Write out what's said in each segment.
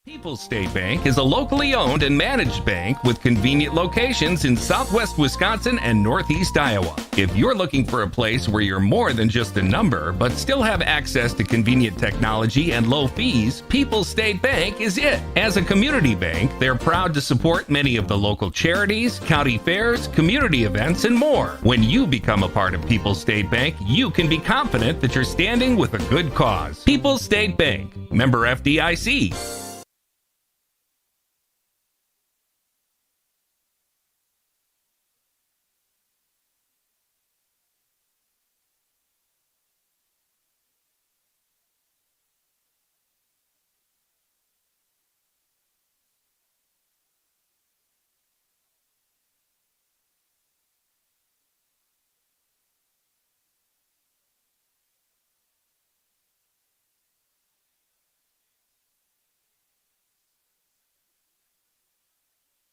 People's State Bank is a locally owned and managed bank with convenient locations in southwest Wisconsin and northeast Iowa. If you're looking for a place where you're more than just a number, but still have access to convenient technology and low fees, People's State Bank is it. As a community bank, they're proud to support many of the local charities, county fairs, community events, and more. When you become a part of People's State Bank, you can be confident that you're standing with a good cause. People's State Bank, member FDIC.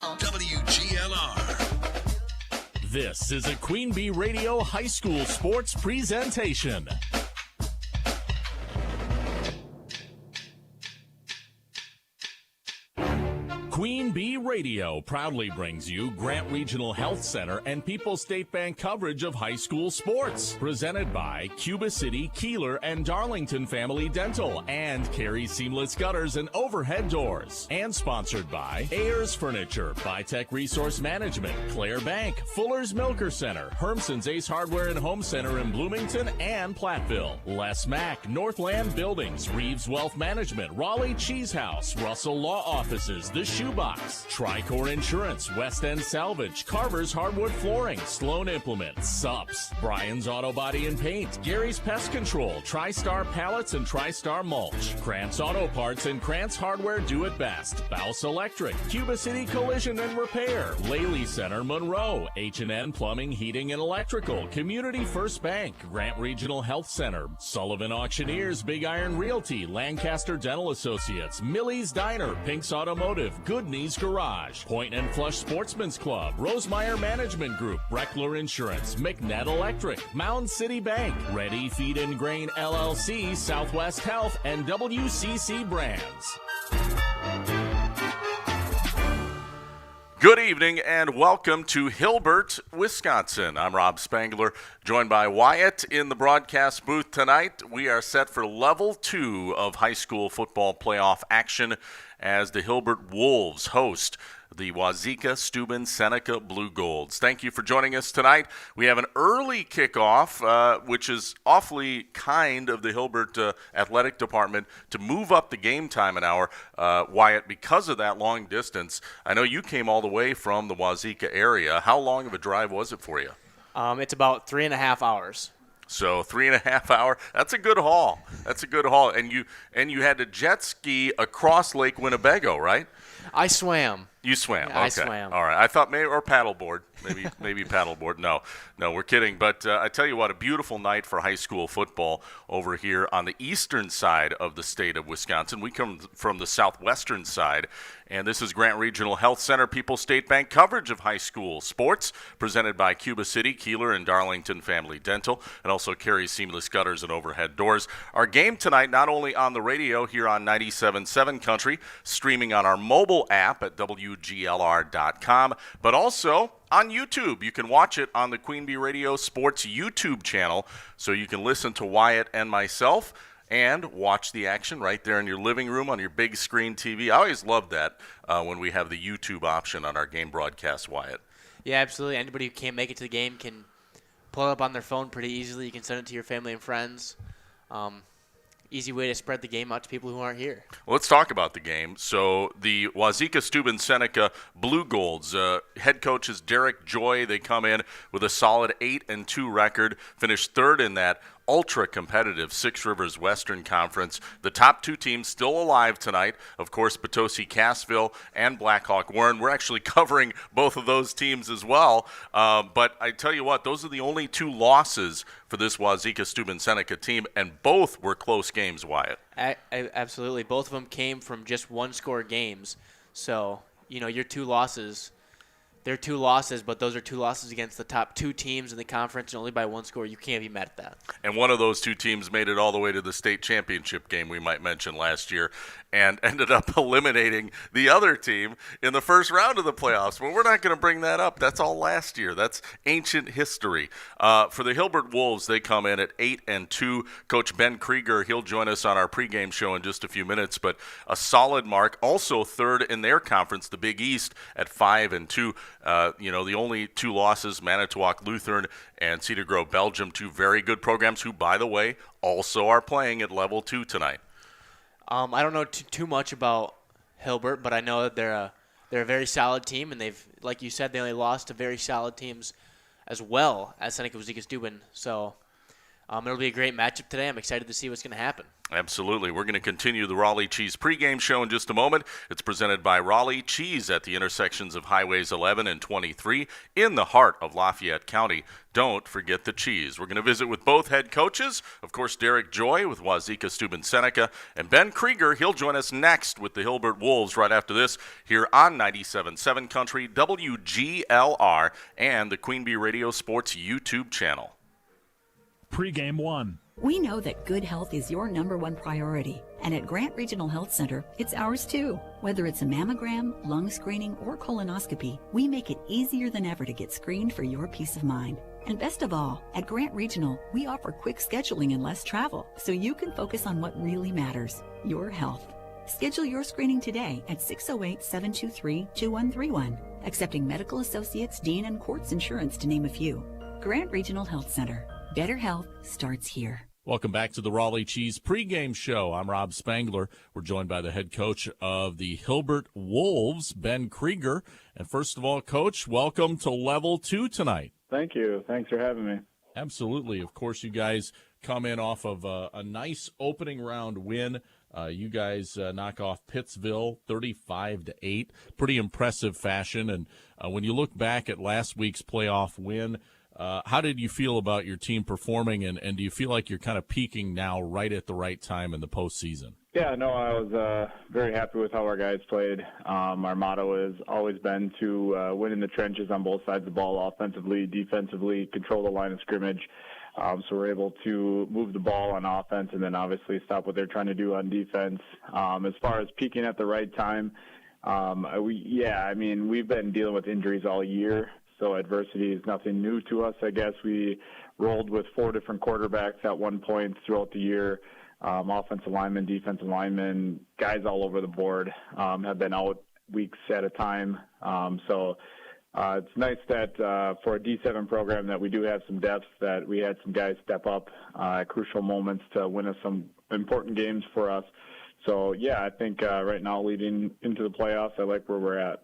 WGLR. This is a Queen Bee Radio High School Sports Presentation. Queen Bee Radio proudly brings you Grant Regional Health Center and People's State Bank coverage of high school sports. Presented by Cuba City, Kieler, and Darlington Family Dental and Carey Seamless Gutters and Overhead Doors. And sponsored by Ayers Furniture, Bitech Resource Management, Claire Bank, Fuller's Milker Center, Hermson's Ace Hardware and Home Center in Bloomington and Platteville, Les Mack, Northland Buildings, Reeves Wealth Management, Raleigh Cheese House, Russell Law Offices, The Shoebox, Tricor Insurance, West End Salvage, Carver's Hardwood Flooring, Sloan Implements, Sups, Brian's Auto Body and Paint, Gary's Pest Control, TriStar Pallets and TriStar Mulch, Krantz Auto Parts and Krantz Hardware Do It Best, Baus Electric, Cuba City Collision and Repair, Laley Center Monroe, H&N Plumbing, Heating and Electrical, Community First Bank, Grant Regional Health Center, Sullivan Auctioneers, Big Iron Realty, Lancaster Dental Associates, Millie's Diner, Pink's Automotive, Good Knees Garage, Point and Flush Sportsman's Club, Rosemeyer Management Group, Breckler Insurance, McNett Electric, Mound City Bank, Ready Feed and Grain LLC, Southwest Health, and WCC Brands. Good evening and welcome to Hilbert, Wisconsin. I'm Rob Spangler, joined by Wyatt in the broadcast booth tonight. We are set for level 2 of high school football playoff action as the Hilbert Wolves host the Wauzeka-Steuben Seneca Blue Golds. Thank you for joining us tonight. We have an early kickoff, which is awfully kind of the Hilbert athletic department to move up the game time an hour, Wyatt, because of that long distance. I know you came all the way from the Wauzeka area. How long of a drive was it for you? It's about 3.5 hours. So 3.5 hour, that's a good haul. That's a good haul. And you had to jet ski across Lake Winnebago, right? I swam. You swam. Yeah, okay. I swam. All right. I thought maybe or paddleboard. Maybe paddleboard. No, we're kidding. But I tell you what, a beautiful night for high school football over here on the eastern side of the state of Wisconsin. We come from the southwestern side, and this is Grant Regional Health Center People's State Bank coverage of high school sports presented by Cuba City, Kieler, and Darlington Family Dental, and also Carey Seamless Gutters and Overhead Doors. Our game tonight, not only on the radio here on 97.7 Country, streaming on our mobile app at WGLR.com, but also on YouTube. You can watch it on the Queen Bee Radio Sports YouTube channel, so you can listen to Wyatt and myself and watch the action right there in your living room on your big screen TV. I always love that when we have the YouTube option on our game broadcast, Wyatt. Yeah, absolutely. Anybody who can't make it to the game can pull it up on their phone pretty easily. You can send it to your family and friends. Easy way to spread the game out to people who aren't here. Well, let's talk about the game. So the Wauzeka-Steuben Seneca Blue Golds, head coach is Derek Joy. They come in with a solid 8-2 record, finished third in that ultra-competitive Six Rivers Western Conference. The top two teams still alive tonight, of course, Potosi-Cassville and Blackhawk Warren. We're actually covering both of those teams as well. But I tell you what, those are the only two losses for this Wauzeka-Steuben Seneca team, and both were close games, Wyatt. Absolutely. Both of them came from just one-score games. So, your two losses They're 2 losses, but those are 2 losses against the top 2 teams in the conference and only by 1 score. You can't be mad at that. And one of those 2 teams made it all the way to the state championship game, we might mention, last year, and ended up eliminating the other team in the first round of the playoffs. But we're not going to bring that up. That's all last year. That's ancient history. For the Hilbert Wolves, they come in at 8-2. Coach Ben Krieger, he'll join us on our pregame show in just a few minutes, but a solid mark. Also third in their conference, the Big East, at 5-2. The only 2 losses, Manitowoc Lutheran and Cedar Grove Belgium, 2 very good programs who, by the way, also are playing at level 2 tonight. I don't know too much about Hilbert, but I know that they're a very solid team, and they've, like you said, they only lost to very solid teams as well as Seneca Wauzeka-Steuben. So it'll be a great matchup today. I'm excited to see what's going to happen. Absolutely. We're going to continue the Raleigh Cheese pregame show in just a moment. It's presented by Raleigh Cheese at the intersections of Highways 11 and 23 in the heart of Lafayette County. Don't forget the cheese. We're going to visit with both head coaches. Of course, Derek Joy with Wauzeka-Steuben Seneca, and Ben Krieger. He'll join us next with the Hilbert Wolves right after this here on 97.7 Country, WGLR, and the Queen Bee Radio Sports YouTube channel. Pregame 1. We know that good health is your number 1 priority, and at Grant Regional Health Center, it's ours too. Whether it's a mammogram, lung screening, or colonoscopy, we make it easier than ever to get screened for your peace of mind. And best of all, at Grant Regional, we offer quick scheduling and less travel, so you can focus on what really matters, your health. Schedule your screening today at 608-723-2131, accepting Medical Associates, Dean and Quartz Insurance, to name a few. Grant Regional Health Center. Better health starts here. Welcome back to the Raleigh Cheese pregame show. I'm Rob Spangler. We're joined by the head coach of the Hilbert Wolves, Ben Krieger. And first of all, Coach, welcome to Level 2 tonight. Thank you. Thanks for having me. Absolutely. Of course, you guys come in off of a nice opening round win. You guys knock off Pittsville 35-8. Pretty impressive fashion. And when you look back at last week's playoff win, how did you feel about your team performing, and do you feel like you're kind of peaking now right at the right time in the postseason? Yeah, no, I was very happy with how our guys played. Our motto has always been to win in the trenches on both sides of the ball, offensively, defensively, control the line of scrimmage. So we're able to move the ball on offense and then obviously stop what they're trying to do on defense. As far as peaking at the right time, we've been dealing with injuries all year. So adversity is nothing new to us, I guess. We rolled with 4 different quarterbacks at one point throughout the year. Offensive linemen, defensive linemen, guys all over the board have been out weeks at a time. It's nice that for a D7 program that we do have some depth, that we had some guys step up at crucial moments to win us some important games for us. So, yeah, I think right now leading into the playoffs, I like where we're at.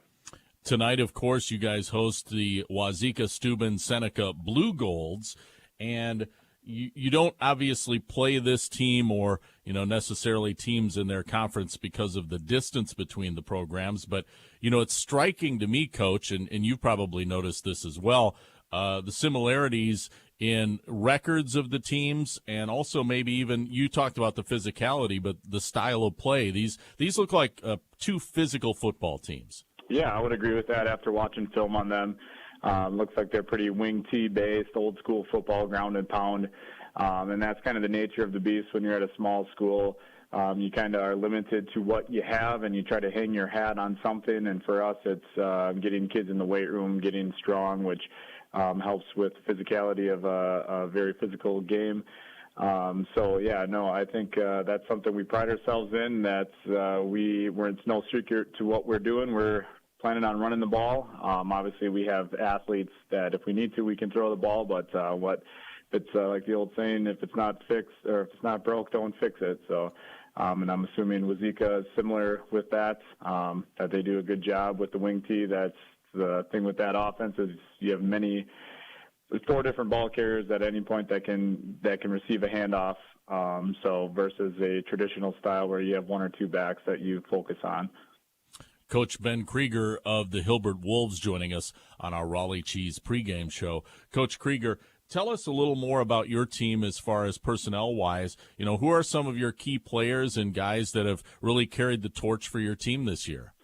Tonight, of course, you guys host the Wauzeka-Steuben Seneca Blue Golds, and you don't obviously play this team or necessarily teams in their conference because of the distance between the programs. But it's striking to me, Coach, and you've probably noticed this as well, the similarities in records of the teams, and also maybe even you talked about the physicality, but the style of play. These look like 2 physical football teams. Yeah, I would agree with that after watching film on them. Looks like they're pretty wing tee based, old school football, ground and pound. And that's kind of the nature of the beast when you're at a small school. You kind of are limited to what you have, and you try to hang your hat on something. And for us, it's getting kids in the weight room, getting strong, which helps with physicality of a very physical game. I think that's something we pride ourselves in. It's no secret to what we're doing. We're planning on running the ball. Obviously, we have athletes that if we need to, we can throw the ball. But it's like the old saying: if it's not fixed or if it's not broke, don't fix it. So, and I'm assuming Wauzeka is similar with that. That they do a good job with the wing tee. That's the thing with that offense is you have there's 4 different ball carriers at any point that can receive a handoff. Versus a traditional style where you have 1 or 2 backs that you focus on. Coach Ben Krieger of the Hilbert Wolves joining us on our Raleigh Cheese pregame show. Coach Krieger, tell us a little more about your team as far as personnel-wise. Who are some of your key players and guys that have really carried the torch for your team this year?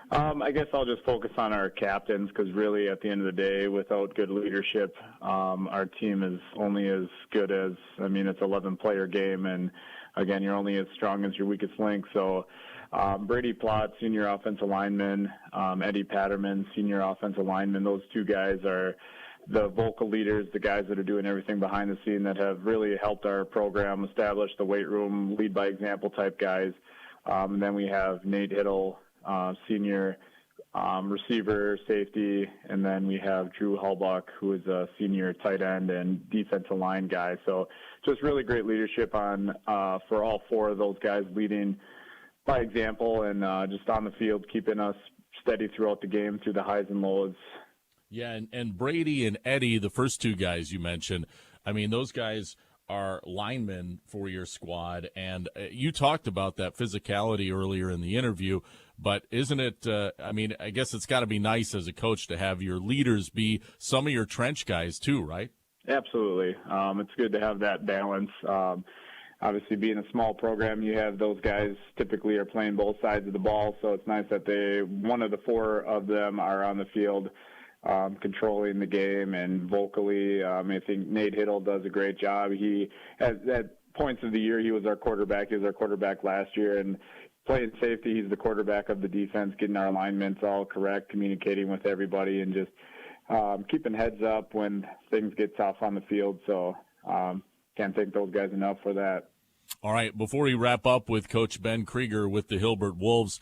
I guess I'll just focus on our captains because really at the end of the day, without good leadership, our team is only as good as, it's an 11-player game, and again, you're only as strong as your weakest link. So Brady Plott, senior offensive lineman, Eddie Patterman, senior offensive lineman, those two guys are the vocal leaders, the guys that are doing everything behind the scene that have really helped our program establish the weight room, lead by example type guys. And then we have Nate Hiddle, senior receiver, safety, and then we have Drew Hallbuck, who is a senior tight end and defensive line guy. So just really great leadership for all four of those guys leading by example and just on the field, keeping us steady throughout the game through the highs and lows. Yeah, and Brady and Eddie, the first two guys you mentioned, those guys are linemen for your squad, and you talked about that physicality earlier in the interview, but isn't it, I guess it's got to be nice as a coach to have your leaders be some of your trench guys too, right? Absolutely. It's good to have that balance. Obviously, being a small program, you have those guys typically are playing both sides of the ball, so it's nice that one of the four of them are on the field controlling the game and vocally. I think Nate Hiddle does a great job. He, at points of the year, he was our quarterback. He was our quarterback last year, and playing safety, he's the quarterback of the defense, getting our alignments all correct, communicating with everybody, and just keeping heads up when things get tough on the field. So can't thank those guys enough for that. All right, before we wrap up with Coach Ben Krieger with the Hilbert Wolves,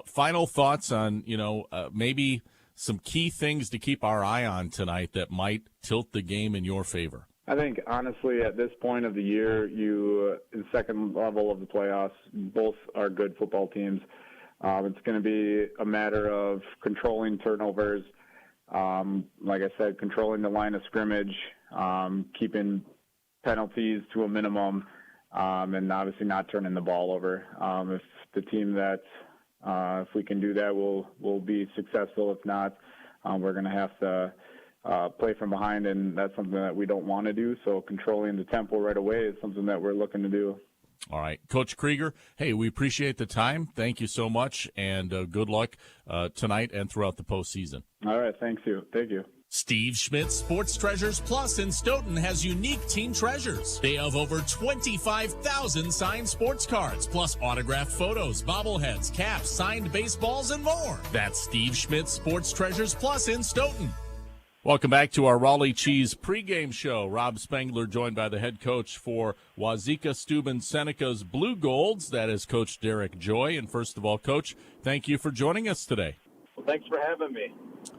final thoughts on, maybe some key things to keep our eye on tonight that might tilt the game in your favor? I think, honestly, at this point of the year, in second level of the playoffs, both are good football teams. It's going to be a matter of controlling turnovers, like I said, controlling the line of scrimmage, keeping penalties to a minimum, and obviously not turning the ball over. If the team if we can do that, we'll be successful. If not, we're going to have to play from behind, and that's something that we don't want to do. So controlling the tempo right away is something that we're looking to do. All right, Coach Krieger, hey, we appreciate the time. Thank you so much, and good luck tonight and throughout the postseason. All right, thank you. Steve Schmidt's Sports Treasures Plus in Stoughton has unique team treasures. They have over 25,000 signed sports cards, plus autographed photos, bobbleheads, caps, signed baseballs, and more. That's Steve Schmidt's Sports Treasures Plus in Stoughton. Welcome back to our Raleigh Cheese pregame show. Rob Spengler joined by the head coach for Wauzeka-Steuben Seneca's Blue Golds. That is Coach Derek Joy. And first of all, Coach, thank you for joining us today. Well, thanks for having me.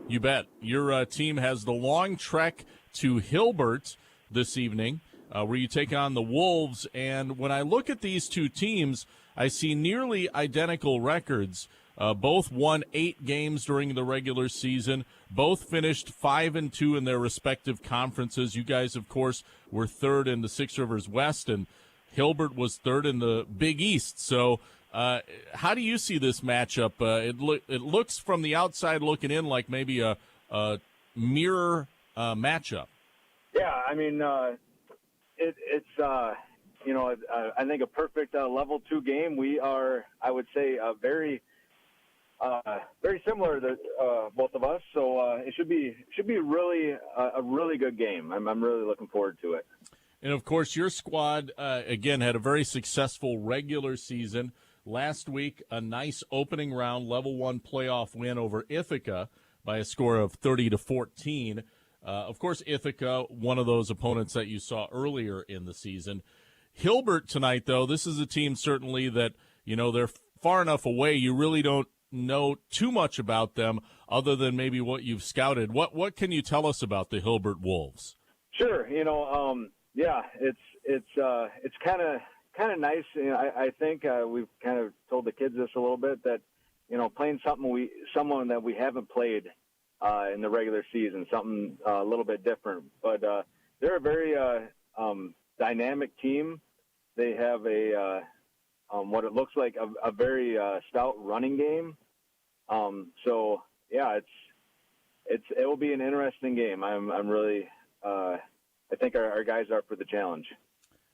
You bet. Your team has the long trek to Hilbert this evening, where you take on the Wolves. And when I look at these two teams, I see nearly identical records. Both won 8 games during the regular season. Both finished 5-2 in their respective conferences. You guys, of course, were third in the Six Rivers West, and Hilbert was third in the Big East. So how do you see this matchup? It looks from the outside looking in like maybe a mirror matchup. Yeah, I mean, it's I think a perfect level 2 game. We are, I would say, very similar to both of us. So it should be really a really good game. I'm really looking forward to it. And of course, your squad again had a very successful regular season. Last week, a nice opening round level 1 playoff win over Ithaca by a score of 30-14. Of course, Ithaca, one of those opponents that you saw earlier in the season. Hilbert tonight, though, this is a team certainly that, they're far enough away. You really don't know too much about them other than maybe what you've scouted. What can you tell us about the Hilbert Wolves? Sure. Yeah, it's kind of nice. I think we've kind of told the kids this a little bit that, playing someone that we haven't played in the regular season, something a little bit different. But they're a very dynamic team. They have what it looks like a very stout running game. So yeah, it will be an interesting game. I'm really I think our guys are up for the challenge.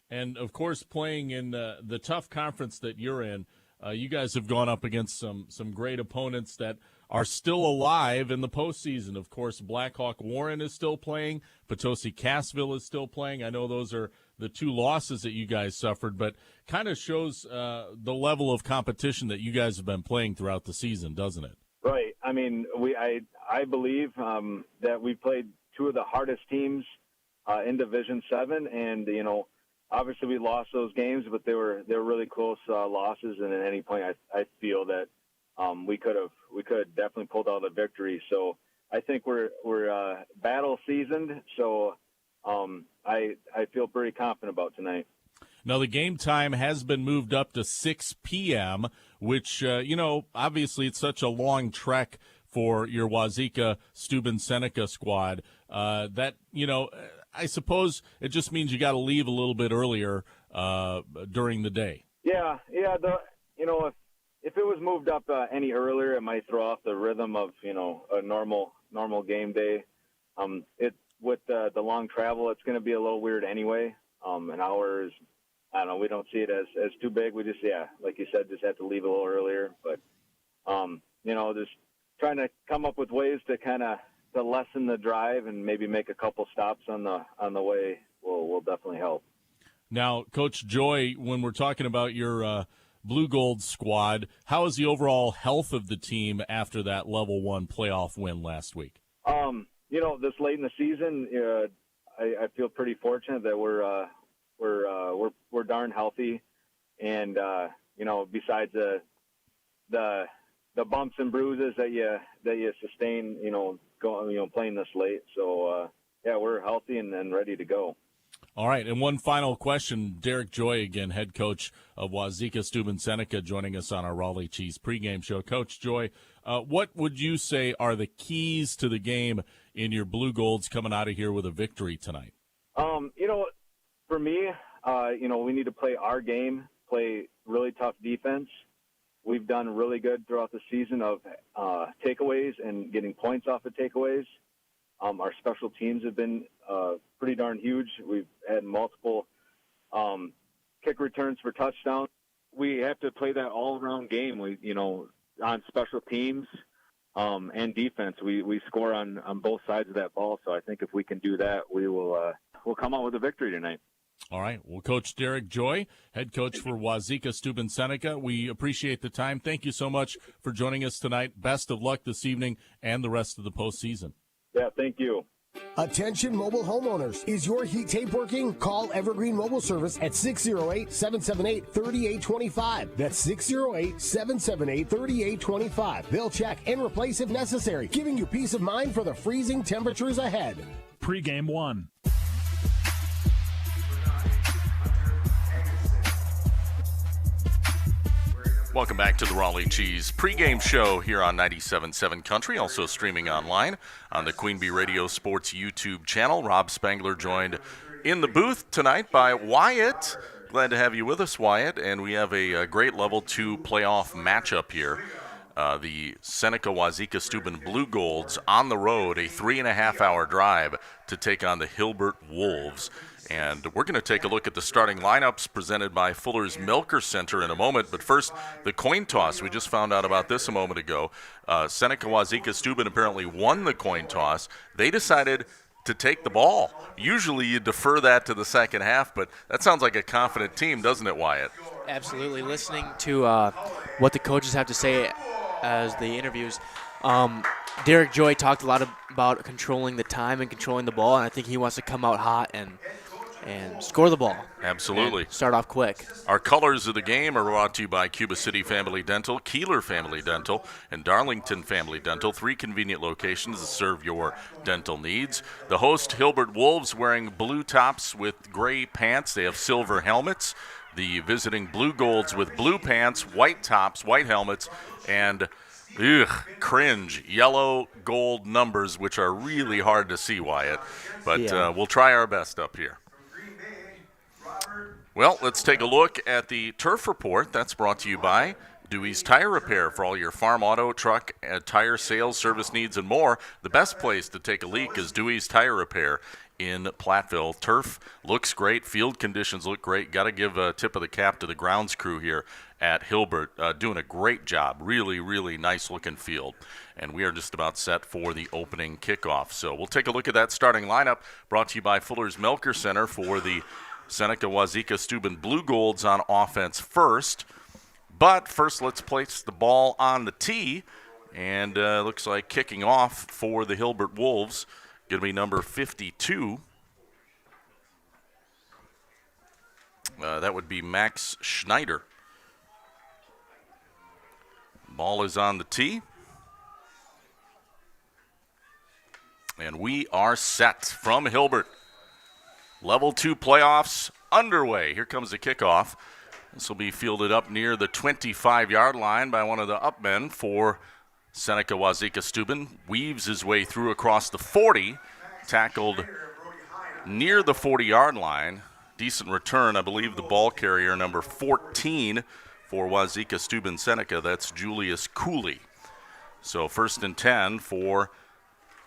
And of course, playing in the tough conference that you're in, you guys have gone up against some great opponents that are still alive in the postseason. Of course, Blackhawk Warren is still playing. Potosi Cassville is still playing. I know those are the two losses that you guys suffered, but kind of shows the level of competition that you guys have been playing throughout the season, doesn't it? Right. I mean, I believe that we played two of the hardest teams in Division 7, and obviously we lost those games, but they were really close losses, and at any point I feel that we could have definitely pulled out a victory. So I think we're battle seasoned. So I feel pretty confident about tonight. Now, the game time has been moved up to 6 p.m., which, obviously it's such a long trek for your Wauzeka-Steuben Seneca squad that, I suppose it just means you got to leave a little bit earlier during the day. Yeah. If it was moved up any earlier, it might throw off the rhythm of, a normal game day. With the long travel, it's going to be a little weird anyway. An hour is, I don't know, we don't see it as too big. We just, like you said, just have to leave a little earlier. But, just trying to come up with ways to kind of to lessen the drive and maybe make a couple stops on the way will definitely help. Now, Coach Joy, when we're talking about your Blue Gold squad, how is the overall health of the team after that level 1 playoff win last week? This late in the season, I feel pretty fortunate that we're darn healthy, and besides the bumps and bruises that you sustain, playing this late. So we're healthy and ready to go. All right, and one final question. Derek Joy again, head coach of Wauzeka-Steuben Seneca, joining us on our Raleigh Cheese pregame show. Coach Joy, what would you say are the keys to the game in your Blue Golds coming out of here with a victory tonight? For me, we need to play our game, play really tough defense. We've done really good throughout the season of takeaways and getting points off of takeaways. Our special teams have been pretty darn huge. We've had multiple kick returns for touchdowns. We have to play that all-around game. On special teams and defense, we score on both sides of that ball. So I think if we can do that, we'll come out with a victory tonight. All right. Well, Coach Derek Joy, head coach for Wauzeka-Steuben Seneca, we appreciate the time. Thank you so much for joining us tonight. Best of luck this evening and the rest of the postseason. Yeah, thank you. Attention mobile homeowners. Is your heat tape working? Call Evergreen Mobile Service at 608-778-3825. That's 608-778-3825. They'll check and replace if necessary, giving you peace of mind for the freezing temperatures ahead. Pre-game 1. Welcome back to the Raleigh Cheese pregame show here on 97.7 Country, also streaming online on the Queen Bee Radio Sports YouTube channel. Rob Spangler joined in the booth tonight by Wyatt. Glad to have you with us, Wyatt, and we have a great level 2 playoff matchup here. The Seneca Wauzeka-Steuben Blue Golds on the road, a 3.5-hour drive to take on the Hilbert Wolves. And we're going to take a look at the starting lineups presented by Fuller's Milker Center in a moment. But first, the coin toss. We just found out about this a moment ago. Seneca Wauzeka-Steuben apparently won the coin toss. They decided to take the ball. Usually you defer that to the second half, but that sounds like a confident team, doesn't it, Wyatt? Absolutely. Listening to what the coaches have to say as the interviews, Derek Joy talked a lot about controlling the time and controlling the ball, and I think he wants to come out hot and score the ball. Absolutely. Start off quick. Our colors of the game are brought to you by Cuba City Family Dental, Kieler Family Dental, and Darlington Family Dental, 3 convenient locations to serve your dental needs. The host, Hilbert Wolves, wearing blue tops with gray pants. They have silver helmets. The visiting Blue Golds with blue pants, white tops, white helmets, and cringe, yellow gold numbers, which are really hard to see, Wyatt. But we'll try our best up here. Well, let's take a look at the turf report. That's brought to you by Dewey's Tire Repair for all your farm, auto, truck, tire sales, service needs, and more. The best place to take a leak is Dewey's Tire Repair in Platteville. Turf looks great. Field conditions look great. Got to give a tip of the cap to the grounds crew here at Hilbert. Doing a great job. Really, really nice looking field. And we are just about set for the opening kickoff. So we'll take a look at that starting lineup, brought to you by Fuller's Milker Center for the Seneca Wauzeka-Steuben Blue Golds on offense first. But first, let's place the ball on the tee. And looks like kicking off for the Hilbert Wolves going to be number 52. That would be Max Schneider. Ball is on the tee. And we are set from Hilbert. Level 2 playoffs underway. Here comes the kickoff. This will be fielded up near the 25-yard line by one of the upmen for Seneca Wauzeka-Steuben. Weaves his way through across the 40, tackled near the 40-yard line. Decent return. I believe the ball carrier, number 14 for Wauzeka-Steuben Seneca. That's Julius Cooley. So 1st and 10 for,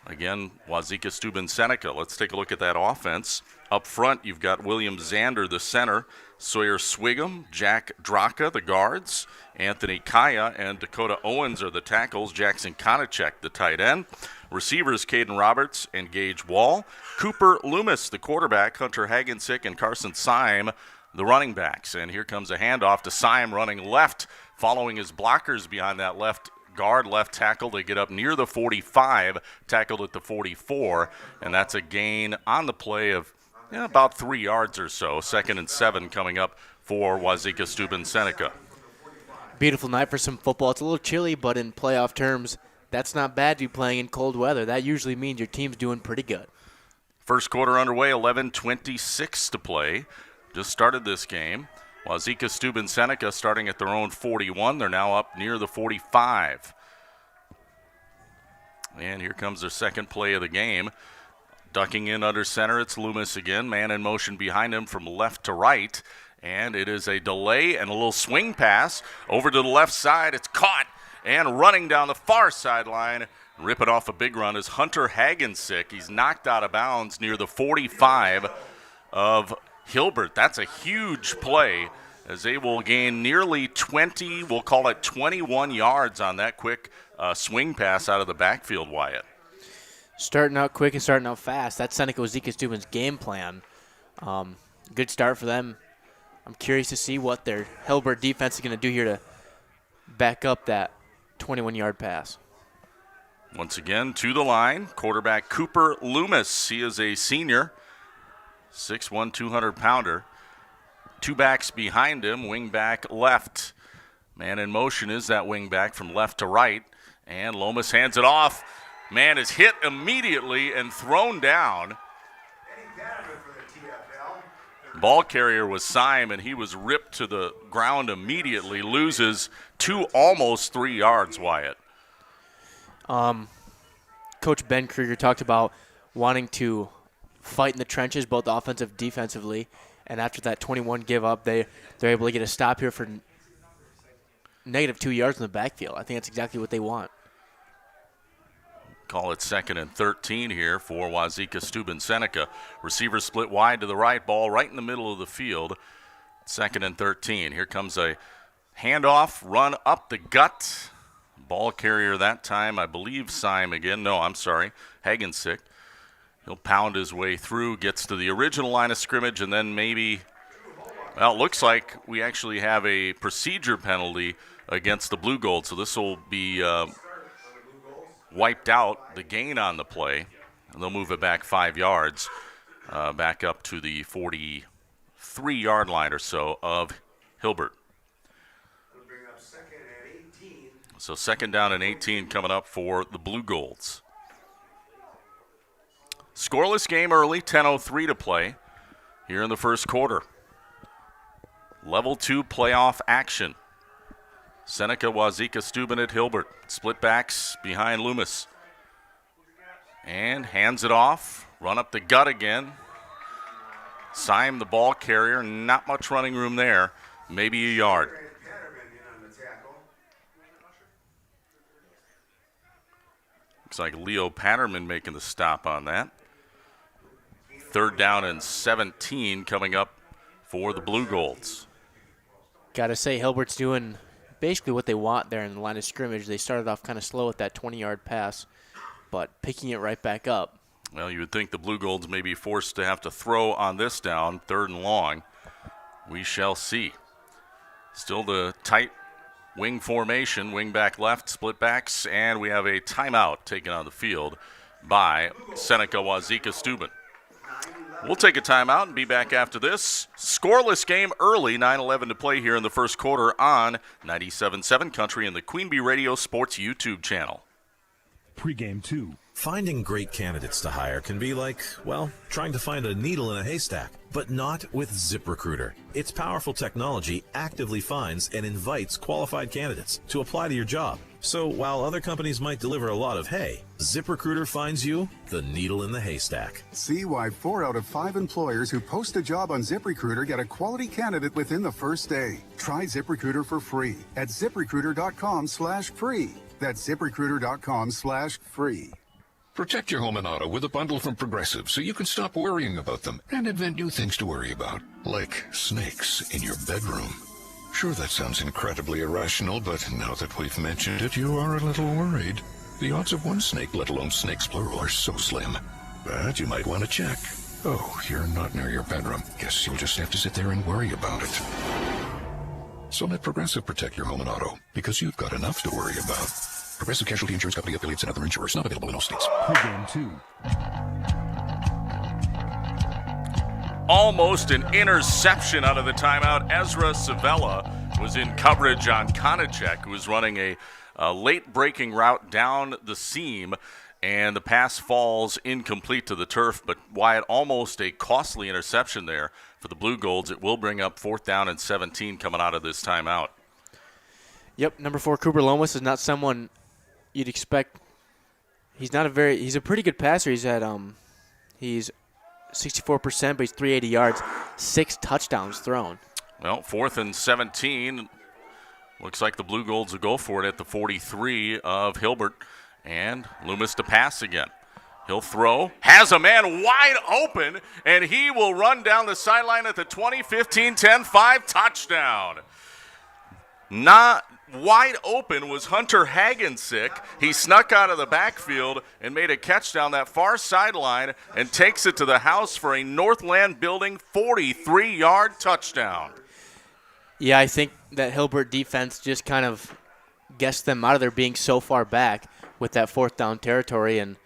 again, Wauzeka-Steuben Seneca. Let's take a look at that offense. Up front, you've got William Zander, the center, Sawyer Swigum, Jack Draka, the guards, Anthony Kaya and Dakota Owens are the tackles, Jackson Konachek, the tight end. Receivers, Caden Roberts and Gage Wall. Cooper Loomis, the quarterback, Hunter Hagensick and Carson Syme, the running backs. And here comes a handoff to Syme running left, following his blockers behind that left guard, left tackle. They get up near the 45, tackled at the 44, and that's a gain on the play of about 3 yards or so. 2nd and 7 coming up for Wauzeka-Steuben Seneca. Beautiful night for some football. It's a little chilly, but in playoff terms, that's not bad to be playing in cold weather. That usually means your team's doing pretty good. First quarter underway, 11:26 to play. Just started this game. Wauzeka-Steuben Seneca starting at their own 41. They're now up near the 45. And here comes their second play of the game. Ducking in under center, it's Loomis again. Man in motion behind him from left to right. And it is a delay and a little swing pass over to the left side. It's caught and running down the far sideline. Ripping off a big run is Hunter Hagensick. He's knocked out of bounds near the 45 of Hilbert. That's a huge play as they will gain nearly 20, we'll call it 21 yards on that quick swing pass out of the backfield, Wyatt. Starting out quick and starting out fast. That's Seneca Wauzeka-Steuben's game plan. Good start for them. I'm curious to see what their Hilbert defense is going to do here to back up that 21-yard pass. Once again, to the line, quarterback Cooper Loomis. He is a senior, 6'1", 200-pounder. Two backs behind him, wing back left. Man in motion is that wing back from left to right. And Loomis hands it off. Man is hit immediately and thrown down. Ball carrier was Syme, and he was ripped to the ground immediately. Loses almost 3 yards, Wyatt. Coach Ben Krieger talked about wanting to fight in the trenches, both offensive, defensively. And after that 21 give up, they're able to get a stop here for negative 2 yards in the backfield. I think that's exactly what they want. Call it 2nd and 13 here for Wauzeka-Steuben Seneca. Receivers split wide to the right, ball right in the middle of the field. 2nd and 13. Here comes a handoff, run up the gut. Ball carrier that time, I believe Syme again. No, I'm sorry, Hagensick. He'll pound his way through, gets to the original line of scrimmage, and then maybe, well, it looks like we actually have a procedure penalty against the Blue Gold, so this will be wiped out, the gain on the play, and they'll move it back 5 yards, back up to the 43-yard line or so of Hilbert. So 2nd down and 18 coming up for the Blue Golds. Scoreless game early, 10:03 to play here in the first quarter. Level 2 playoff action. Seneca Wauzeka-Steuben at Hilbert. Split backs behind Loomis. And hands it off. Run up the gut again. Syme, the ball carrier. Not much running room there. Maybe a yard. Looks like Leo Patterman making the stop on that. 3rd down and 17 coming up for the Blue Golds. Got to say, Hilbert's doing basically what they want there in the line of scrimmage. They started off kind of slow with that 20-yard pass, but picking it right back up. Well, you would think the Blue Golds may be forced to have to throw on this down, 3rd and long. We shall see. Still the tight wing formation, wing back left, split backs, and we have a timeout taken on the field by Seneca Wauzeka-Steuben. We'll take a timeout and be back after this. Scoreless game early, 9:11 to play here in the first quarter on 97.7 Country and the Queen Bee Radio Sports YouTube channel. Pre-game 2. Finding great candidates to hire can be like, well, trying to find a needle in a haystack, but not with ZipRecruiter. Its powerful technology actively finds and invites qualified candidates to apply to your job. So while other companies might deliver a lot of hay, ZipRecruiter finds you the needle in the haystack. See why 4 out of 5 employers who post a job on ZipRecruiter get a quality candidate within the first day. Try ZipRecruiter for free at ZipRecruiter.com/free. That's ZipRecruiter.com/free. Protect your home and auto with a bundle from Progressive so you can stop worrying about them and invent new things to worry about, like snakes in your bedroom. Sure, that sounds incredibly irrational, but now that we've mentioned it, you are a little worried. The odds of one snake, let alone snakes plural, are so slim. But you might want to check. Oh, you're not near your bedroom. Guess you'll just have to sit there and worry about it. So let Progressive protect your home and auto, because you've got enough to worry about. Progressive Casualty Insurance Company affiliates and other insurers not available in all states. Pre-game 2. Almost an interception out of the timeout. Ezra Savella was in coverage on Konachek, who was running a late-breaking route down the seam, and the pass falls incomplete to the turf. But Wyatt, almost a costly interception there for the Blue Golds. It will bring up 4th down and 17 coming out of this timeout. Yep, number 4, Cooper Lomas is not someone you'd expect. He's a pretty good passer. He's 64%, but he's 380 yards, 6 touchdowns thrown. Well, 4th and 17. Looks like the Blue Golds will go for it at the 43 of Hilbert. And Loomis to pass again. He'll throw, has a man wide open, and he will run down the sideline at the 20, 15, 10, 5 touchdown. Not wide open was Hunter Hagensick. He snuck out of the backfield and made a catch down that far sideline and takes it to the house for a Northland Building 43-yard touchdown. Yeah, I think that Hilbert defense just kind of guessed them out of there being so far back with that 4th down territory, and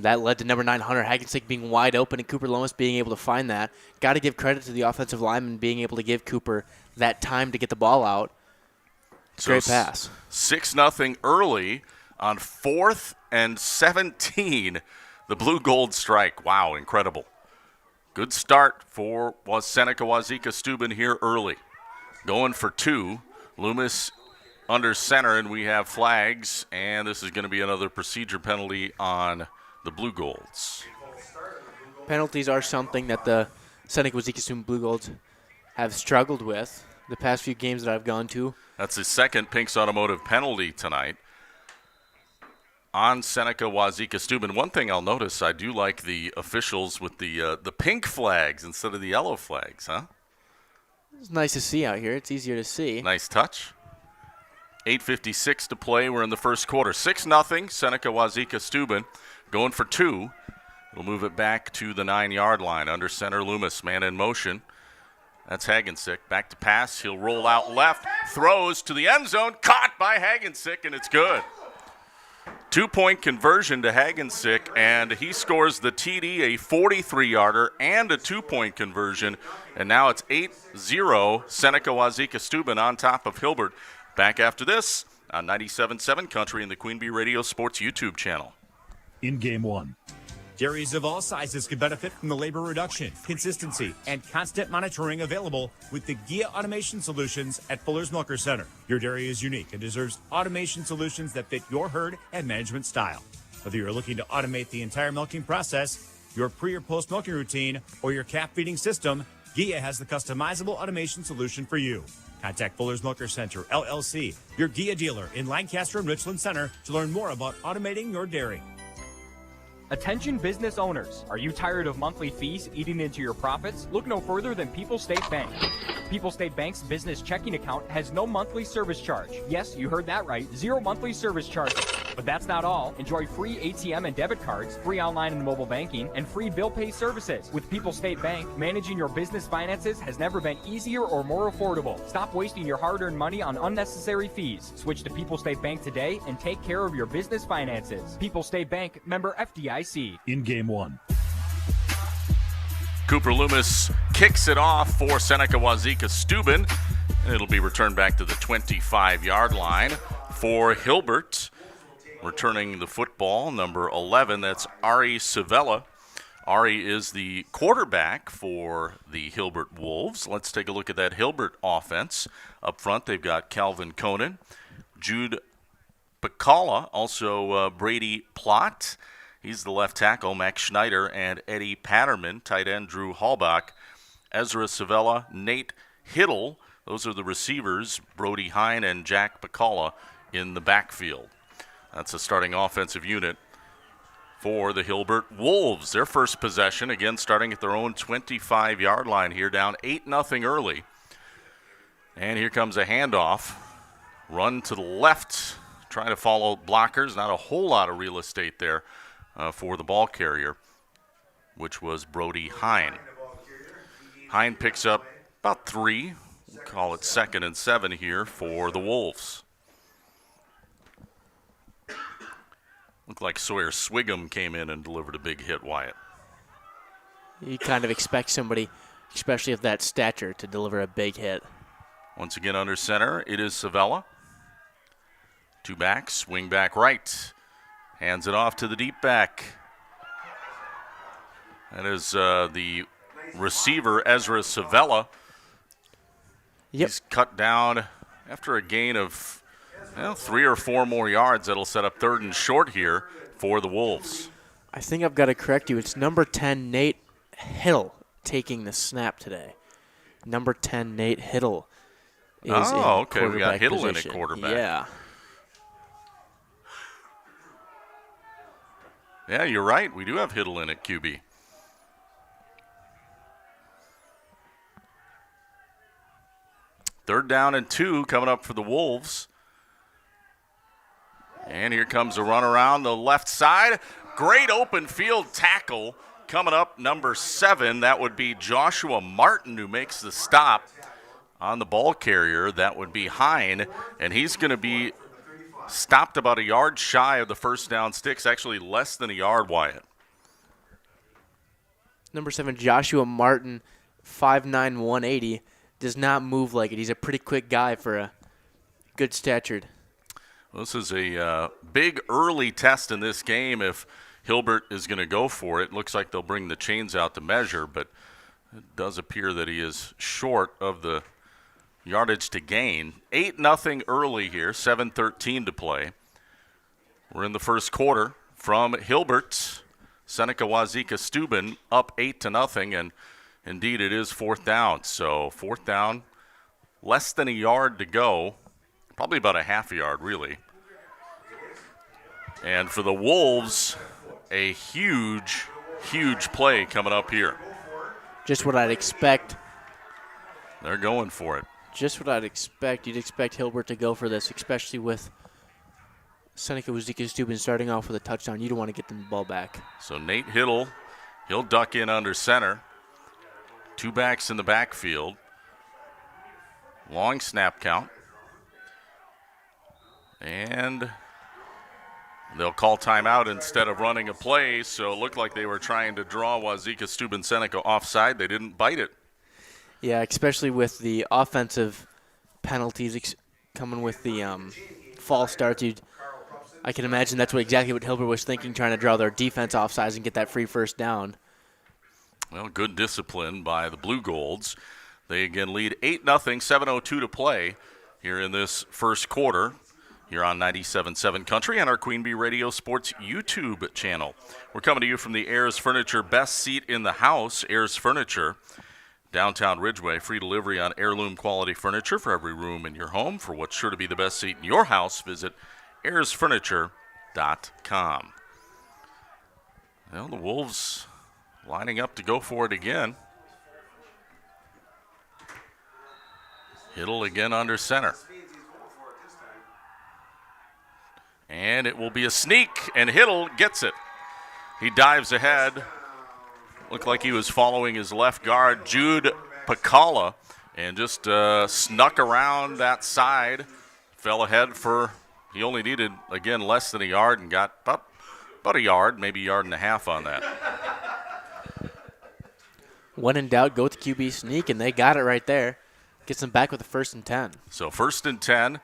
that led to number 9, Hunter Hagensick, being wide open and Cooper Lomas being able to find that. Got to give credit to the offensive lineman being able to give Cooper that time to get the ball out. Great pass. 6-0 early on 4th and 17. The Blue Gold strike. Wow, incredible. Good start for Seneca Wauzeka-Steuben here early. Going for 2. Loomis under center, and we have flags, and this is going to be another procedure penalty on the Blue Golds. Penalties are something that the Seneca Wauzeka-Steuben Blue Golds have struggled with the past few games that I've gone to. That's his second Pink's Automotive penalty tonight on Seneca Wauzeka-Steuben. One thing I'll notice, I do like the officials with the pink flags instead of the yellow flags, huh? It's nice to see out here. It's easier to see. Nice touch. 8:56 to play. We're in the first quarter. 6-0, Seneca Wauzeka-Steuben going for 2. We'll move it back to the 9-yard line. Under center, Loomis, man in motion. That's Hagensick. Back to pass. He'll roll out left. Throws to the end zone. Caught by Hagensick, and it's good. 2-point conversion to Hagensick, and he scores the TD, a 43-yarder, and a 2-point conversion. And now it's 8-0, Seneca Wauzeka-Steuben on top of Hilbert. Back after this on 97.7 Country and the Queen Bee Radio Sports YouTube channel. In game 1. Dairies of all sizes can benefit from the labor reduction, consistency, and constant monitoring available with the GIA Automation Solutions at Fuller's Milker Center. Your dairy is unique and deserves automation solutions that fit your herd and management style. Whether you're looking to automate the entire milking process, your pre- or post-milking routine, or your calf feeding system, GIA has the customizable automation solution for you. Contact Fuller's Milker Center, LLC, your Gia dealer in Lancaster and Richland Center to learn more about automating your dairy. Attention business owners. Are you tired of monthly fees eating into your profits? Look no further than People's State Bank. People's State Bank's business checking account has no monthly service charge. Yes, you heard that right. 0 monthly service charges. But that's not all. Enjoy free ATM and debit cards, free online and mobile banking, and free bill pay services. With People's State Bank, managing your business finances has never been easier or more affordable. Stop wasting your hard-earned money on unnecessary fees. Switch to People's State Bank today and take care of your business finances. People's State Bank, member FDIC. In game 1. Cooper Loomis kicks it off for Seneca Wauzeka-Steuben. It'll be returned back to the 25-yard line for Hilbert. Returning the football, number 11, that's Ari Savella. Ari is the quarterback for the Hilbert Wolves. Let's take a look at that Hilbert offense. Up front, they've got Calvin Conan, Jude Pacala, also Brady Plott. He's the left tackle, Max Schneider, and Eddie Patterman. Tight end, Drew Hallbach. Ezra Savella, Nate Hiddle. Those are the receivers, Brody Hine and Jack Pacala in the backfield. That's a starting offensive unit for the Hilbert Wolves. Their first possession, again, starting at their own 25-yard line here, down 8-0 early. And here comes a handoff. Run to the left, trying to follow blockers. Not a whole lot of real estate there for the ball carrier, which was Brody Hine. Hine picks up about 3. We'll call it 2nd and 7 here for the Wolves. Looked like Sawyer Swigum came in and delivered a big hit, Wyatt. You kind of expect somebody, especially of that stature, to deliver a big hit. Once again under center, it is Savella. 2 backs, swing back right. Hands it off to the deep back. That is the receiver, Ezra Savella. Yep. He's cut down after a gain of 3 or 4 more yards. That'll set up 3rd and short here for the Wolves. I think I've got to correct you. It's number 10, Nate Hiddle, taking the snap today. Number 10, Nate Hiddle is okay. We got Hiddle position. in at quarterback. Yeah. Yeah, you're right. We do have Hiddle in at QB. Third down and 2 coming up for the Wolves. And here comes a run around the left side. Great open field tackle coming up, number 7. That would be Joshua Martin, who makes the stop on the ball carrier. That would be Hine, and he's going to be stopped about a yard shy of the first down sticks, actually less than a yard, Wyatt. Number 7, Joshua Martin, 5'9", 180, does not move like it. He's a pretty quick guy for a good statured. This is a big early test in this game if Hilbert is going to go for it. Looks like they'll bring the chains out to measure, but it does appear that he is short of the yardage to gain. 8-0 early here, 7:13 to play. We're in the first quarter from Hilbert. Seneca Wauzeka-Steuben up 8-0, and indeed it is 4th down. So 4th down, less than a yard to go, probably about a half a yard really. And for the Wolves, a huge, huge play coming up here. Just what I'd expect. They're going for it. Just what I'd expect. You'd expect Hilbert to go for this, especially with Seneca Wauzeka-Steuben starting off with a touchdown. You don't want to get them the ball back. So Nate Hiddle, he'll duck in under center. 2 backs in the backfield. Long snap count. And they'll call timeout instead of running a play, so it looked like they were trying to draw Wauzeka-Steuben Seneca offside. They didn't bite it. Yeah, especially with the offensive penalties coming with the false starts. I can imagine that's exactly what Hilbert was thinking, trying to draw their defense offsides and get that free first down. Well, good discipline by the Blue Golds. They again lead 8-0, 7:02 to play here in this first quarter. Here on 97.7 Country and our Queen Bee Radio Sports YouTube channel. We're coming to you from the Ayers Furniture Best Seat in the House. Ayers Furniture, Downtown Ridgeway, free delivery on heirloom quality furniture for every room in your home. For what's sure to be the best seat in your house, visit airsfurniture.com. Well, the Wolves lining up to go for it again. Hittle again under center. And it will be a sneak, and Hittle gets it. He dives ahead. Looked like he was following his left guard, Jude Pacala, and just snuck around that side. Fell ahead he only needed, again, less than a yard and got about a yard, maybe a yard and a half on that. When in doubt, go with the QB sneak, and they got it right there. Gets them back with a 1st and 10. So 1st and 10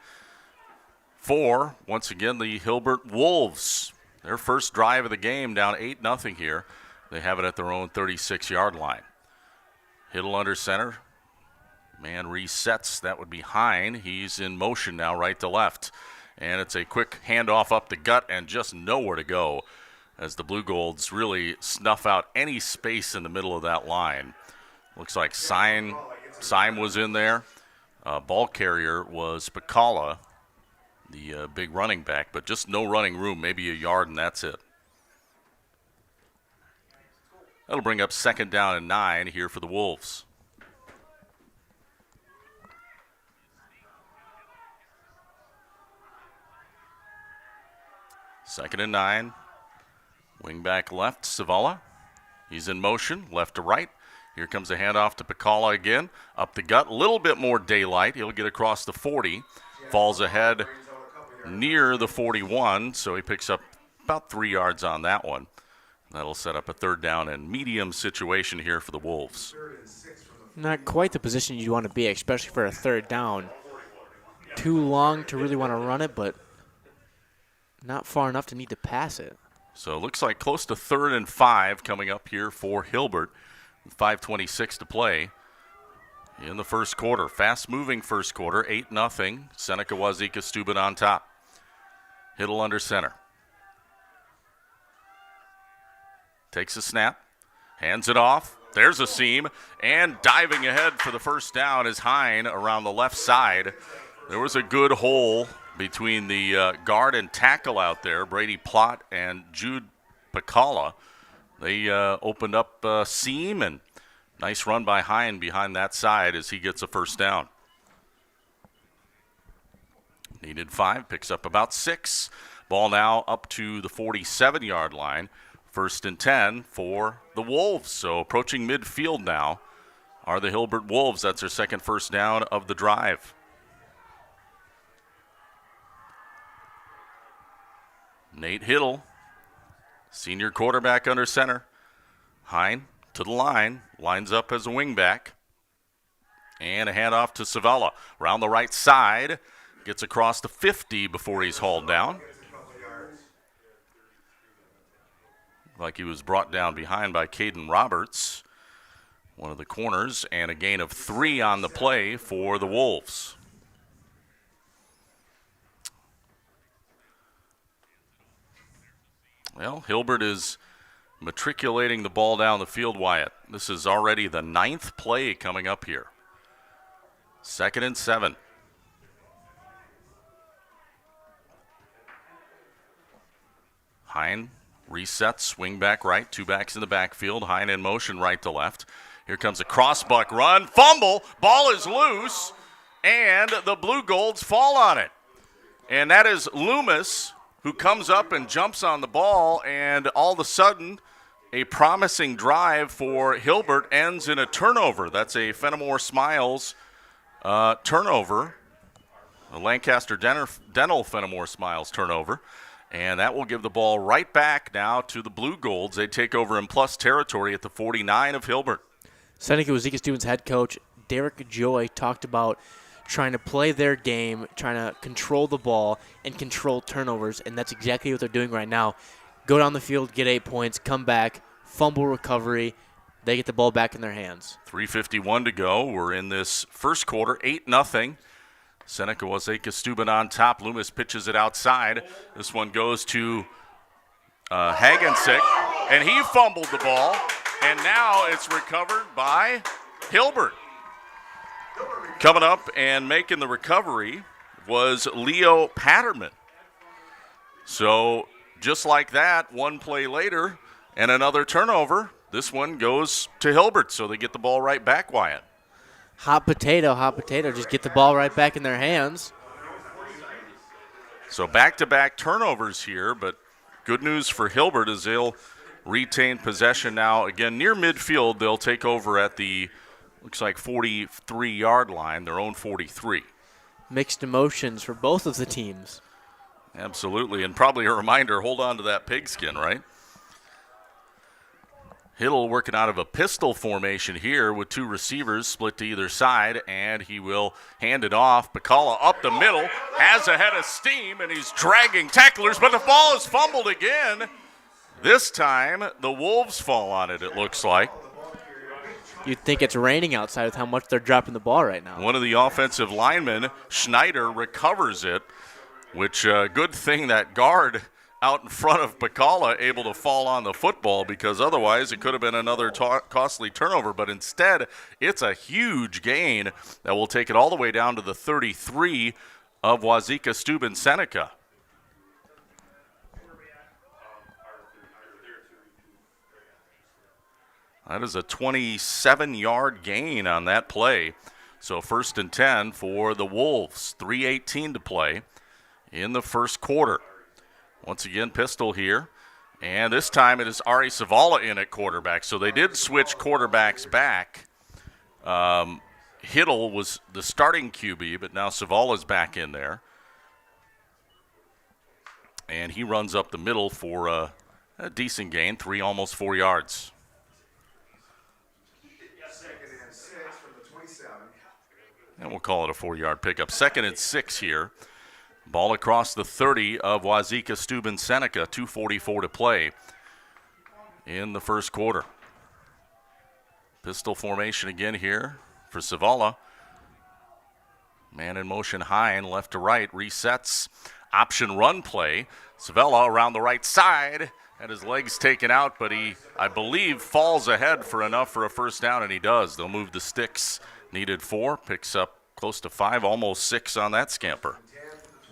for, once again, the Hilbert Wolves. Their first drive of the game, down 8-0 here. They have it at their own 36-yard line. Hittle under center. Man resets. That would be Hine. He's in motion now, right to left. And it's a quick handoff up the gut and just nowhere to go as the Blue Golds really snuff out any space in the middle of that line. Looks like Syme was in there. Ball carrier was Pacala, the big running back, but just no running room, maybe a yard, and that's it. That'll bring up 2nd down and 9 here for the Wolves. 2nd and 9. Wing back left, Savala. He's in motion, left to right. Here comes a handoff to Pacala again. Up the gut, a little bit more daylight. He'll get across the 40. Falls ahead near the 41, so he picks up about 3 yards on that one. That'll set up a 3rd down and medium situation here for the Wolves. Not quite the position you want to be, especially for a 3rd down. Too long to really want to run it, but not far enough to need to pass it. So it looks like close to 3rd and 5 coming up here for Hilbert. 5:26 to play in the first quarter. Fast-moving first quarter, 8-0. Seneca Wauzeka-Steuben on top. Hittle under center. Takes a snap, hands it off. There's a seam, and diving ahead for the 1st down is Hine around the left side. There was a good hole between the guard and tackle out there, Brady Plott and Jude Pacala. They opened up a seam, and nice run by Hine behind that side as he gets a 1st down. Needed 5, picks up about 6. Ball now up to the 47-yard line. 1st and 10 for the Wolves. So approaching midfield now are the Hilbert Wolves. That's their 2nd 1st down of the drive. Nate Hittle, senior quarterback under center. Hine to the line, lines up as a wingback. And a handoff to Savala. Around the right side, gets across the 50 before he's hauled down. Like he was brought down behind by Caden Roberts, one of the corners, and a gain of 3 on the play for the Wolves. Well, Hilbert is matriculating the ball down the field, Wyatt. This is already the 9th play coming up here. 2nd and 7. Hine resets, swing back right, 2 backs in the backfield. Hine in motion right to left. Here comes a crossbuck run, fumble, ball is loose, and the Blue Golds fall on it. And that is Loomis, who comes up and jumps on the ball, and all of a sudden, a promising drive for Hilbert ends in a turnover. That's a Fenimore Smiles turnover, a Lancaster Dental Fenimore Smiles turnover. And that will give the ball right back now to the Blue Golds. They take over in plus territory at the 49 of Hilbert. Seneca Wauzeka-Steuben's head coach, Derek Joy, talked about trying to play their game, trying to control the ball and control turnovers, and that's exactly what they're doing right now. Go down the field, get 8 points, come back, fumble recovery. They get the ball back in their hands. 3:51 to go. We're in this first quarter, 8-0. Seneca Wauzeka-Steuben on top. Loomis pitches it outside. This one goes to Hagensick, and he fumbled the ball. And now it's recovered by Hilbert. Coming up and making the recovery was Leo Patterman. So just like that, one play later and another turnover, this one goes to Hilbert, so they get the ball right back, Wyatt. Hot potato. Just get the ball right back in their hands. So back-to-back turnovers here, but good news for Hilbert is they'll retain possession now. Again, near midfield, they'll take over at the, looks like 43-yard line, their own 43. Mixed emotions for both of the teams. Absolutely, and probably a reminder, hold on to that pigskin, right? Hill working out of a pistol formation here with two receivers split to either side, and he will hand it off. Bacala up the middle, has a head of steam, and he's dragging tacklers, but the ball is fumbled again. This time, the Wolves fall on it, it looks like. You'd think it's raining outside with how much they're dropping the ball right now. One of the offensive linemen, Schneider, recovers it, which good thing that guard out in front of Bacala able to fall on the football, because otherwise it could have been another costly turnover. But instead, it's a huge gain that will take it all the way down to the 33 of Wauzeka-Steuben Seneca. That is a 27-yard gain on that play. So 1st and 10 for the Wolves. 3:18 to play in the first quarter. Once again, pistol here. And this time it is Ari Savala in at quarterback. So they did switch quarterbacks back. Hiddle was the starting QB, but now Savala's back in there. And he runs up the middle for a decent gain, almost 4 yards. And we'll call it a 4-yard pickup. 2nd and 6 here. Ball across the 30 of Wauzeka-Steuben Seneca, 2:44 to play in the first quarter. Pistol formation again here for Savala. Man in motion high and left to right, resets. Option run play. Savala around the right side, had his legs taken out, but he, I believe, falls ahead for enough for a first down, and he does. They'll move the sticks. Needed 4, picks up close to 5, almost 6 on that scamper.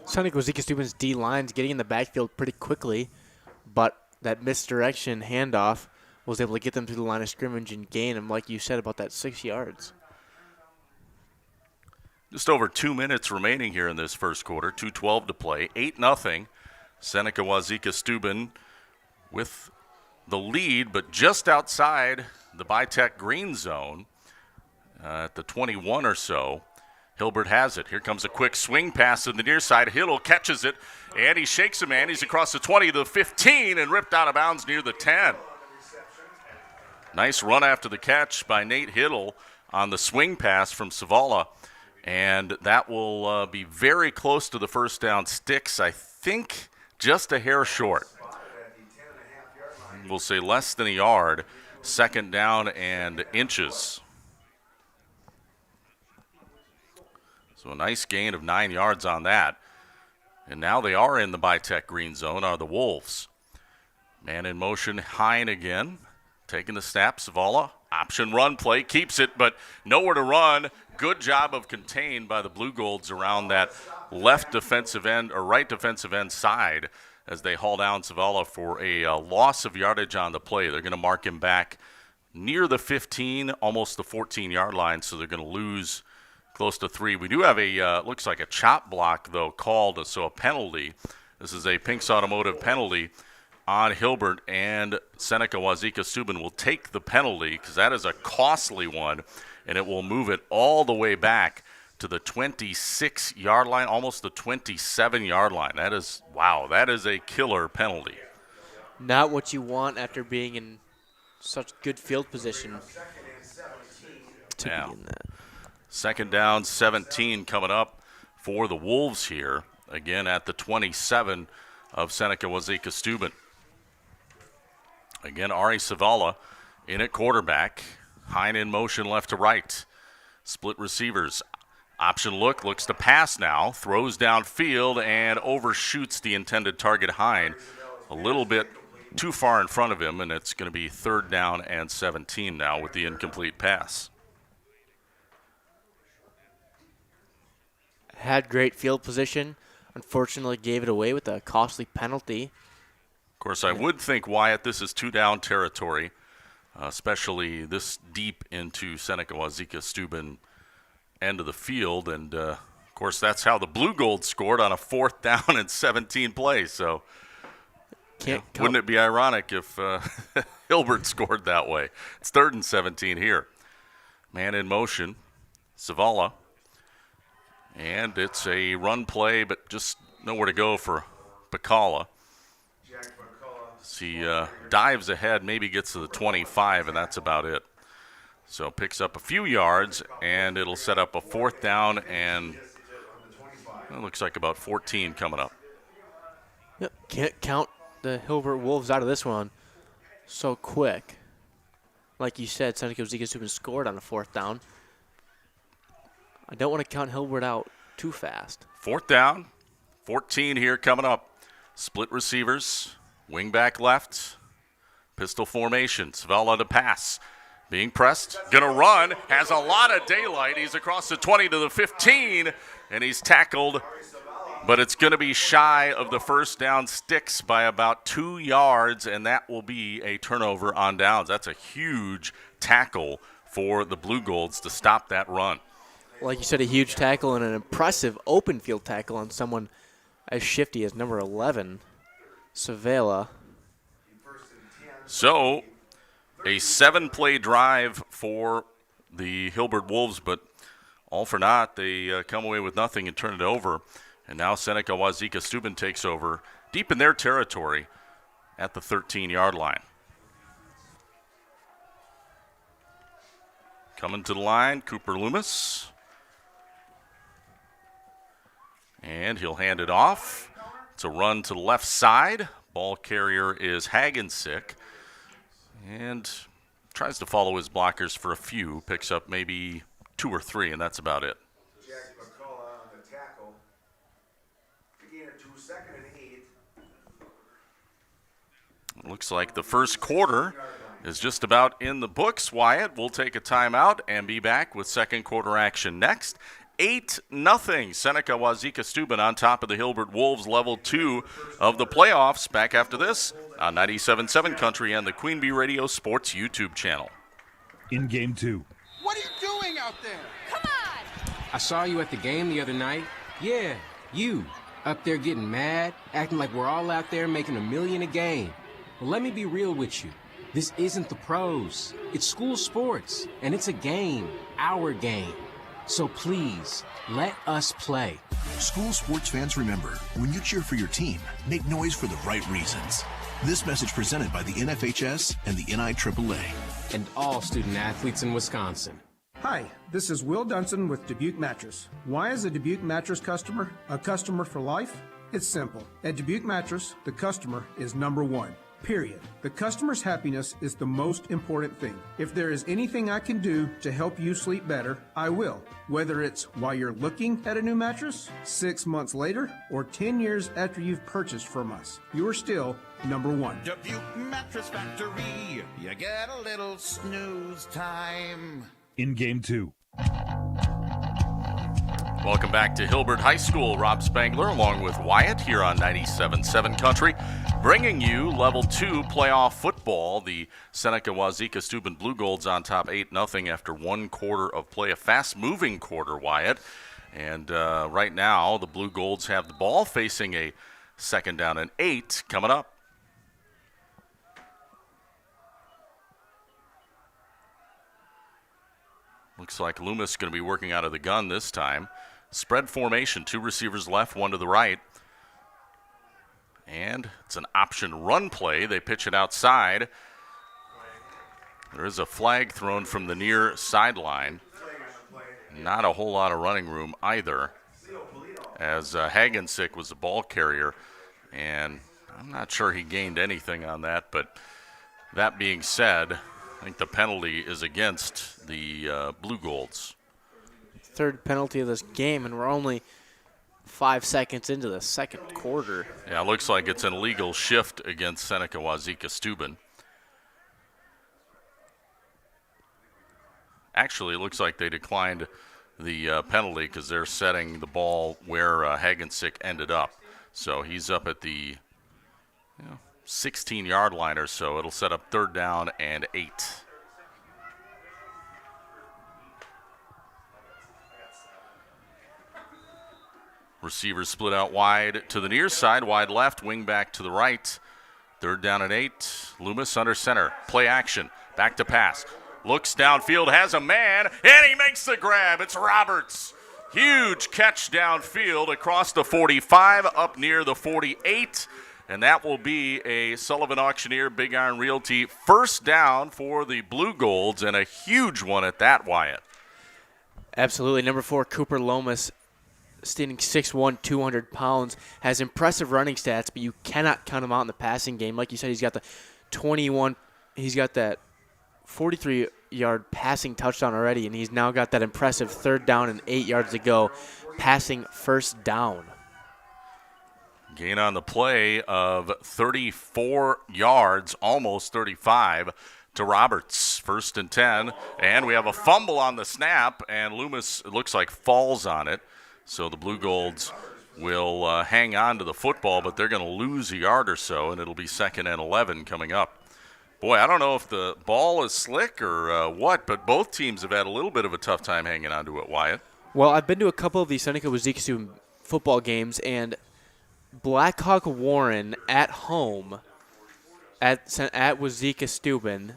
Sounded like Wauzeka-Steuben's D-line's getting in the backfield pretty quickly, but that misdirection handoff was able to get them to the line of scrimmage and gain them, like you said, about that 6 yards. Just over 2 minutes remaining here in this first quarter, 2:12 to play, 8-0. Seneca Wauzeka-Steuben with the lead, but just outside the Bitech green zone at the 21 or so. Hilbert has it. Here comes a quick swing pass to the near side. Hiddle catches it, and he shakes a man. He's across the 20 to the 15 and ripped out of bounds near the 10. Nice run after the catch by Nate Hiddle on the swing pass from Savala, and that will be very close to the first down. Sticks, I think, just a hair short. We'll say less than a yard. 2nd down and inches. So a nice gain of 9 yards on that. And now they are in the Bitech green zone, are the Wolves. Man in motion, Hine again. Taking the snap, Savala. Option run play, keeps it, but nowhere to run. Good job of contained by the Blue Golds around that left defensive end or right defensive end side as they haul down Savala for a loss of yardage on the play. They're going to mark him back near the 15, almost the 14-yard line, so they're going to lose close to 3. We do have a, looks like a chop block, though, called, so a penalty. This is a Pinks Automotive penalty on Hilbert, and Seneca Wauzeka-Steuben will take the penalty because that is a costly one, and it will move it all the way back to the 26-yard line, almost the 27-yard line. That is, wow, that is a killer penalty. Not what you want after being in such good field position to be in that. 2nd down, 17 coming up for the Wolves here, again at the 27 of Seneca Wauzeka-Steuben. Again, Ari Savala in at quarterback. Hine in motion left to right. Split receivers. Option look, looks to pass now. Throws downfield and overshoots the intended target, Hine. A little bit too far in front of him, and it's going to be 3rd down and 17 now with the incomplete pass. had great field position. Unfortunately, gave it away with a costly penalty. Of course, I would think, Wyatt, this is two-down territory, especially this deep into Seneca Wauzeka-Steuben end of the field. And, of course, that's how the Blue Gold scored on a 4th down and 17 plays. So wouldn't it be ironic if Hilbert scored that way? It's 3rd and 17 here. Man in motion, Zavala. And it's a run play, but just nowhere to go for Bacala. He dives ahead, maybe gets to the 25, and that's about it. So picks up a few yards, and it'll set up a 4th down, and it looks like about 14 coming up. Yep, can't count the Hilbert Wolves out of this one so quick. Like you said, Seneca Wauzeka-Steuben scored on a 4th down. I don't want to count Hilbert out too fast. 4th down, 14 here coming up. Split receivers, wing back left, pistol formation. Zavala to pass. Being pressed, gonna run, has a lot of daylight. He's across the 20 to the 15, and he's tackled, but it's gonna be shy of the 1st down sticks by about 2 yards, and that will be a turnover on downs. That's a huge tackle for the Blue Golds to stop that run. Like you said, a huge tackle and an impressive open field tackle on someone as shifty as number 11, Zavala. So, a 7-play drive for the Hilbert Wolves, but all for naught. They come away with nothing and turn it over. And now Seneca Wauzeka-Steuben takes over deep in their territory at the 13-yard line. Coming to the line, Cooper Loomis. And he'll hand it off. It's a run to the left side. Ball carrier is Hagensick. And tries to follow his blockers for a few. Picks up maybe 2 or 3, and that's about it. Jack McCullough on the tackle. Began at 2 2nd and 8. Looks like the first quarter is just about in the books, Wyatt. We'll take a timeout and be back with second quarter action next. 8-0. Seneca Wauzeka-Steuben on top of the Hilbert Wolves, level 2 of the playoffs. Back after this on 97.7 Country and the Queen Bee Radio Sports YouTube channel. In game 2. What are you doing out there? Come on! I saw you at the game the other night. Yeah, you. Up there getting mad, acting like we're all out there making $1 million a game. Well, let me be real with you. This isn't the pros. It's school sports, and it's a game, our game. So please, let us play. School sports fans, remember, when you cheer for your team, make noise for the right reasons. This message presented by the NFHS and the NIAAA. And all student athletes in Wisconsin. Hi, this is Will Dunson with Dubuque Mattress. Why is a Dubuque Mattress customer a customer for life? It's simple. At Dubuque Mattress, the customer is number 1. Period. The customer's happiness is the most important thing. If there is anything I can do to help you sleep better, I will. Whether it's while you're looking at a new mattress, 6 months later, or 10 years after you've purchased from us, you are still number 1. Dubuque Mattress Factory. You get a little snooze time. In game 2. Welcome back to Hilbert High School. Rob Spangler along with Wyatt here on 97.7 Country, bringing you level 2 playoff football. The Seneca Wauzeka-Steuben Blue Golds on top 8-0 after 1 quarter of play. A fast-moving quarter, Wyatt. And right now, the Blue Golds have the ball facing a 2nd down and 8 coming up. Looks like Loomis going to be working out of the gun this time. Spread formation, 2 receivers left, 1 to the right. And it's an option run play. They pitch it outside. There is a flag thrown from the near sideline. Not a whole lot of running room either, as Hagensick was the ball carrier. And I'm not sure he gained anything on that, but that being said, I think the penalty is against the Blue Golds. 3rd penalty of this game, and we're only 5 seconds into the second quarter. Yeah, it looks like it's an illegal shift against Seneca Wauzeka-Steuben. Actually, it looks like they declined the penalty because they're setting the ball where Hagensick ended up. So he's up at the 16-yard line or so. It'll set up 3rd down and 8. Receivers split out wide to the near side, wide left, wing back to the right. 3rd down and 8. Loomis under center. Play action. Back to pass. Looks downfield, has a man, and he makes the grab. It's Roberts. Huge catch downfield across the 45, up near the 48. And that will be a Sullivan Auctioneer Big Iron Realty first down for the Blue Golds, and a huge one at that, Wyatt. Absolutely. Number 4, Cooper Lomas, standing 6'1", 200 pounds, has impressive running stats, but you cannot count him out in the passing game. Like you said, he's got the 21, he's got that 43-yard passing touchdown already, and he's now got that impressive 3rd down and 8 yards to go, passing first down. Gain on the play of 34 yards, almost 35, to Roberts. 1st and 10, and we have a fumble on the snap, and Loomis, it looks like, falls on it. So the Blue Golds will hang on to the football, but they're going to lose a yard or so, and it'll be 2nd and 11 coming up. Boy, I don't know if the ball is slick or what, but both teams have had a little bit of a tough time hanging on to it, Wyatt. Well, I've been to a couple of these Seneca Wauzeka-Steuben football games, and Blackhawk Warren at home at Wauzeka-Steuben,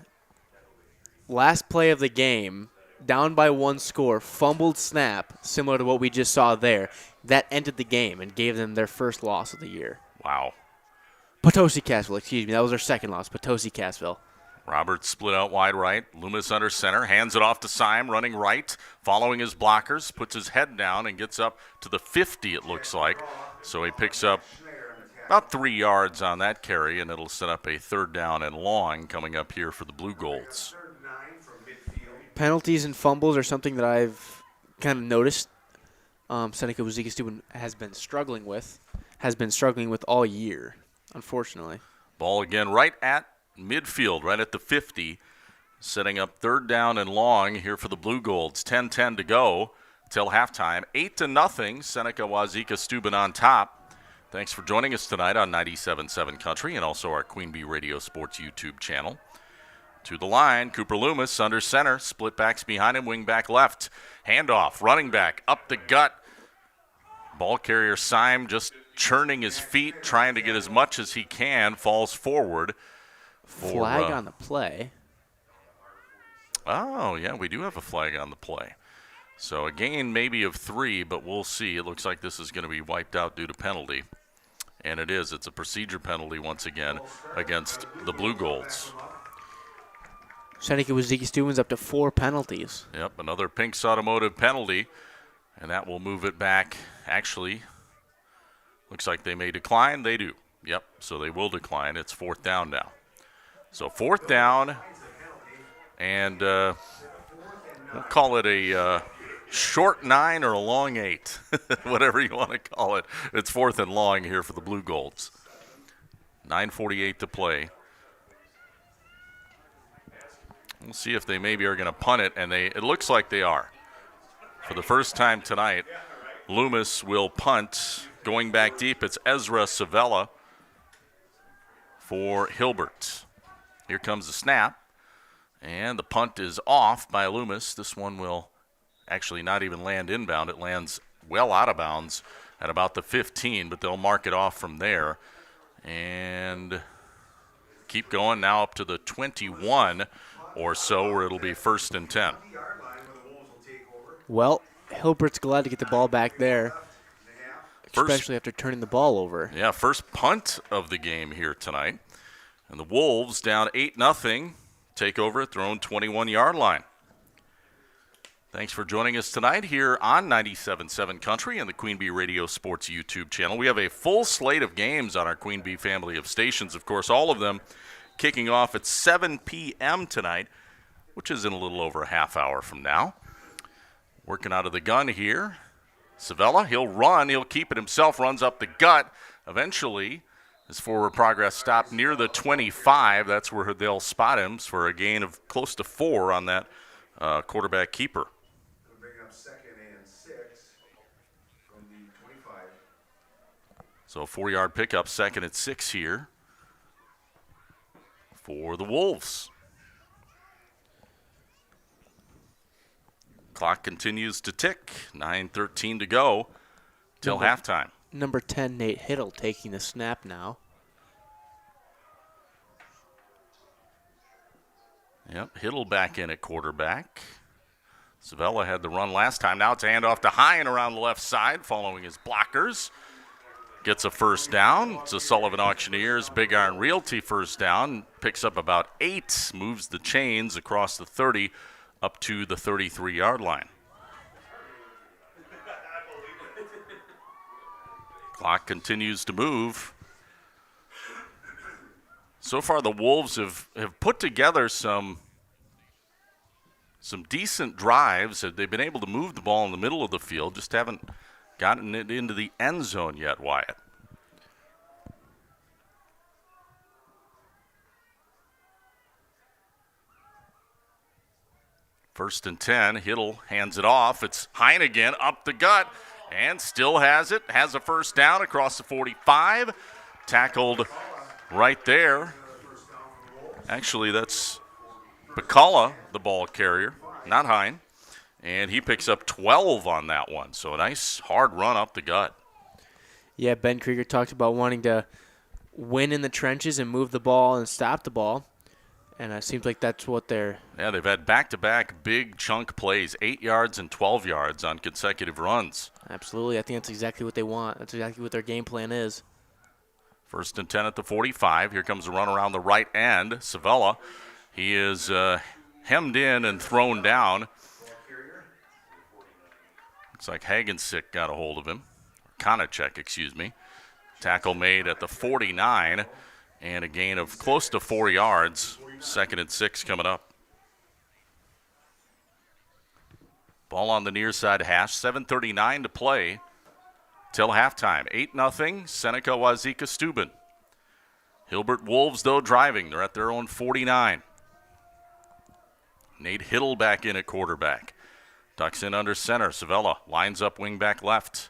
last play of the game, down by 1 score, fumbled snap, similar to what we just saw there. That ended the game and gave them their first loss of the year. Wow. Potosi-Cassville, excuse me. That was their second loss, Potosi-Cassville. Roberts split out wide right. Loomis under center, hands it off to Syme, running right, following his blockers, puts his head down and gets up to the 50, it looks like. So he picks up about 3 yards on that carry, and it'll set up a 3rd down and long coming up here for the Blue Golds. Penalties and fumbles are something that I've kind of noticed Seneca Wauzeka-Steuben has been struggling with all year, unfortunately. Ball again right at midfield, right at the 50, setting up 3rd down and long here for the Blue Golds. 10-10 to go till halftime. 8-0, Seneca Wauzeka-Steuben on top. Thanks for joining us tonight on 97.7 Country and also our Queen Bee Radio Sports YouTube channel. To the line, Cooper Loomis under center, split backs behind him, wing back left. Handoff, running back, up the gut. Ball carrier Syme just churning his feet, trying to get as much as he can, falls forward. Flag on the play. Oh, yeah, we do have a flag on the play. So a gain maybe of 3, but we'll see. It looks like this is going to be wiped out due to penalty. And it is. It's a procedure penalty once again against the Blue Golds. Seneca Wauzeka-Steuben's up to 4 penalties. Yep, another Pink's Automotive penalty, and that will move it back. Actually, looks like they may decline. They do. Yep, so they will decline. It's 4th down now. So 4th down, and we'll call it a short 9 or a long 8, whatever you want to call it. It's 4th and long here for the Blue Golds. 9:48 to play. We'll see if they maybe are going to punt it, and it looks like they are. For the first time tonight, Loomis will punt. Going back deep, it's Ezra Savella for Hilbert. Here comes the snap, and the punt is off by Loomis. This one will actually not even land inbound. It lands well out of bounds at about the 15, but they'll mark it off from there. And keep going now up to the 21 or so, where it'll be 1st and 10. Well, Hilbert's glad to get the ball back there, especially after turning the ball over. Yeah, first punt of the game here tonight. And the Wolves down 8-0, take over at their own 21-yard line. Thanks for joining us tonight here on 97.7 Country and the Queen Bee Radio Sports YouTube channel. We have a full slate of games on our Queen Bee family of stations. Of course, all of them kicking off at 7 p.m. tonight, which is in a little over a half hour from now. Working out of the gun here. Savella, he'll run. He'll keep it himself, runs up the gut. Eventually, his forward progress stopped near the 25. That's where they'll spot him for a gain of close to 4 on that quarterback keeper. Bring up 2nd and So 4-yard pickup, 2nd and 6 here for the Wolves. Clock continues to tick. 9:13 to go till halftime. Number 10, Nate Hiddle, taking the snap now. Yep, Hiddle back in at quarterback. Savella had the run last time. Now it's a handoff to Hine around the left side, following his blockers. Gets a first down. It's a Sullivan Auctioneers Big Iron Realty first down. Picks up about 8, moves the chains across the 30 up to the 33-yard line. Clock continues to move. So far, the Wolves have put together some decent drives. They've been able to move the ball in the middle of the field, just haven't gotten it into the end zone yet, Wyatt. First and 10, Hiddle hands it off. It's Hine again, up the gut, and still has it. Has a first down across the 45. Tackled right there. Actually, that's Bacala, the ball carrier, not Hine. And he picks up 12 on that one. So a nice hard run up the gut. Yeah, Ben Krieger talked about wanting to win in the trenches and move the ball and stop the ball. And it seems like that's what they're... Yeah, they've had back-to-back big chunk plays, 8 yards and 12 yards on consecutive runs. Absolutely. I think that's exactly what they want. That's exactly what their game plan is. First and 10 at the 45. Here comes a run around the right end. Savella, he is hemmed in and thrown down. Looks like Hagensick got a hold of him. Konachek, excuse me. Tackle made at the 49 and a gain of close to 4 yards. 2nd and 6 coming up. Ball on the near side hash. 7:39 to play till halftime. 8-0, Seneca Wauzeka-Steuben. Hilbert Wolves, though, driving. They're at their own 49. Nate Hiddle back in at quarterback. Ducks in under center. Savella lines up wing back left.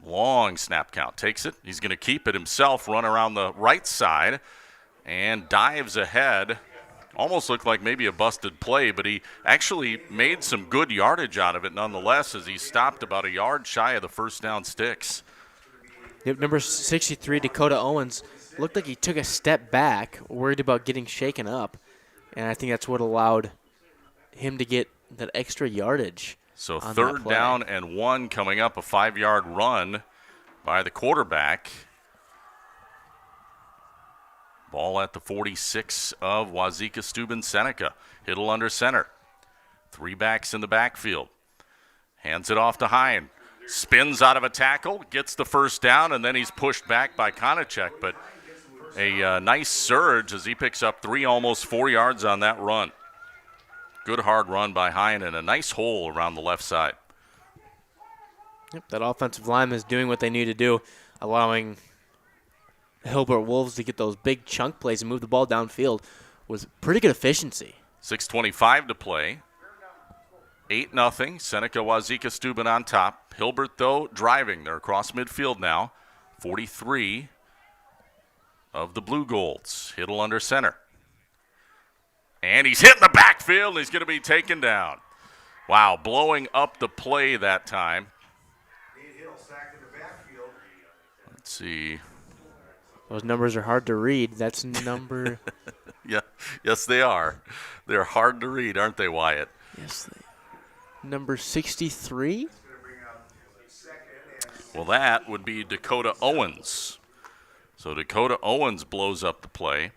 Long snap count. Takes it. He's going to keep it himself. Run around the right side and dives ahead. Almost looked like maybe a busted play, but he actually made some good yardage out of it nonetheless as he stopped about a yard shy of the first down sticks. Yep, number 63, Dakota Owens, looked like he took a step back, worried about getting shaken up, and I think that's what allowed him to get that extra yardage. So 3rd down and 1 coming up, a 5-yard run by the quarterback. Ball at the 46 of Wauzeka-Steuben Seneca. Hiddle under center. 3 backs in the backfield. Hands it off to Hine. Spins out of a tackle, gets the first down, and then he's pushed back by Konachek. But a nice surge as he picks up 3, almost 4 yards on that run. Good hard run by Hine and a nice hole around the left side. Yep, that offensive line is doing what they need to do, allowing Hilbert Wolves to get those big chunk plays and move the ball downfield with pretty good efficiency. 6:25 to play. 8-0, Seneca Wauzeka-Steuben on top. Hilbert, though, driving. They're across midfield now. 43 of the Blue Golds. Hiddle under center. And he's hitting the backfield, and he's going to be taken down. Wow, blowing up the play that time. Let's see. Those numbers are hard to read. That's number... Yeah, yes, they are. They're hard to read, aren't they, Wyatt? Yes, they are. Number 63? Well, that would be Dakota Owens. So Dakota Owens blows up the play,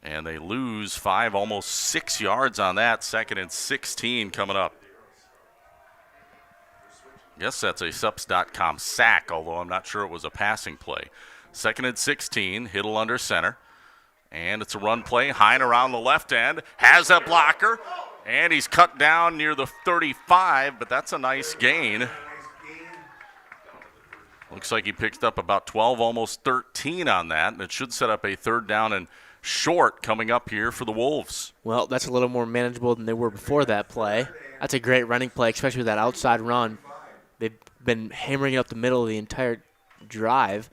and they lose 5, almost 6 yards on that. 2nd and 16 coming up. Guess that's a Subs.com sack, although I'm not sure it was a passing play. 2nd and 16, Hiddle under center. And it's a run play. Hine around the left end, has a blocker, and he's cut down near the 35, but that's a nice gain. Looks like he picked up about 12, almost 13 on that, and it should set up a 3rd down and short coming up here for the Wolves. Well, that's a little more manageable than they were before that play. That's a great running play, especially with that outside run. They've been hammering it up the middle of the entire drive.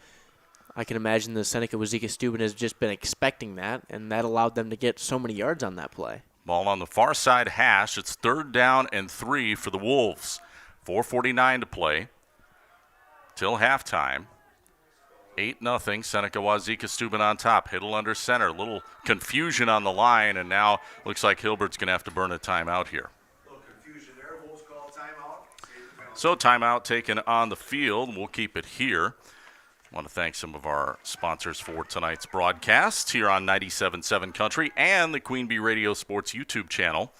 I can imagine the Seneca Wauzeka-Steuben has just been expecting that, and that allowed them to get so many yards on that play. Ball on the far side hash. It's 3rd down and 3 for the Wolves. 4:49 to play till halftime. 8-0, Seneca Wauzeka-Steuben on top. Hiddle under center. A little confusion on the line, and now looks like Hilbert's going to have to burn a timeout here. So timeout taken on the field. We'll keep it here. I want to thank some of our sponsors for tonight's broadcast here on 97.7 Country and the Queen Bee Radio Sports YouTube channel.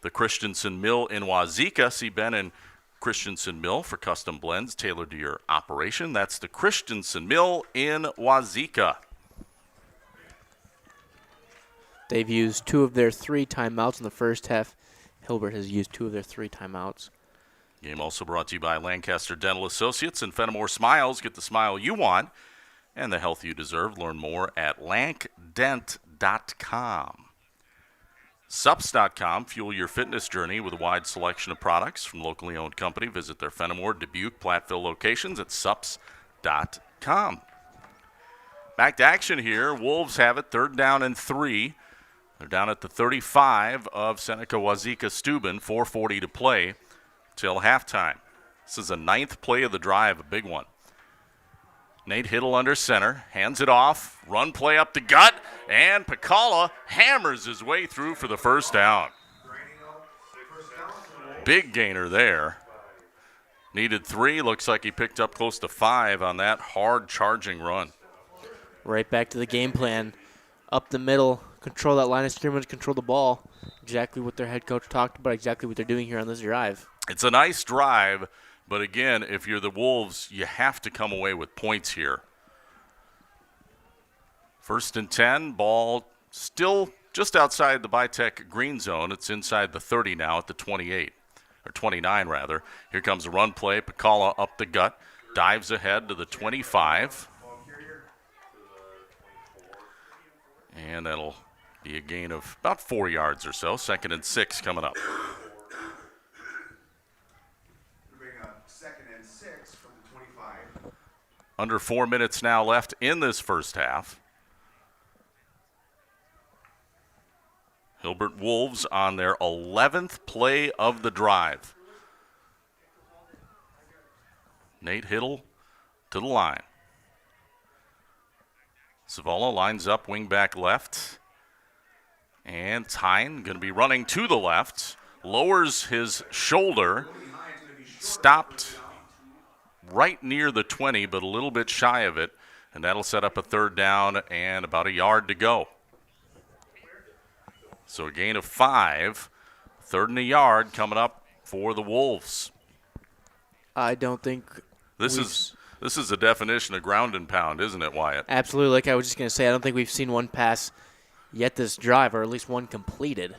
The Christensen Mill in Wauzeka. See Ben and Christensen Mill for custom blends tailored to your operation. That's the Christensen Mill in Wauzeka. They've used 2 of their 3 timeouts in the first half. Hilbert has used 2 of their 3 timeouts. Game also brought to you by Lancaster Dental Associates and Fenimore Smiles. Get the smile you want and the health you deserve. Learn more at lankdent.com. Sups.com. Fuel your fitness journey with a wide selection of products from locally owned company. Visit their Fenimore, Dubuque, Platteville locations at sups.com. Back to action here. Wolves have it 3rd down and 3. They're down at the 35 of Seneca Wauzeka-Steuben. 4:40 to play till halftime. This is the 9th play of the drive, a big one. Nate Hiddle under center, hands it off, run play up the gut, and Pacala hammers his way through for the first down. Big gainer there. Needed 3, looks like he picked up close to 5 on that hard charging run. Right back to the game plan. Up the middle, control that line of scrimmage, control the ball. Exactly what their head coach talked about, exactly what they're doing here on this drive. It's a nice drive, but again, if you're the Wolves, you have to come away with points here. 1st and 10, ball still just outside the Bitech green zone. It's inside the 30 now at the 28, or 29 rather. Here comes a run play. Pacala up the gut, dives ahead to the 25. And that'll be a gain of about 4 yards or so. 2nd and 6 coming up. Under 4 minutes now left in this first half. Hilbert Wolves on their 11th play of the drive. Nate Hiddle to the line. Zavala lines up, wing back left. And Tyne going to be running to the left. Lowers his shoulder. Stopped right near the 20, but a little bit shy of it. And that'll set up a 3rd down and about a yard to go. So a gain of 5. 3rd and a yard coming up for the Wolves. I don't think this is the definition of ground and pound, isn't it, Wyatt? Absolutely. Like I was just going to say, I don't think we've seen one pass yet this drive, or at least one completed.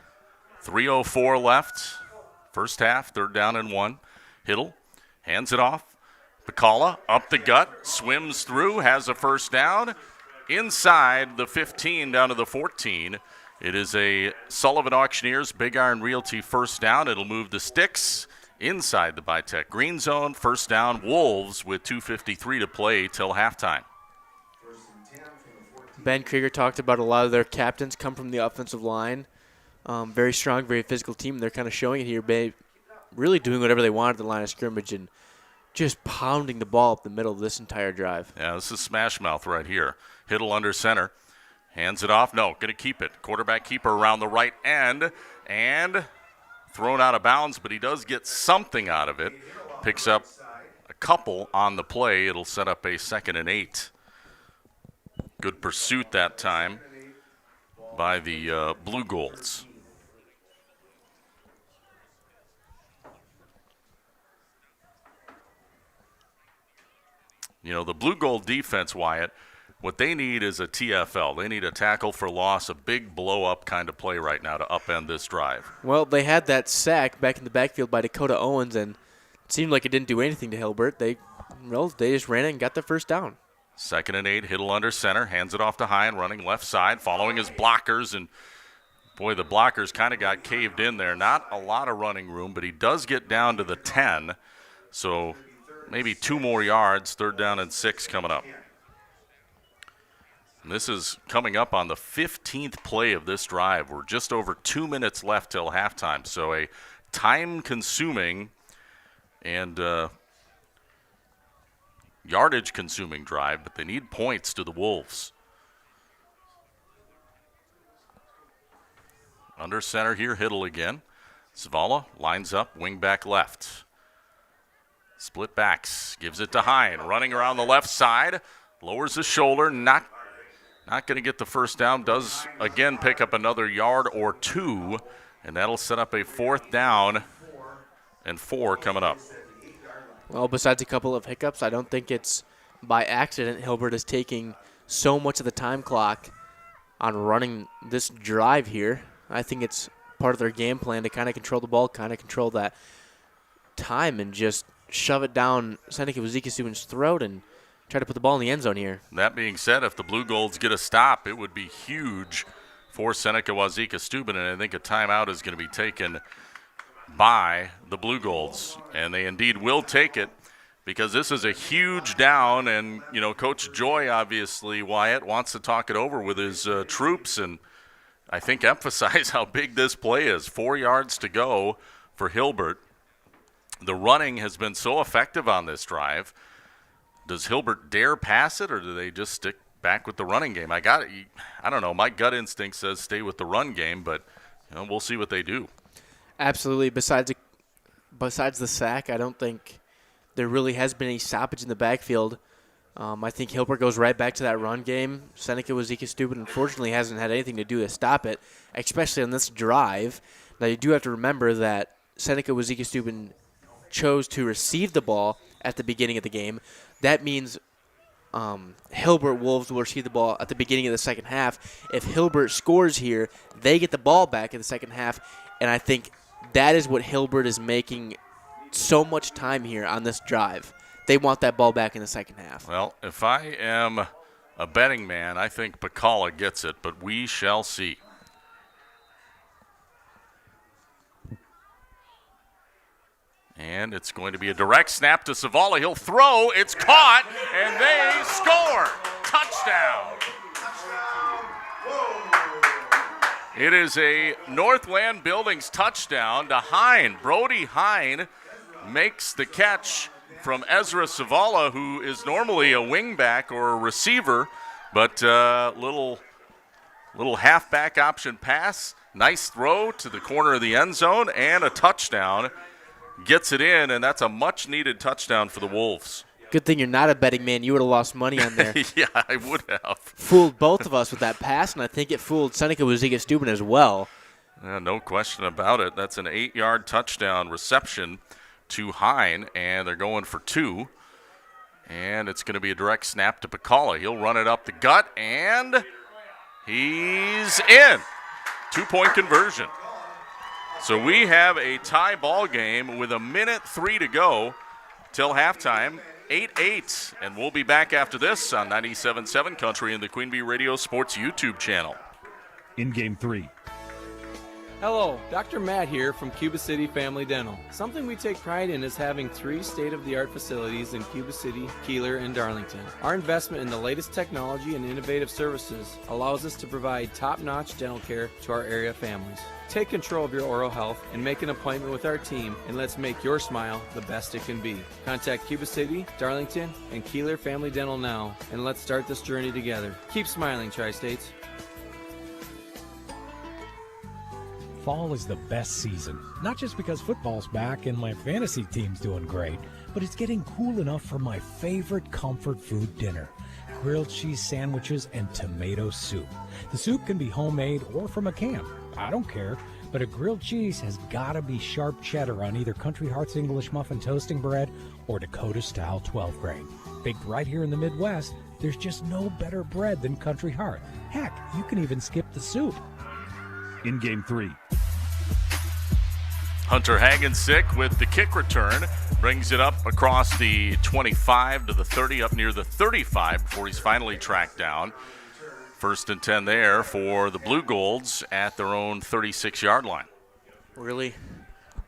3:04 left. First half, 3rd down and 1. Hiddle hands it off. Pacala up the gut, swims through, has a first down. Inside the 15 down to the 14. It is a Sullivan Auctioneers Big Iron Realty first down. It'll move the sticks inside the Bitech green zone. First down, Wolves with 2:53 to play till halftime. Ben Krieger talked about a lot of their captains come from the offensive line. Very strong, very physical team. They're kind of showing it here, really doing whatever they want at the line of scrimmage and just pounding the ball up the middle of this entire drive. Yeah, this is smash mouth right here. Hiddle under center. Hands it off. No, going to keep it. Quarterback keeper around the right end. And thrown out of bounds, but he does get something out of it. Picks up a couple on the play. It'll set up a 2nd and 8. Good pursuit that time by the Blue Golds. You know, the Blue Gold defense, Wyatt, what they need is a TFL. They need a tackle for loss, a big blow-up kind of play right now to upend this drive. Well, they had that sack back in the backfield by Dakota Owens, and it seemed like it didn't do anything to Hilbert. They just ran it and got the first down. 2nd and 8, Hiddle under center, hands it off to Hine, running left side, following his blockers. And, boy, the blockers kind of got caved in there. Not a lot of running room, but he does get down to the 10. So maybe 2 more yards. 3rd down and 6 coming up. And this is coming up on the 15th play of this drive. We're just over 2 minutes left till halftime. So a time-consuming and yardage-consuming drive, but they need points to the Wolves. Under center here, Hiddle again. Zavala lines up, wing back left. Split backs, gives it to Hine. Running around the left side, lowers the shoulder, not going to get the first down. Does, again, pick up another yard or 2, and that'll set up a 4th down and 4 coming up. Well, besides a couple of hiccups, I don't think it's by accident Hilbert is taking so much of the time clock on running this drive here. I think it's part of their game plan to kind of control the ball, kind of control that time, and just shove it down Seneca Wauzeka-Steuben's throat and try to put the ball in the end zone here. That being said, if the Blue Golds get a stop, it would be huge for Seneca Wauzeka-Steuben, and I think a timeout is going to be taken by the Blue Golds, and they indeed will take it because this is a huge down, and, you know, Coach Joy, obviously, Wyatt, wants to talk it over with his troops and I think emphasize how big this play is. 4 yards to go for Hilbert. The running has been so effective on this drive. Does Hilbert dare pass it, or do they just stick back with the running game? I don't know. My gut instinct says stay with the run game, but we'll see what they do. Absolutely. Besides the sack, I don't think there really has been any stoppage in the backfield. I think Hilbert goes right back to that run game. Seneca Wauzeka-Steuben unfortunately hasn't had anything to do to stop it, especially on this drive. Now, you do have to remember that Seneca Wauzeka-Steuben chose to receive the ball at the beginning of the game. That means Hilbert Wolves will receive the ball at the beginning of the second half. If Hilbert scores here, they get the ball back in the second half, and I think that is what Hilbert is making so much time here on this drive. They want that ball back in the second half. Well, if I am a betting man, I think Pacala gets it, but we shall see. And it's going to be a direct snap to Zavala. He'll throw. It's caught, and they score. Touchdown. It is a Northland Buildings touchdown to Hine. Brody Hine makes the catch from Ezra Zavala, who is normally a wingback or a receiver, but little halfback option pass. Nice throw to the corner of the end zone and a touchdown. Gets it in, and that's a much-needed touchdown for the Wolves. Good thing you're not a betting man. You would have lost money on there. Yeah, I would have. Fooled both of us with that pass, and I think it fooled Seneca Wauzeka-Steuben as well. No question about it. That's an 8-yard touchdown reception to Hine, and they're going for 2. And it's going to be a direct snap to Pacala. He'll run it up the gut, and he's in. 2-point conversion. So we have a tie ball game with 1:03 to go till halftime. 8-8, and we'll be back after this on 97.7 Country and the Queen Bee Radio Sports YouTube channel. In game 3. Hello, Dr. Matt here from Cuba City Family Dental. Something we take pride in is having 3 state-of-the-art facilities in Cuba City, Kieler, and Darlington. Our investment in the latest technology and innovative services allows us to provide top-notch dental care to our area families. Take control of your oral health and make an appointment with our team, and let's make your smile the best it can be. Contact Cuba City, Darlington, and Kieler Family Dental now, and let's start this journey together. Keep smiling, Tri-States. Fall is the best season, not just because football's back and my fantasy team's doing great, but it's getting cool enough for my favorite comfort food dinner, grilled cheese sandwiches and tomato soup. The soup can be homemade or from a can. I don't care, but a grilled cheese has got to be sharp cheddar on either Country Heart's English Muffin toasting bread or Dakota-style 12-grain. Baked right here in the Midwest, there's just no better bread than Country Heart. Heck, you can even skip the soup. In game 3. Hunter Hagensick with the kick return. Brings it up across the 25 to the 30, up near the 35 before he's finally tracked down. 1st and 10 there for the Blue Golds at their own 36-yard line. Really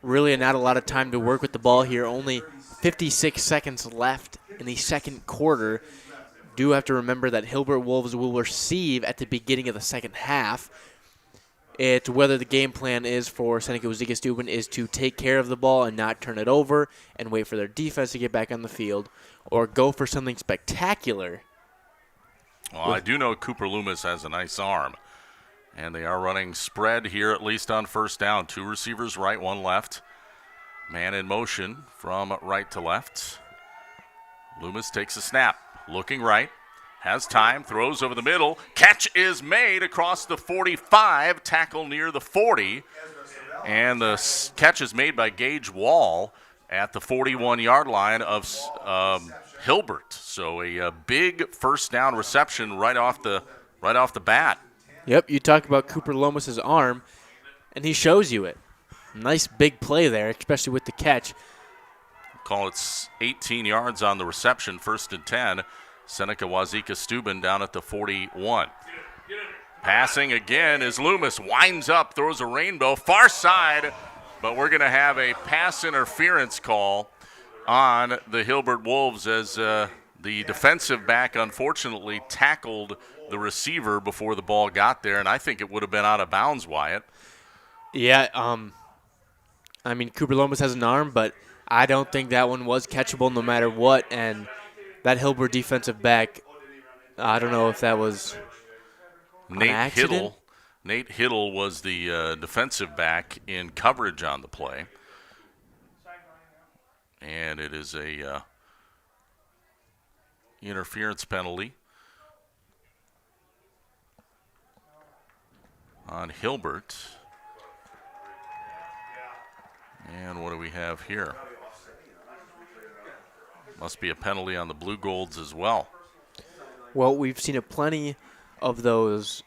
really not a lot of time to work with the ball here. Only 56 seconds left in the second quarter. Do have to remember that Hilbert Wolves will receive at the beginning of the second half. It's whether the game plan is for Seneca Wauzeka-Steuben is to take care of the ball and not turn it over and wait for their defense to get back on the field, or go for something spectacular. Well, I do know Cooper Loomis has a nice arm, and they are running spread here at least on first down. 2 receivers right, 1 left. Man in motion from right to left. Loomis takes a snap, looking right. Has time, throws over the middle. Catch is made across the 45, tackle near the 40. And the catch is made by Gage Wall at the 41-yard line of Hilbert. So a big first down reception right off the bat. Yep, you talk about Cooper Lomas' arm, and he shows you it. Nice big play there, especially with the catch. Call it 18 yards on the reception, 1st and 10. Seneca Wauzeka-Steuben down at the 41. Passing again as Loomis winds up, throws a rainbow, far side, but we're going to have a pass interference call on the Hilbert Wolves as the defensive back unfortunately tackled the receiver before the ball got there, and I think it would have been out of bounds, Wyatt. Yeah, I mean, Cooper Lomas has an arm, but I don't think that one was catchable no matter what, and that Hilbert defensive back, I don't know if that was Nate accident. Nate Hiddle was the defensive back in coverage on the play. And it is a interference penalty on Hilbert. And what do we have here? Must be a penalty on the Blue Golds as well. Well, we've seen plenty of those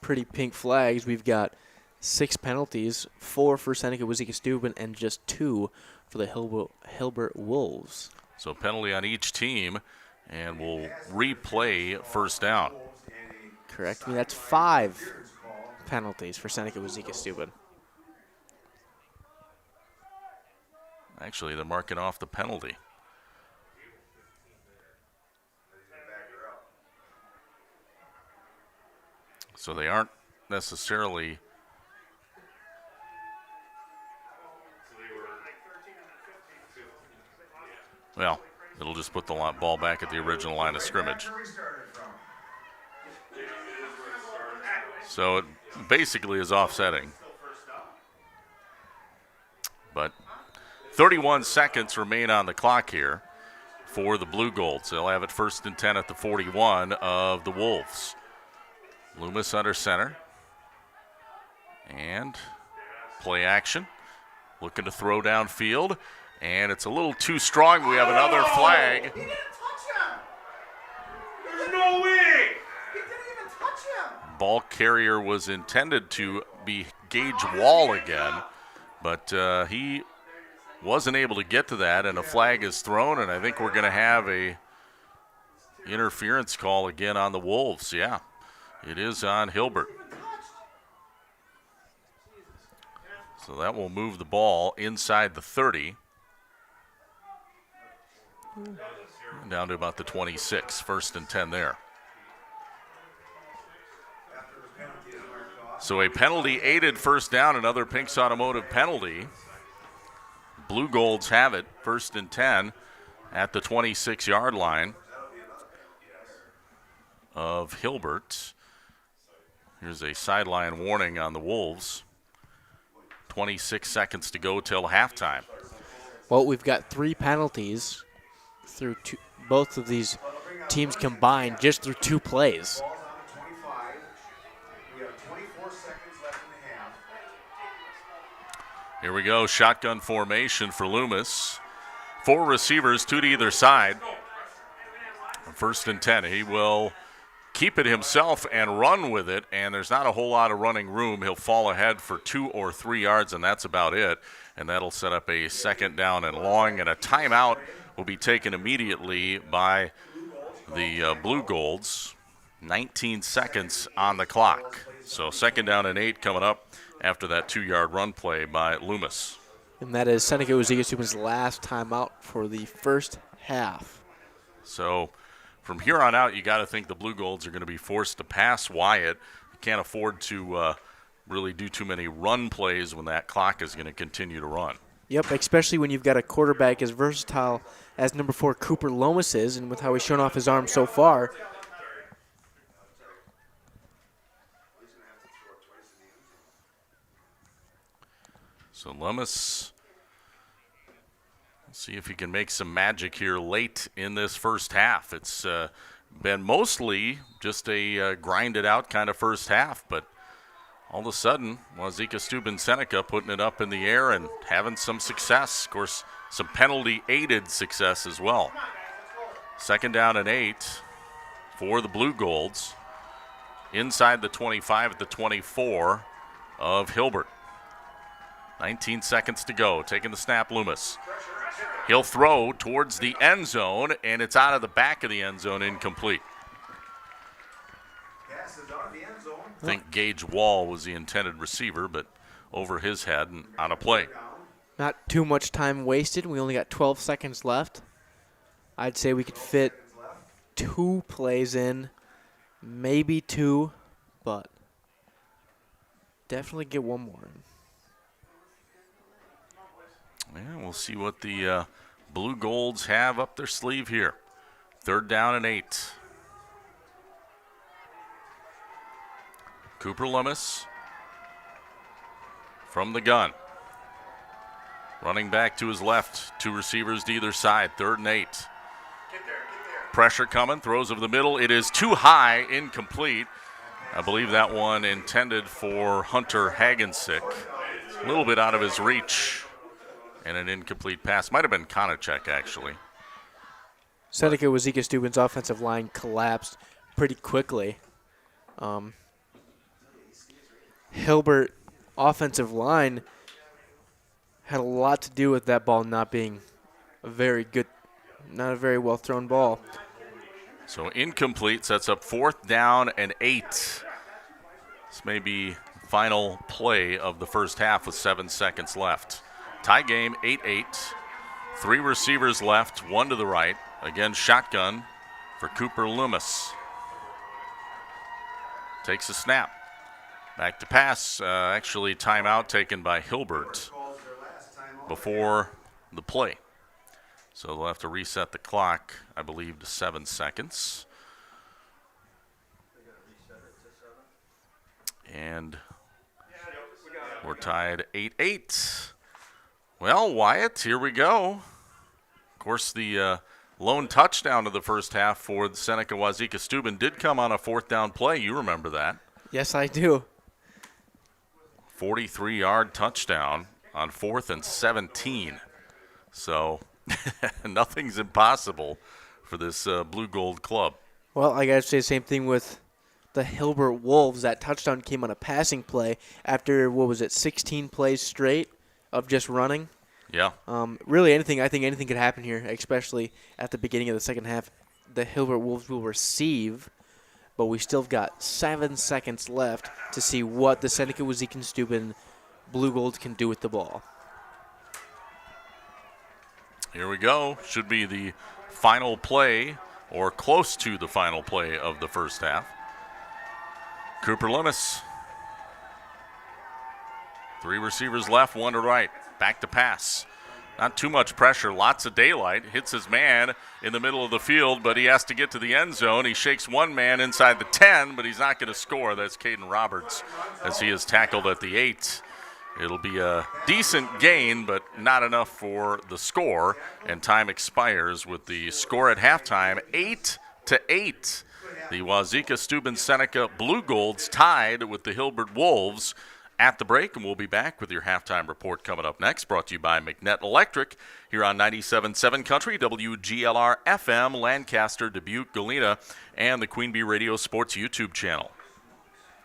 pretty pink flags. We've got 6 penalties, 4 for Seneca Wauzeka-Steuben and just 2 for the Hilbert Wolves. So penalty on each team, and we'll replay first down. Correct me, that's 5 penalties for Seneca Wauzeka-Steuben. Actually, they're marking off the penalty. So they aren't necessarily well, it'll just put the ball back at the original line of scrimmage. So it basically is offsetting. But 31 seconds remain on the clock here for the Blue Golds. They'll have it 1st and 10 at the 41 of the Wolves. Loomis under center. And play action. Looking to throw downfield. And it's a little too strong. We have another flag. He didn't touch him. There's no way. He didn't even touch him. Ball carrier was intended to be Gage Wall again. But he wasn't able to get to that. And a flag is thrown. And I think we're going to have a interference call again on the Wolves. Yeah. It is on Hilbert. So that will move the ball inside the 30. Down to about the 26. 1st and 10 there. So a penalty aided first down, another Pinks Automotive penalty. Blue Golds have it, 1st and 10 at the 26-yard line of Hilbert. Here's a sideline warning on the Wolves. 26 seconds to go till halftime. Well, we've got 3 penalties through both of these teams combined just through 2 plays. Here we go, shotgun formation for Loomis. 4 receivers, 2 to either side. 1st and 10. He will keep it himself and run with it, and there's not a whole lot of running room. He'll fall ahead for 2 or 3 yards, and that's about it. And that'll set up a 2nd down and long, and a timeout will be taken immediately by the Blue Golds. 19 seconds on the clock. So 2nd down and 8 coming up after that 2-yard run play by Loomis. And that is Seneca Wauzeka-Steuben's last timeout for the first half. So from here on out, you got to think the Blue Golds are going to be forced to pass Wyatt. You can't afford to really do too many run plays when that clock is going to continue to run. Yep, especially when you've got a quarterback as versatile as number 4 Cooper Lomas is, and with how he's shown off his arm so far. So Lomas, let's see if he can make some magic here late in this first half. It's been mostly just a grinded out kind of first half, but all of a sudden, Wauzeka-Steuben Seneca putting it up in the air and having some success. Of course, some penalty-aided success as well. 2nd down and 8 for the Blue Golds. Inside the 25 at the 24 of Hilbert. 19 seconds to go. Taking the snap, Loomis. He'll throw towards the end zone, and it's out of the back of the end zone, incomplete. I think Gage Wall was the intended receiver, but over his head and on a play. Not too much time wasted. We only got 12 seconds left. I'd say we could fit 2 plays in, maybe 2, but definitely get 1 more in. Yeah, we'll see what the Blue Golds have up their sleeve here. 3rd down and 8. Cooper Lummis from the gun. Running back to his left. 2 receivers to either side. 3rd and 8. Pressure coming. Throws over the middle. It is too high. Incomplete. I believe that one intended for Hunter Hagensick. A little bit out of his reach. And an incomplete pass. Might have been Konachek, actually. Seneca Wauzeka-Steuben's offensive line collapsed pretty quickly. Hilbert offensive line had a lot to do with that ball not being a very good, not a very well thrown ball. So incomplete sets up 4th down and 8. This may be final play of the first half with 7 seconds left. Tie game, 8-8. 3 receivers left, 1 to the right. Again, shotgun for Cooper Loomis. Takes a snap. Back to pass. Actually, timeout taken by Hilbert before the play. So they'll have to reset the clock, I believe, to 7 seconds. And we're tied 8-8. Well, Wyatt, here we go. Of course, the lone touchdown of the first half for the Seneca Wauzeka-Steuben did come on a 4th down play. You remember that. Yes, I do. 43-yard touchdown on 4th and 17. So nothing's impossible for this Blue Gold club. Well, I got to say the same thing with the Hilbert Wolves. That touchdown came on a passing play after, 16 plays straight of just running. Yeah. Really, I think anything could happen here, especially at the beginning of the second half. The Hilbert Wolves will receive, but we still got 7 seconds left to see what the Seneca Wauzeka-Steuben Blue Golds can do with the ball. Here we go. Should be the final play, or close to the final play of the first half. Cooper Loomis. 3 receivers left, 1 to right. Back to pass. Not too much pressure, lots of daylight. Hits his man in the middle of the field, but he has to get to the end zone. He shakes one man inside the 10, but he's not going to score. That's Caden Roberts as he is tackled at the 8. It'll be a decent gain, but not enough for the score, and time expires with the score at halftime, 8-8. The Wauzeka-Steuben Seneca Blue Golds tied with the Hilbert Wolves at the break, and we'll be back with your halftime report coming up next, brought to you by McNett Electric here on 97.7 Country, WGLR FM, Lancaster, Dubuque, Galena, and the Queen Bee Radio Sports YouTube channel.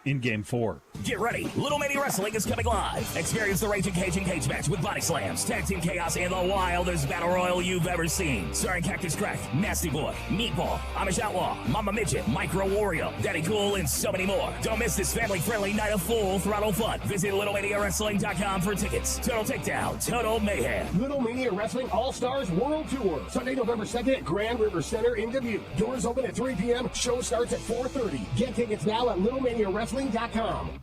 In Game 4. Get ready. Little Mini Wrestling is coming live. Experience the Raging Cage and Cage match with body slams, tag team chaos, and the wildest battle royal you've ever seen. Starring Cactus Crack, Nasty Boy, Meatball, Amish Outlaw, Mama Midget, Micro Wario, Daddy Cool, and so many more. Don't miss this family-friendly night of full throttle fun. Visit LittleManiaWrestling.com for tickets. Total Takedown, Total Mayhem. Little Mania Wrestling All-Stars World Tour. Sunday, November 2nd at Grand River Center in Dubuque. Doors open at 3 p.m. Show starts at 4:30. Get tickets now at LittleManiaWrestling.com.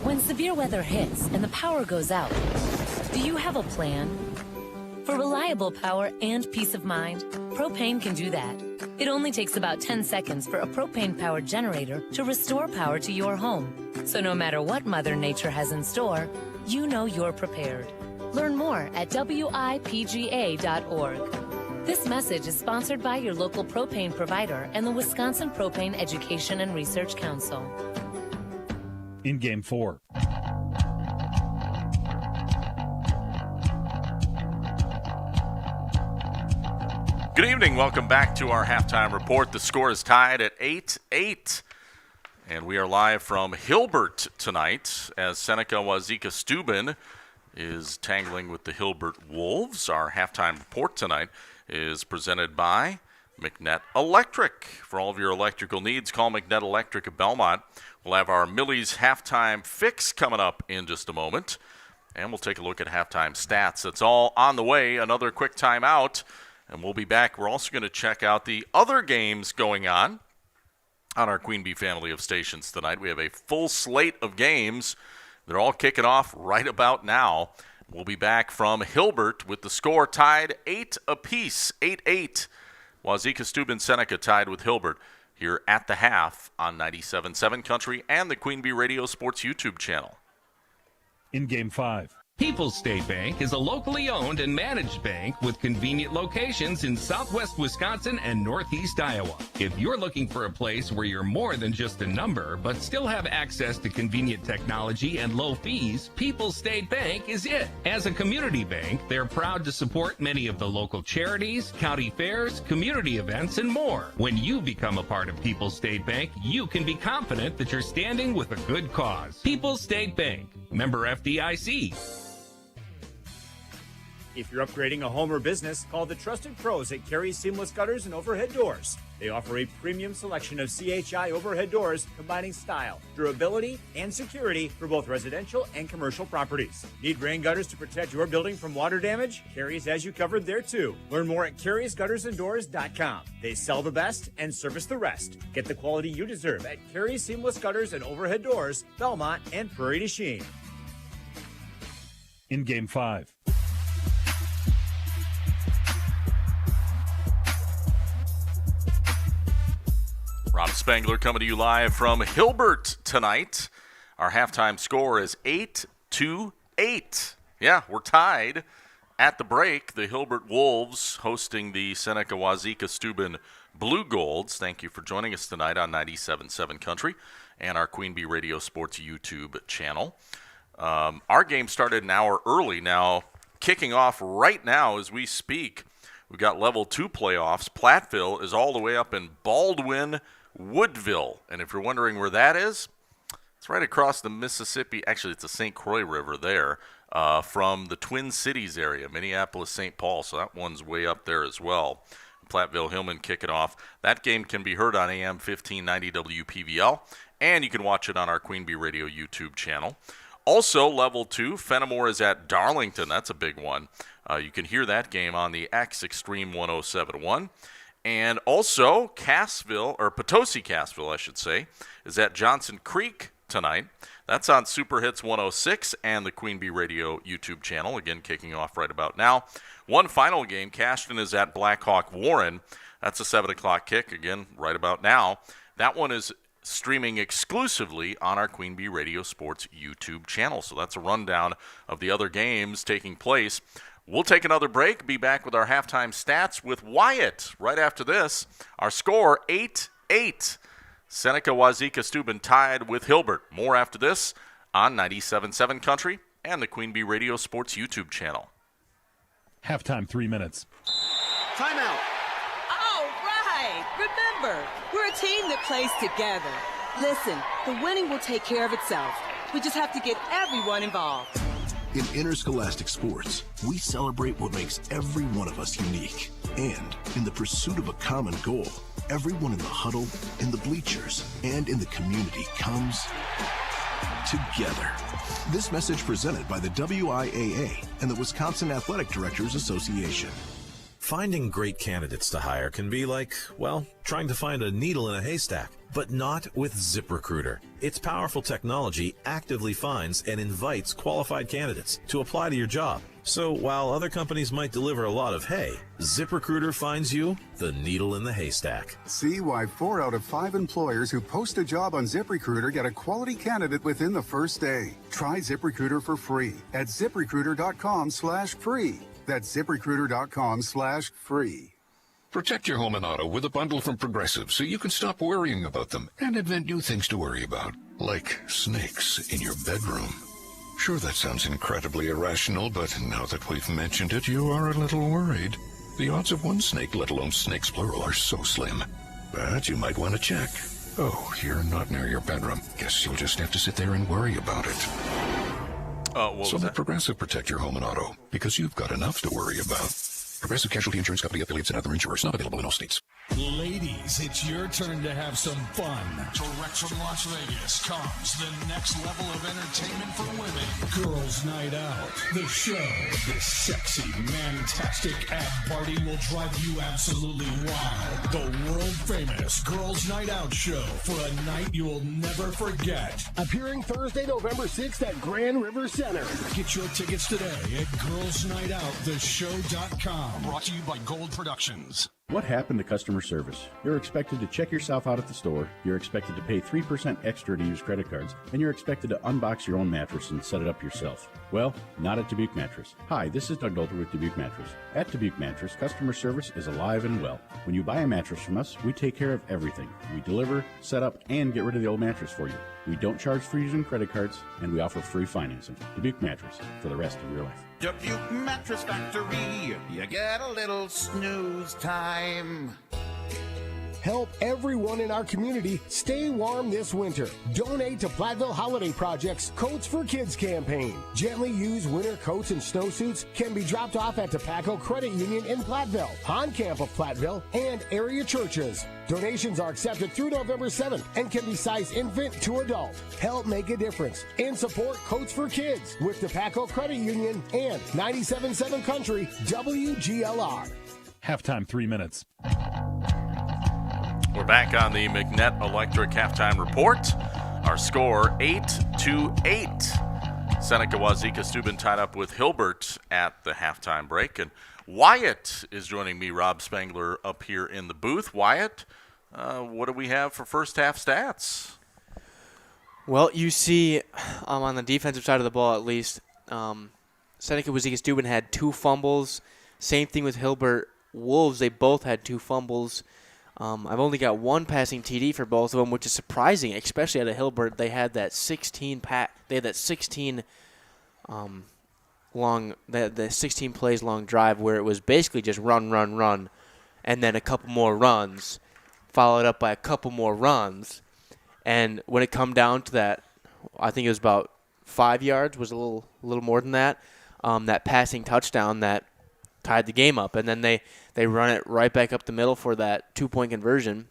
When severe weather hits and the power goes out, do you have a plan? For reliable power and peace of mind, propane can do that. It only takes about 10 seconds for a propane-powered generator to restore power to your home. So no matter what Mother Nature has in store, you know you're prepared. Learn more at WIPGA.org. This message is sponsored by your local propane provider and the Wisconsin Propane Education and Research Council. In Game 4. Good evening. Welcome back to our halftime report. The score is tied at 8-8. And we are live from Hilbert tonight as Seneca Wauzeka-Steuben is tangling with the Hilbert Wolves. Our halftime report tonight is presented by McNett Electric. For all of your electrical needs, call McNett Electric of Belmont. We'll have our Millie's halftime fix coming up in just a moment. And we'll take a look at halftime stats. That's all on the way. Another quick timeout. And we'll be back. We're also going to check out the other games going on our Queen Bee family of stations tonight. We have a full slate of games. They're all kicking off right about now. We'll be back from Hilbert with the score tied 8 apiece, 8-8. Wauzeka-Steuben Seneca tied with Hilbert here at the half on 97.7 Country and the Queen Bee Radio Sports YouTube channel. In Game 5. People's State Bank is a locally owned and managed bank with convenient locations in southwest Wisconsin and northeast Iowa. If you're looking for a place where you're more than just a number, but still have access to convenient technology and low fees, People's State Bank is it. As a community bank, they're proud to support many of the local charities, county fairs, community events, and more. When you become a part of People's State Bank, you can be confident that you're standing with a good cause. People's State Bank, member FDIC. If you're upgrading a home or business, call the trusted pros at Carey Seamless Gutters and Overhead Doors. They offer a premium selection of CHI overhead doors combining style, durability, and security for both residential and commercial properties. Need rain gutters to protect your building from water damage? Carey's has you covered there too. Learn more at Carey'sGuttersandDoors.com. They sell the best and service the rest. Get the quality you deserve at Carey Seamless Gutters and Overhead Doors, Belmont, and Prairie du Chien. In Game 5. Rob Spangler coming to you live from Hilbert tonight. Our halftime score is 8-8. Yeah, we're tied at the break. The Hilbert Wolves hosting the Seneca Wauzeka-Steuben Blue Golds. Thank you for joining us tonight on 97.7 Country and our Queen Bee Radio Sports YouTube channel. Our game started an hour early. Now, kicking off right now as we speak, we've got level 2 playoffs. Platteville is all the way up in Baldwin, Woodville. And if you're wondering where that is, it's right across the Mississippi. Actually, it's the St. Croix River there from the Twin Cities area, Minneapolis, St. Paul. So that one's way up there as well. Platteville-Hillman kicking off. That game can be heard on AM 1590 WPVL, and you can watch it on our Queen Bee Radio YouTube channel. Also, level 2, Fenimore is at Darlington. That's a big one. You can hear that game on the X Extreme 107.1. And also, Potosi-Cassville, I should say, is at Johnson Creek tonight. That's on Super Hits 106 and the Queen Bee Radio YouTube channel, again kicking off right about now. One final game, Cashton is at Blackhawk Warren. That's a 7 o'clock kick, again, right about now. That one is streaming exclusively on our Queen Bee Radio Sports YouTube channel. So that's a rundown of the other games taking place. We'll take another break, be back with our halftime stats with Wyatt right after this. Our score, 8-8. Seneca Wauzeka-Steuben tied with Hilbert. More after this on 97.7 Country and the Queen Bee Radio Sports YouTube channel. Halftime, 3 minutes. Timeout. All right. Remember, we're a team that plays together. Listen, the winning will take care of itself. We just have to get everyone involved. In interscholastic sports, we celebrate what makes every one of us unique. And in the pursuit of a common goal, everyone in the huddle, in the bleachers, and in the community comes together. This message presented by the WIAA and the Wisconsin Athletic Directors Association. Finding great candidates to hire can be like, well, trying to find a needle in a haystack, but not with ZipRecruiter. Its powerful technology actively finds and invites qualified candidates to apply to your job. So while other companies might deliver a lot of hay, ZipRecruiter finds you the needle in the haystack. See why 4 out of 5 employers who post a job on ZipRecruiter get a quality candidate within the first day. Try ZipRecruiter for free at ZipRecruiter.com/free. That's ZipRecruiter.com/free. Protect your home and auto with a bundle from Progressive so you can stop worrying about them and invent new things to worry about, like snakes in your bedroom. Sure, that sounds incredibly irrational, but now that we've mentioned it, you are a little worried. The odds of one snake, let alone snakes plural, are so slim. But you might want to check. Oh, you're not near your bedroom. Guess you'll just have to sit there and worry about it. So let Progressive protect your home and auto, because you've got enough to worry about. Progressive Casualty Insurance Company, affiliates, and other insurers not available in all states. Ladies, it's your turn to have some fun. Direct from Las Vegas comes the next level of entertainment for women. Girls Night Out, the show. This sexy, fantastic ad party will drive you absolutely wild. The world-famous Girls Night Out show for a night you'll never forget. Appearing Thursday, November 6th at Grand River Center. Get your tickets today at girlsnightouttheshow.com. Brought to you by Gold Productions. What happened to customer service? You're expected to check yourself out at the store, you're expected to pay 3% extra to use credit cards, and you're expected to unbox your own mattress and set it up yourself. Well, not at Dubuque Mattress. Hi, this is Doug Dolter with Dubuque Mattress. At Dubuque Mattress, customer service is alive and well. When you buy a mattress from us, we take care of everything. We deliver, set up, and get rid of the old mattress for you. We don't charge for using credit cards, and we offer free financing. Dubuque Mattress, for the rest of your life. Dubuque Mattress Factory, you get a little snooze time. Help everyone in our community stay warm this winter. Donate to Platteville Holiday Project's Coats for Kids campaign. Gently used winter coats and snowsuits can be dropped off at Tobacco Credit Union in Platteville, Camp of Platteville, and area churches. Donations are accepted through November 7th and can be sized infant to adult. Help make a difference and support Coats for Kids with Tobacco Credit Union and 97.7 Country WGLR. Halftime, 3 minutes. We're back on the McNett Electric Halftime Report. Our score, 8-8. Seneca Wauzeka-Steuben tied up with Hilbert at the halftime break. And Wyatt is joining me, Rob Spangler, up here in the booth. Wyatt, what do we have for first half stats? Well, you see on the defensive side of the ball at least, Seneca Wauzeka-Steuben had 2 fumbles. Same thing with Hilbert Wolves. They both had 2 fumbles. I've only got 1 passing TD for both of them, which is surprising, especially at a Hilbert. They had that 16 plays long drive where it was basically just run, and then a couple more runs, followed up by a couple more runs. And when it come down to that, I think it was about 5 yards, was a little more than that. That passing touchdown that tied the game up, and then they run it right back up the middle for that 2-point conversion.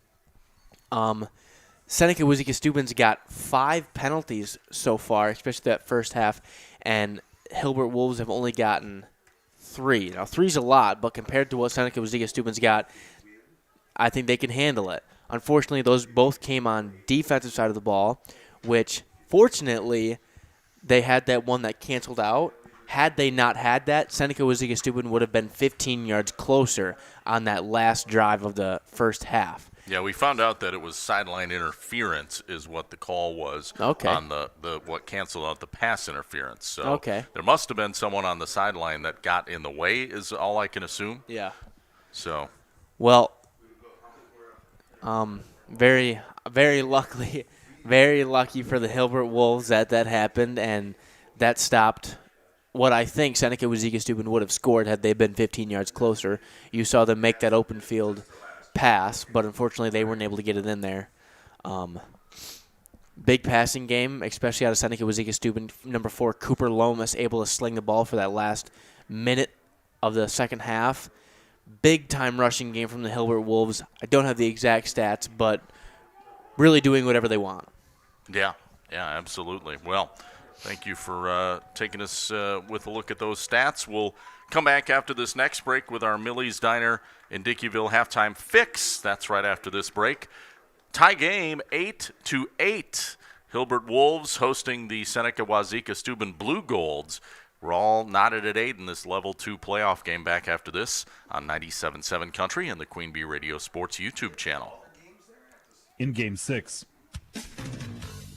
Seneca Wauzeka-Steuben's got 5 penalties so far, especially that first half, and Hilbert Wolves have only gotten 3. Now, 3's a lot, but compared to what Seneca Wauzeka-Steuben's got, I think they can handle it. Unfortunately, those both came on defensive side of the ball, which, fortunately, they had that one that canceled out. Had they not had that, Seneca Wauzeka-Steuben would have been 15 yards closer on that last drive of the first half. Yeah, we found out that it was sideline interference is what the call was on the what canceled out the pass interference. So there must have been someone on the sideline that got in the way is all I can assume. Yeah. So. Well, very lucky for the Hilbert Wolves that happened, and that stopped what I think Seneca Wauzeka-Steuben would have scored had they been 15 yards closer. You saw them make that open field pass, but unfortunately they weren't able to get it in there. Big passing game, especially out of Seneca Wauzeka-Steuben. Number 4, Cooper Lomas, able to sling the ball for that last minute of the second half. Big-time rushing game from the Hilbert Wolves. I don't have the exact stats, but really doing whatever they want. Yeah, absolutely. Well, thank you for taking us with a look at those stats. We'll come back after this next break with our Millie's Diner in Dickeyville halftime fix. That's right after this break. Tie game 8-8. Hilbert Wolves hosting the Seneca Wauzeka-Steuben Blue Golds. We're all knotted at 8 in this Level 2 playoff game. Back after this on 97.7 Country and the Queen Bee Radio Sports YouTube channel. In Game 6.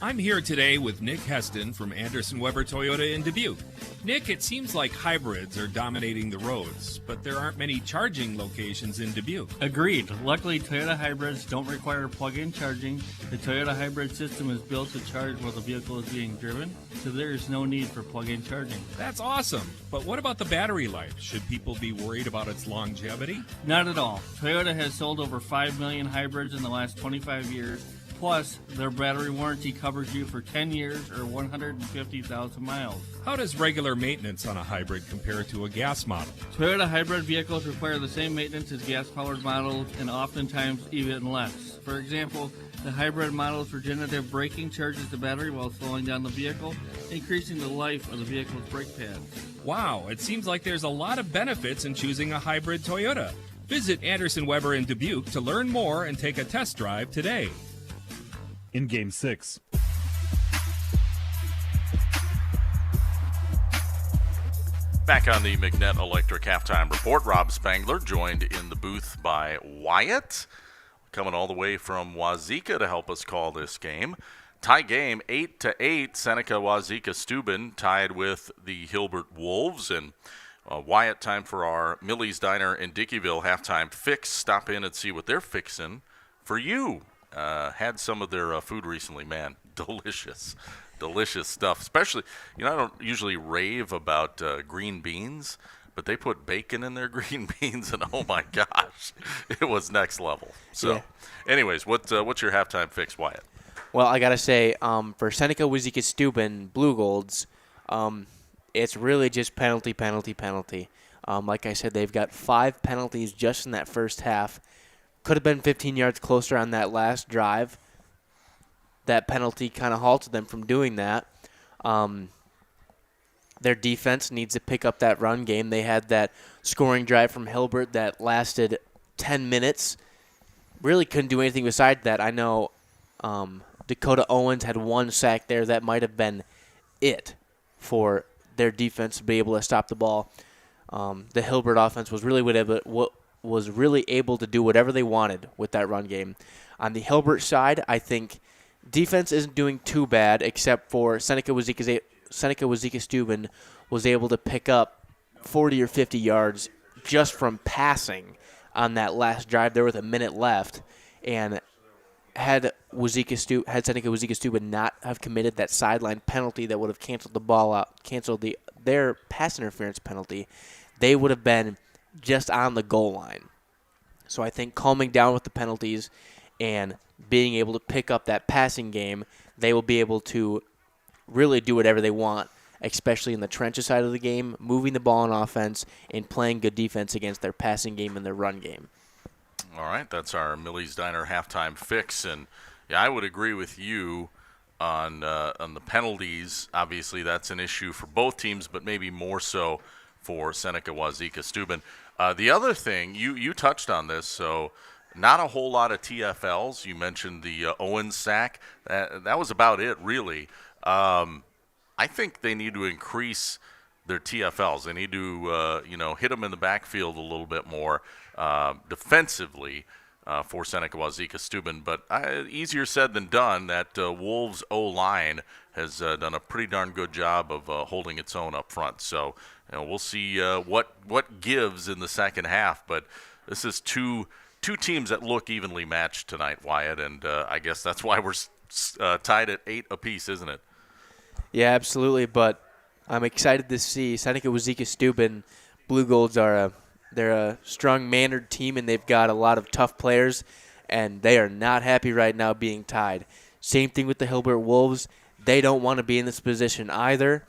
I'm here today with Nick Heston from Anderson Weber Toyota in Dubuque. Nick, it seems like hybrids are dominating the roads, but there aren't many charging locations in Dubuque. Agreed. Luckily, Toyota hybrids don't require plug-in charging. The Toyota hybrid system is built to charge while the vehicle is being driven, so there is no need for plug-in charging. That's awesome. But what about the battery life? Should people be worried about its longevity? Not at all. Toyota has sold over 5 million hybrids in the last 25 years. Plus, their battery warranty covers you for 10 years or 150,000 miles. How does regular maintenance on a hybrid compare to a gas model? Toyota hybrid vehicles require the same maintenance as gas-powered models and oftentimes even less. For example, the hybrid model's regenerative braking charges the battery while slowing down the vehicle, increasing the life of the vehicle's brake pads. Wow, it seems like there's a lot of benefits in choosing a hybrid Toyota. Visit Anderson Weber in Dubuque to learn more and take a test drive today. In Game 6. Back on the McNett Electric Halftime Report, Rob Spangler joined in the booth by Wyatt, coming all the way from Wauzeka to help us call this game. Tie game 8-8. Seneca Wauzeka-Steuben tied with the Hilbert Wolves. And Wyatt, time for our Millie's Diner in Dickeyville halftime fix. Stop in and see what they're fixing for you. Had some of their food recently. Man, delicious stuff. Especially, I don't usually rave about green beans, but they put bacon in their green beans, and oh my gosh, it was next level. So, anyways, what's your halftime fix, Wyatt? Well, I gotta say, for Seneca Wauzeka-Steuben Blue Golds, it's really just penalty. Like I said, they've got 5 penalties just in that first half. Could have been 15 yards closer on that last drive. That penalty kind of halted them from doing that. Their defense needs to pick up that run game. They had that scoring drive from Hilbert that lasted 10 minutes. Really couldn't do anything besides that. I know Dakota Owens had 1 sack there. That might have been it for their defense to be able to stop the ball. The Hilbert offense was really able to do whatever they wanted with that run game. On the Hilbert side, I think defense isn't doing too bad, except for Seneca Wauzeka-Steuben was able to pick up 40 or 50 yards just from passing on that last drive there with a minute left. And had Seneca Wauzeka-Steuben not have committed that sideline penalty that would have canceled the ball out, their pass interference penalty, they would have been just on the goal line. So I think calming down with the penalties and being able to pick up that passing game, they will be able to really do whatever they want, especially in the trenches side of the game, moving the ball on offense and playing good defense against their passing game and their run game. All right, that's our Millie's Diner halftime fix. And, I would agree with you on the penalties. Obviously, that's an issue for both teams, but maybe more so for Seneca Wauzeka-Steuben. The other thing, you touched on this, so not a whole lot of TFLs. You mentioned the Owens sack. That was about it, really. I think they need to increase their TFLs. They need to, hit them in the backfield a little bit more defensively for Seneca Wauzeka-Steuben. But easier said than done. That Wolves O-line has done a pretty darn good job of holding its own up front. So we'll see what gives in the second half. But this is two teams that look evenly matched tonight, Wyatt, and I guess that's why we're tied at 8 apiece, isn't it? Yeah, absolutely. But I'm excited to see Seneca Wauzeka-Steuben Blue Golds they're a strong-mannered team, and they've got a lot of tough players, and they are not happy right now being tied. Same thing with the Hilbert Wolves. They don't want to be in this position either.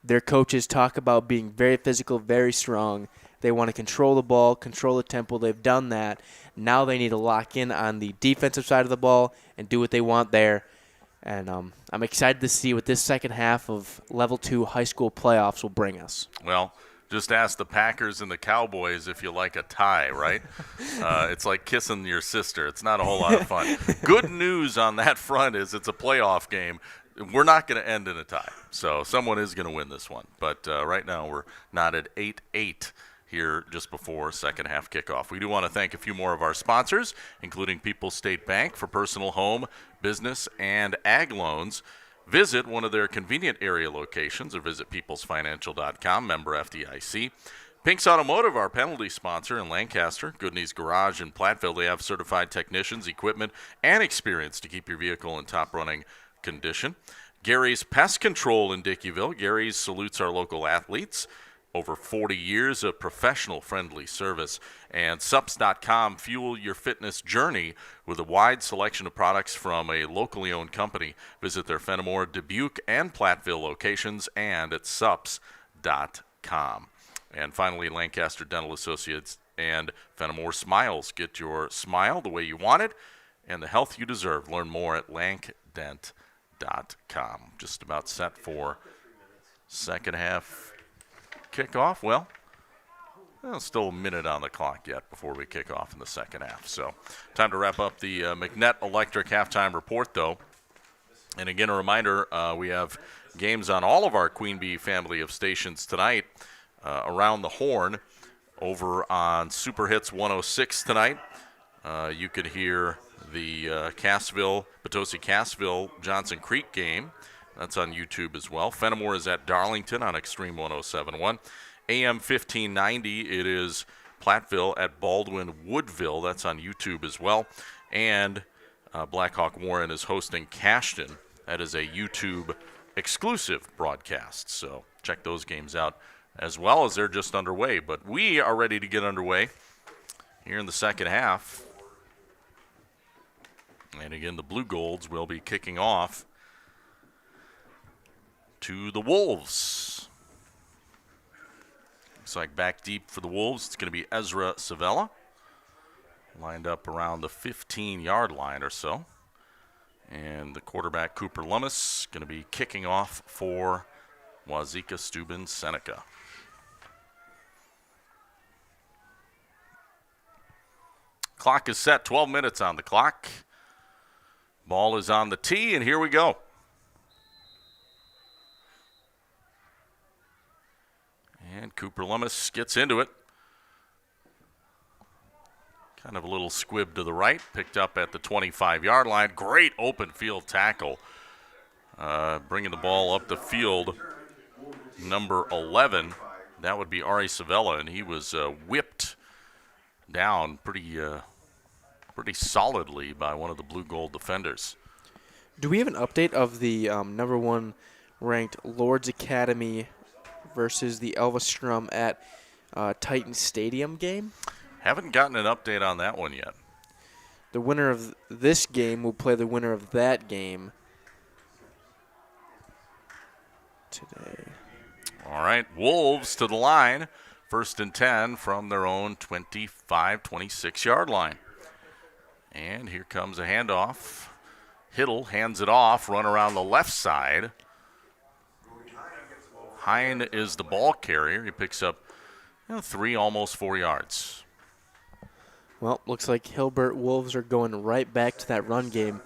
Their coaches talk about being very physical, very strong. They want to control the ball, control the tempo. They've done that. Now they need to lock in on the defensive side of the ball and do what they want there. And I'm excited to see what this second half of Level 2 high school playoffs will bring us. Well, just ask the Packers and the Cowboys if you like a tie, right? It's like kissing your sister. It's not a whole lot of fun. Good news on that front is it's a playoff game. We're not going to end in a tie. So someone is going to win this one. But right now we're not at 8-8 here just before second half kickoff. We do want to thank a few more of our sponsors, including People's State Bank for personal, home, business, and ag loans. Visit one of their convenient area locations or visit peoplesfinancial.com, member FDIC. Pink's Automotive, our penalty sponsor in Lancaster. Goodney's Garage in Platteville. They have certified technicians, equipment, and experience to keep your vehicle in top running condition. Gary's Pest Control in Dickeyville. Gary's salutes our local athletes. Over 40 years of professional friendly service. And Sups.com, fuel your fitness journey with a wide selection of products from a locally owned company. Visit their Fenimore, Dubuque, and Platteville locations and at Sups.com. And finally, Lancaster Dental Associates and Fenimore Smiles. Get your smile the way you want it and the health you deserve. Learn more at lankdent.com. Just about set for second half kickoff. Well, still a minute on the clock yet before we kick off in the second half. So time to wrap up the McNett Electric halftime report, though. And again, a reminder, we have games on all of our Queen Bee family of stations tonight around the horn. Over on Super Hits 106 tonight, you could hear the Potosi-Cassville Johnson Creek game. That's on YouTube as well. Fenimore is at Darlington on Extreme 107.1. AM 1590, it is Platteville at Baldwin-Woodville. That's on YouTube as well. And Blackhawk Warren is hosting Cashton. That is a YouTube exclusive broadcast. So check those games out as well as they're just underway. But we are ready to get underway here in the second half. And again, the Blue Golds will be kicking off to the Wolves. Looks like back deep for the Wolves. It's going to be Ezra Savella. Lined up around the 15-yard line or so. And the quarterback, Cooper Lummis, going to be kicking off for Wauzeka-Steuben Seneca. Clock is set, 12 minutes on the clock. Ball is on the tee, and here we go. And Cooper Lummis gets into it. Kind of a little squib to the right, picked up at the 25-yard line. Great open field tackle. Bringing the ball up the field, number 11. That would be Ari Savella, and he was whipped down pretty solidly by one of the Blue Gold defenders. Do we have an update of the number 1 ranked Lord's Academy versus the Elvestrom at Titan Stadium game? Haven't gotten an update on that one yet. The winner of this game will play the winner of that game today. All right, Wolves to the line. 1st and 10 from their own 25, 26-yard line. And here comes a handoff. Hiddle hands it off, run around the left side. Hine is the ball carrier. He picks up 3, almost 4 yards. Well, looks like Hilbert Wolves are going right back to that run game,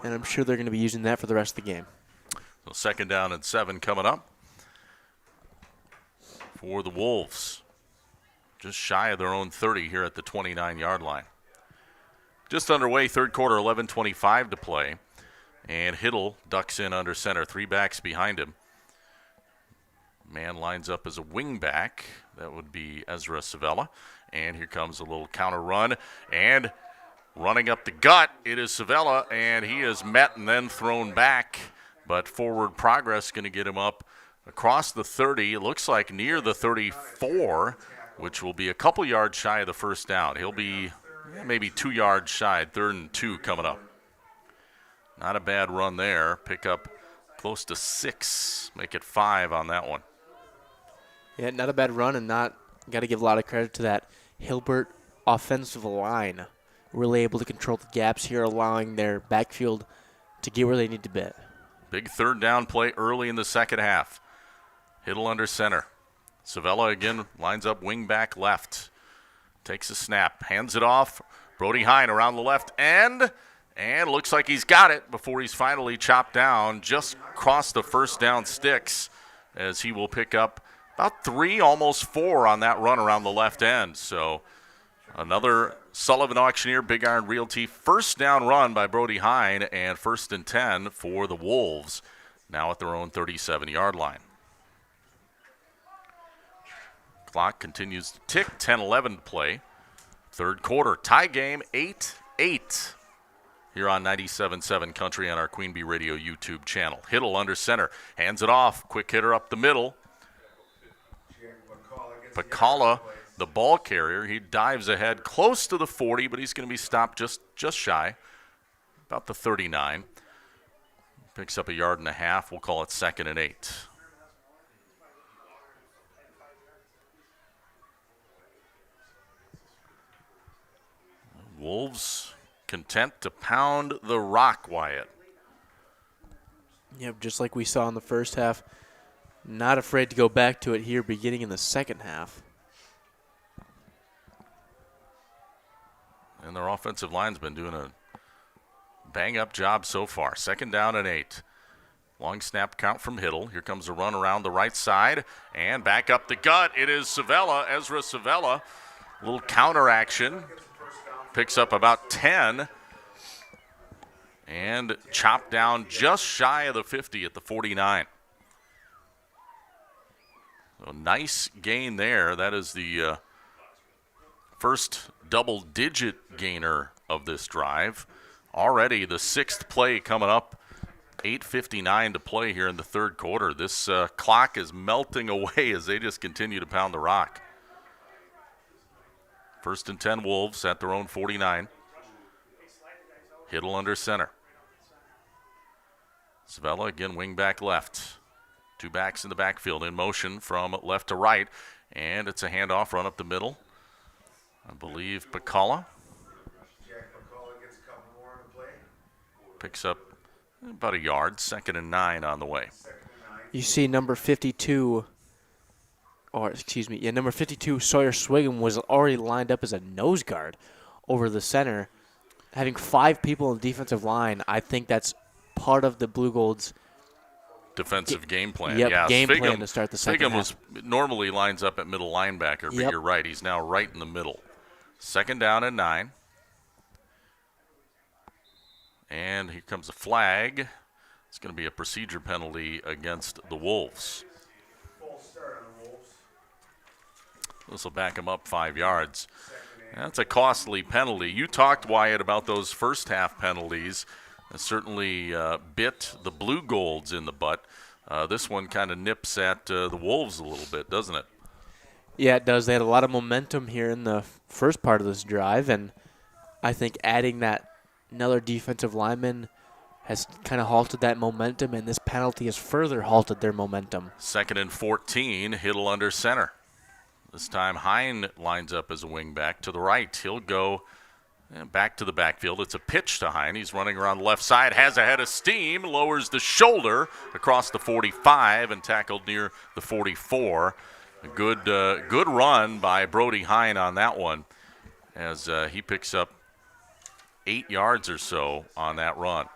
and I'm sure they're going to be using that for the rest of the game. So 2nd down and 7 coming up for the Wolves. Just shy of their own 30 here at the 29-yard line. Just underway, third quarter, 11:25 to play. And Hiddle ducks in under center, 3 backs behind him. Man lines up as a wing back. That would be Ezra Savella. And here comes a little counter run. And running up the gut, it is Savella, and he is met and then thrown back. But forward progress going to get him up across the 30. It looks like near the 34, which will be a couple yards shy of the first down. He'll be maybe 2 yards shy, 3rd and 2 coming up. Not a bad run there. Pick up close to 6. Make it 5 on that one. Yeah, not a bad run, and got to give a lot of credit to that Hilbert offensive line. Really able to control the gaps here, allowing their backfield to get where they need to be. Big third down play early in the second half. Hiddle under center. Savella again lines up wing back left. Takes a snap, hands it off. Brody Hine around the left end, and looks like he's got it before he's finally chopped down. Just crossed the first down sticks as he will pick up about 3, almost 4 on that run around the left end. So another Sullivan Auctioneer Big Iron Realty first down run by Brody Hine, and 1st and 10 for the Wolves, now at their own 37-yard line. Clock continues to tick, 10-11 to play. Third quarter, tie game, 8-8 here on 97.7 Country on our Queen Bee Radio YouTube channel. Hiddle under center, hands it off, quick hitter up the middle. Pacala, the ball carrier, he dives ahead close to the 40, but he's going to be stopped just shy, about the 39. Picks up a 1.5 yards. We'll call it 2nd and 8. Wolves content to pound the rock, Wyatt. Yep, just like we saw in the first half. Not afraid to go back to it here beginning in the second half. And their offensive line's been doing a bang-up job so far. 2nd down and 8. Long snap count from Hiddle. Here comes a run around the right side. And back up the gut. It is Savella, Ezra Savella. A little counter action. Picks up about 10. And chopped down just shy of the 50 at the 49. So nice gain there. That is the first double-digit gainer of this drive. Already the 6th play coming up. 8:59 to play here in the third quarter. This clock is melting away as they just continue to pound the rock. 1st and 10 Wolves at their own 49. Hiddle under center. Savella again wing back left. 2 backs in the backfield in motion from left to right. And it's a handoff run up the middle. I believe Pacala picks up about 1 yard. 2nd and 9 on the way. You see number 52, number 52, Sawyer Swiggum was already lined up as a nose guard over the center. Having 5 people in the defensive line, I think that's part of the Blue Gold's defensive game plan. Yep, yeah, game plan to start the second half. Normally lines up at middle linebacker, but Yep. You're right. He's now right in the middle. 2nd down and 9. And here comes a flag. It's going to be a procedure penalty against the Wolves. This will back him up 5 yards. That's a costly penalty. You talked, Wyatt, about those first half penalties. It certainly bit the Blue Golds in the butt. This one kind of nips at the Wolves a little bit, doesn't it? Yeah, it does. They had a lot of momentum here in the first part of this drive, and I think adding that another defensive lineman has kind of halted that momentum, and this penalty has further halted their momentum. 2nd and 14, Hiddle under center. This time Hine lines up as a wingback to the right. He'll go back to the backfield. It's a pitch to Hine. He's running around the left side, has a head of steam, lowers the shoulder across the 45 and tackled near the 44. A good run by Brody Hine on that one as he picks up 8 yards or so on that run.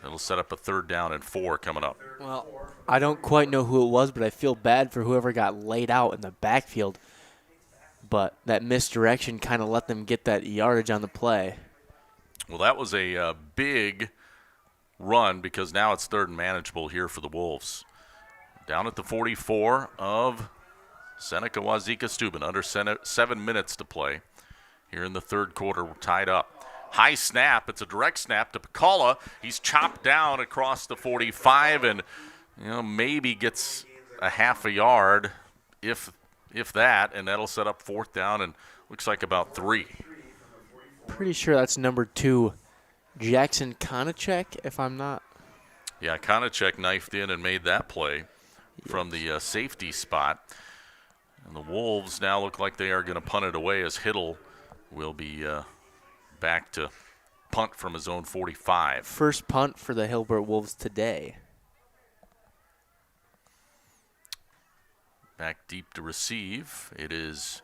It'll set up a 3rd down and 4 coming up. Well, I don't quite know who it was, but I feel bad for whoever got laid out in the backfield. But that misdirection kind of let them get that yardage on the play. Well, that was a big run because now it's 3rd and manageable here for the Wolves. Down at the 44 of Seneca Wauzeka-Steuben, under 7 minutes to play. Here in the third quarter, we're tied up. High snap. It's a direct snap to Pacala. He's chopped down across the 45 and maybe gets a half a yard, if that, and that'll set up 4th down and looks like about 3. Pretty sure that's number 2, Jackson Konachek, if I'm not. Yeah, Konachek knifed in and made that play from the safety spot. And the Wolves now look like they are going to punt it away as Hiddle will be back to punt from his own 45. First punt for the Hilbert Wolves today. Back deep to receive. It is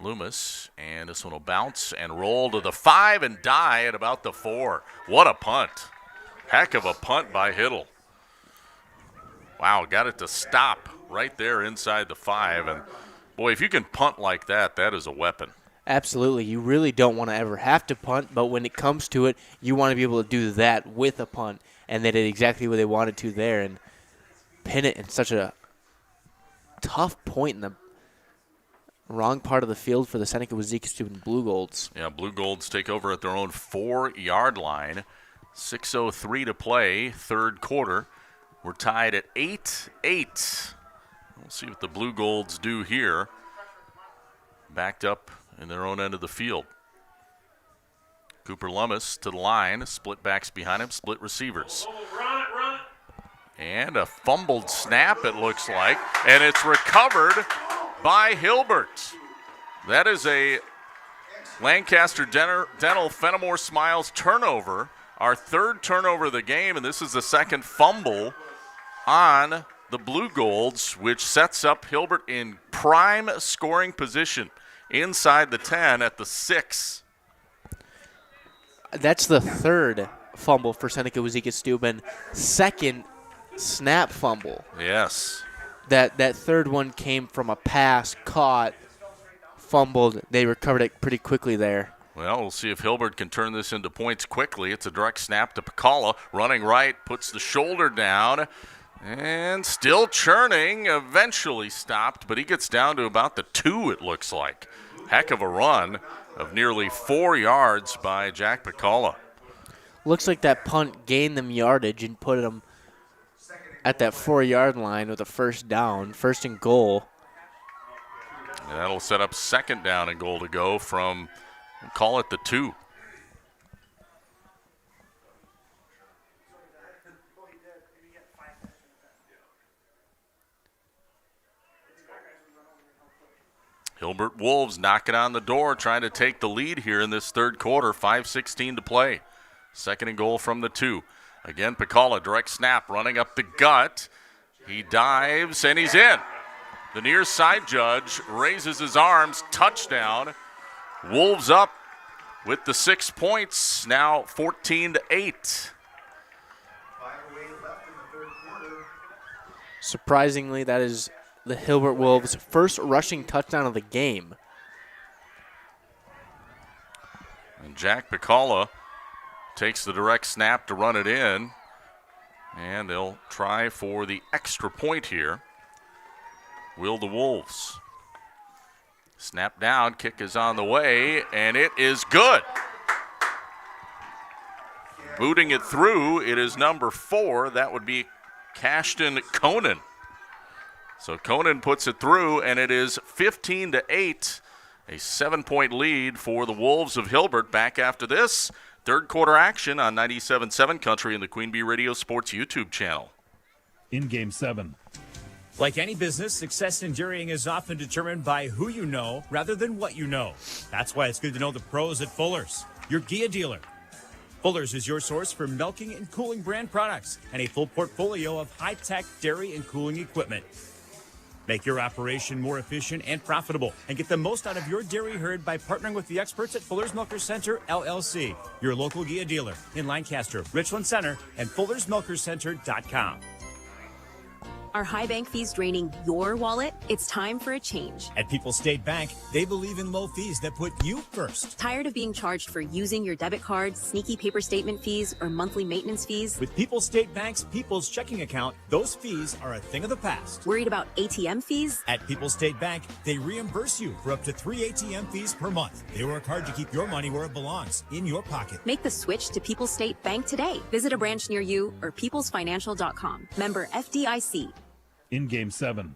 Loomis, and this one will bounce and roll to the 5 and die at about the 4. What a punt. Heck of a punt by Hiddle. Wow, got it to stop right there inside the 5. And, boy, if you can punt like that, that is a weapon. Absolutely. You really don't want to ever have to punt, but when it comes to it, you want to be able to do that with a punt. And they did exactly what they wanted to there and pin it in such a tough point in the wrong part of the field for the Seneca Wauzeka-Steuben Blue Golds. Yeah, Blue Golds take over at their own 4-yard line. 6:03 to play, third quarter. We're tied at 8-8. We'll see what the Blue Golds do here. Backed up in their own end of the field. Cooper Lummis to the line, split backs behind him, split receivers. And a fumbled snap, it looks like, and it's recovered by Hilbert. That is a Lancaster Dental Fenimore Smiles turnover, our third turnover of the game, and this is the second fumble on the Blue Golds, which sets up Hilbert in prime scoring position inside the 10 at the 6. That's the third fumble for Seneca Wauzeka-Steuben. Second snap fumble. Yes. That third one came from a pass, caught, fumbled. They recovered it pretty quickly there. Well, we'll see if Hilbert can turn this into points quickly. It's a direct snap to Pacala, running right, puts the shoulder down, and still churning, eventually stopped, but he gets down to about the 2, it looks like. Heck of a run of nearly 4 yards by Jack Pacala. Looks like that punt gained them yardage and put them at that 4-yard line with a first down, first and goal. And that'll set up second down and goal to go from, we'll call it the 2. Hilbert Wolves knocking on the door, trying to take the lead here in this third quarter. 5:16 to play. Second and goal from the 2. Again, Pacala, direct snap, running up the gut. He dives, and he's in. The near side judge raises his arms. Touchdown. Wolves up with the 6 points, now 14-8. Surprisingly, that is the Hilbert Wolves' first rushing touchdown of the game. And Jack Pacala takes the direct snap to run it in. And they'll try for the extra point here. Will the Wolves. Snap down, kick is on the way, and it is good. Booting it through, it is number 4. That would be Cashton Conan. So Conan puts it through, and it is 15-8, a 7-point lead for the Wolves of Hilbert. Back after this, third quarter action on 97.7 Country and the Queen Bee Radio Sports YouTube channel. In Game 7. Like any business, success in dairying is often determined by who you know rather than what you know. That's why it's good to know the pros at Fuller's, your Gia dealer. Fuller's is your source for milking and cooling brand products and a full portfolio of high-tech dairy and cooling equipment. Make your operation more efficient and profitable and get the most out of your dairy herd by partnering with the experts at Fuller's Milker Center, LLC, your local Gia dealer in Lancaster, Richland Center, and FullersMilkerCenter.com. Are high bank fees draining your wallet? It's time for a change. At People's State Bank, they believe in low fees that put you first. Tired of being charged for using your debit card, sneaky paper statement fees, or monthly maintenance fees? With People's State Bank's People's Checking Account, those fees are a thing of the past. Worried about ATM fees? At People's State Bank, they reimburse you for up to 3 ATM fees per month. They work hard to keep your money where it belongs, in your pocket. Make the switch to People's State Bank today. Visit a branch near you or peoplesfinancial.com. Member FDIC. In Game 7.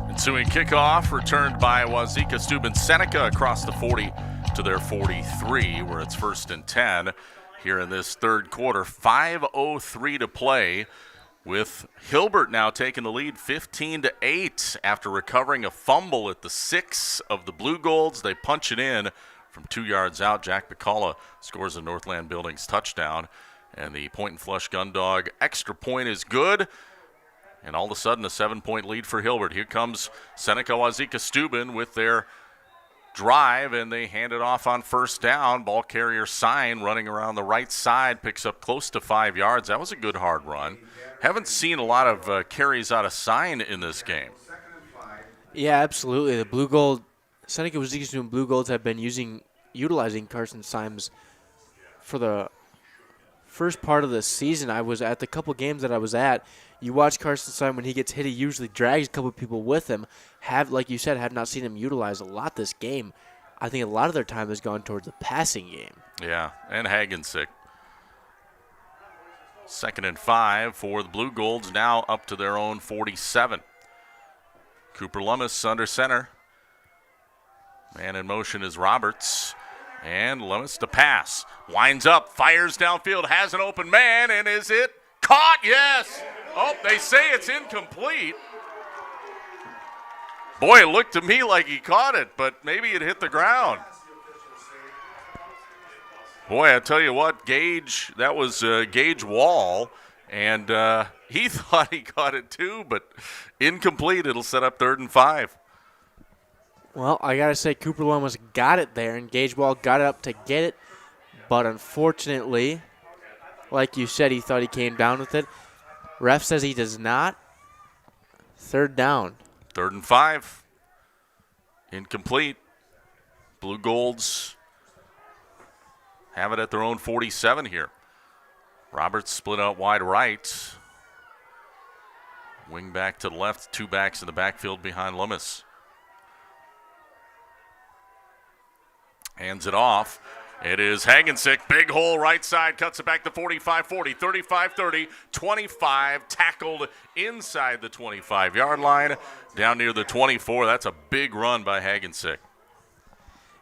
Ensuing kickoff returned by Wauzeka-Steuben Seneca across the 40 to to their 43, where it's 1st and 10 here in this third quarter. 5:03 to play, with Hilbert now taking the lead 15-8 after recovering a fumble at the 6 of the Blue Golds. They punch it in from 2 yards out. Jack Bacalla scores a Northland Buildings touchdown, and the point and flush gun dog extra point is good. And all of a sudden, a 7-point lead for Hilbert. Here comes Seneca Wauzeka-Steuben with their drive, and they hand it off on 1st down. Ball carrier Sign running around the right side, picks up close to 5 yards. That was a good hard run. Haven't seen a lot of carries out of Sign in this game. Yeah, absolutely. The Blue Gold, Seneca Wauzeka-Steuben Blue Golds have been utilizing Carson Symes for the first part of the season. I was at the couple games that I was at. You watch Carson Symes, when he gets hit, he usually drags a couple people with him. Like you said, have not seen him utilize a lot this game. I think a lot of their time has gone towards the passing game. Yeah, and Hagensick. 2nd and 5 for the Blue Golds, now up to their own 47. Cooper Lummis under center. Man in motion is Roberts. And Lummis to pass. Winds up, fires downfield, has an open man, and is it caught? Yes! Oh, they say it's incomplete. Boy, it looked to me like he caught it, but maybe it hit the ground. Boy, I tell you what, Gage, that was Gage Wall, and he thought he caught it too, but incomplete. It'll set up 3rd and 5. Well, I got to say, Cooper Lummis got it there, and Gage Wall got it up to get it, but unfortunately, like you said, he thought he came down with it. Ref says he does not. 3rd down. 3rd and 5. Incomplete. Blue Golds have it at their own 47 here. Roberts split out wide right. Wing back to the left. 2 backs in the backfield behind Lummis. Hands it off. It is Hagensick. Big hole right side. Cuts it back to 45-40, 35-30, 25. Tackled inside the 25-yard line. Down near the 24. That's a big run by Hagensick.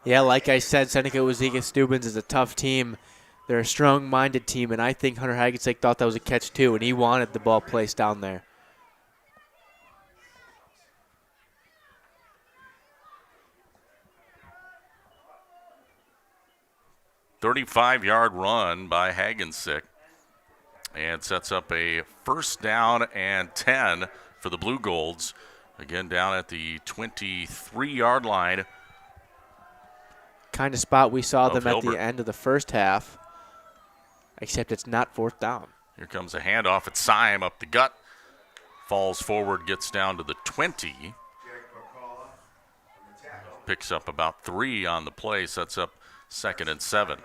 Yeah, like I said, Seneca Wauzeka-Steuben is a tough team. They're a strong-minded team, and I think Hunter Hagensick thought that was a catch too, and he wanted the ball placed down there. .35-yard run by Hagensick, and sets up a 1st down and 10 for the Blue Golds. Again, down at the 23-yard line. Kind of spot we saw them Hilbert. at the end of the first half, except it's not 4th down. Here comes a handoff at Syme up the gut. Falls forward, gets down to the 20. Picks up about 3 on the play, sets up 2nd and 7.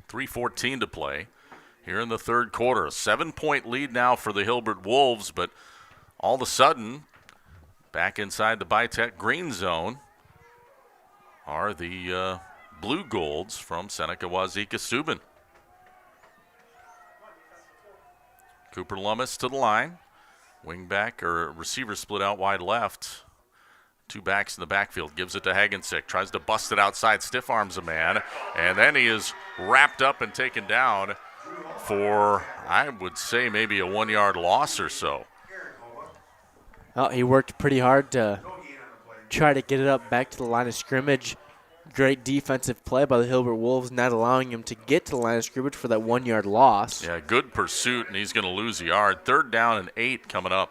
3:14 to play here in the third quarter. A 7-point lead now for the Hilbert Wolves, but all of a sudden, back inside the Bitech green zone are the Blue Golds from Seneca Wauzeka-Steuben. Cooper Lummis to the line. Wing back or receiver split out wide left. 2 backs in the backfield. Gives it to Hagensick. Tries to bust it outside. Stiff arms a man. And then he is wrapped up and taken down for, I would say, maybe a 1-yard loss or so. Well, he worked pretty hard to try to get it up back to the line of scrimmage. Great defensive play by the Hilbert Wolves, not allowing him to get to the line of scrimmage for that 1-yard loss. Yeah, good pursuit, and he's going to lose a yard. 3rd down and 8 coming up.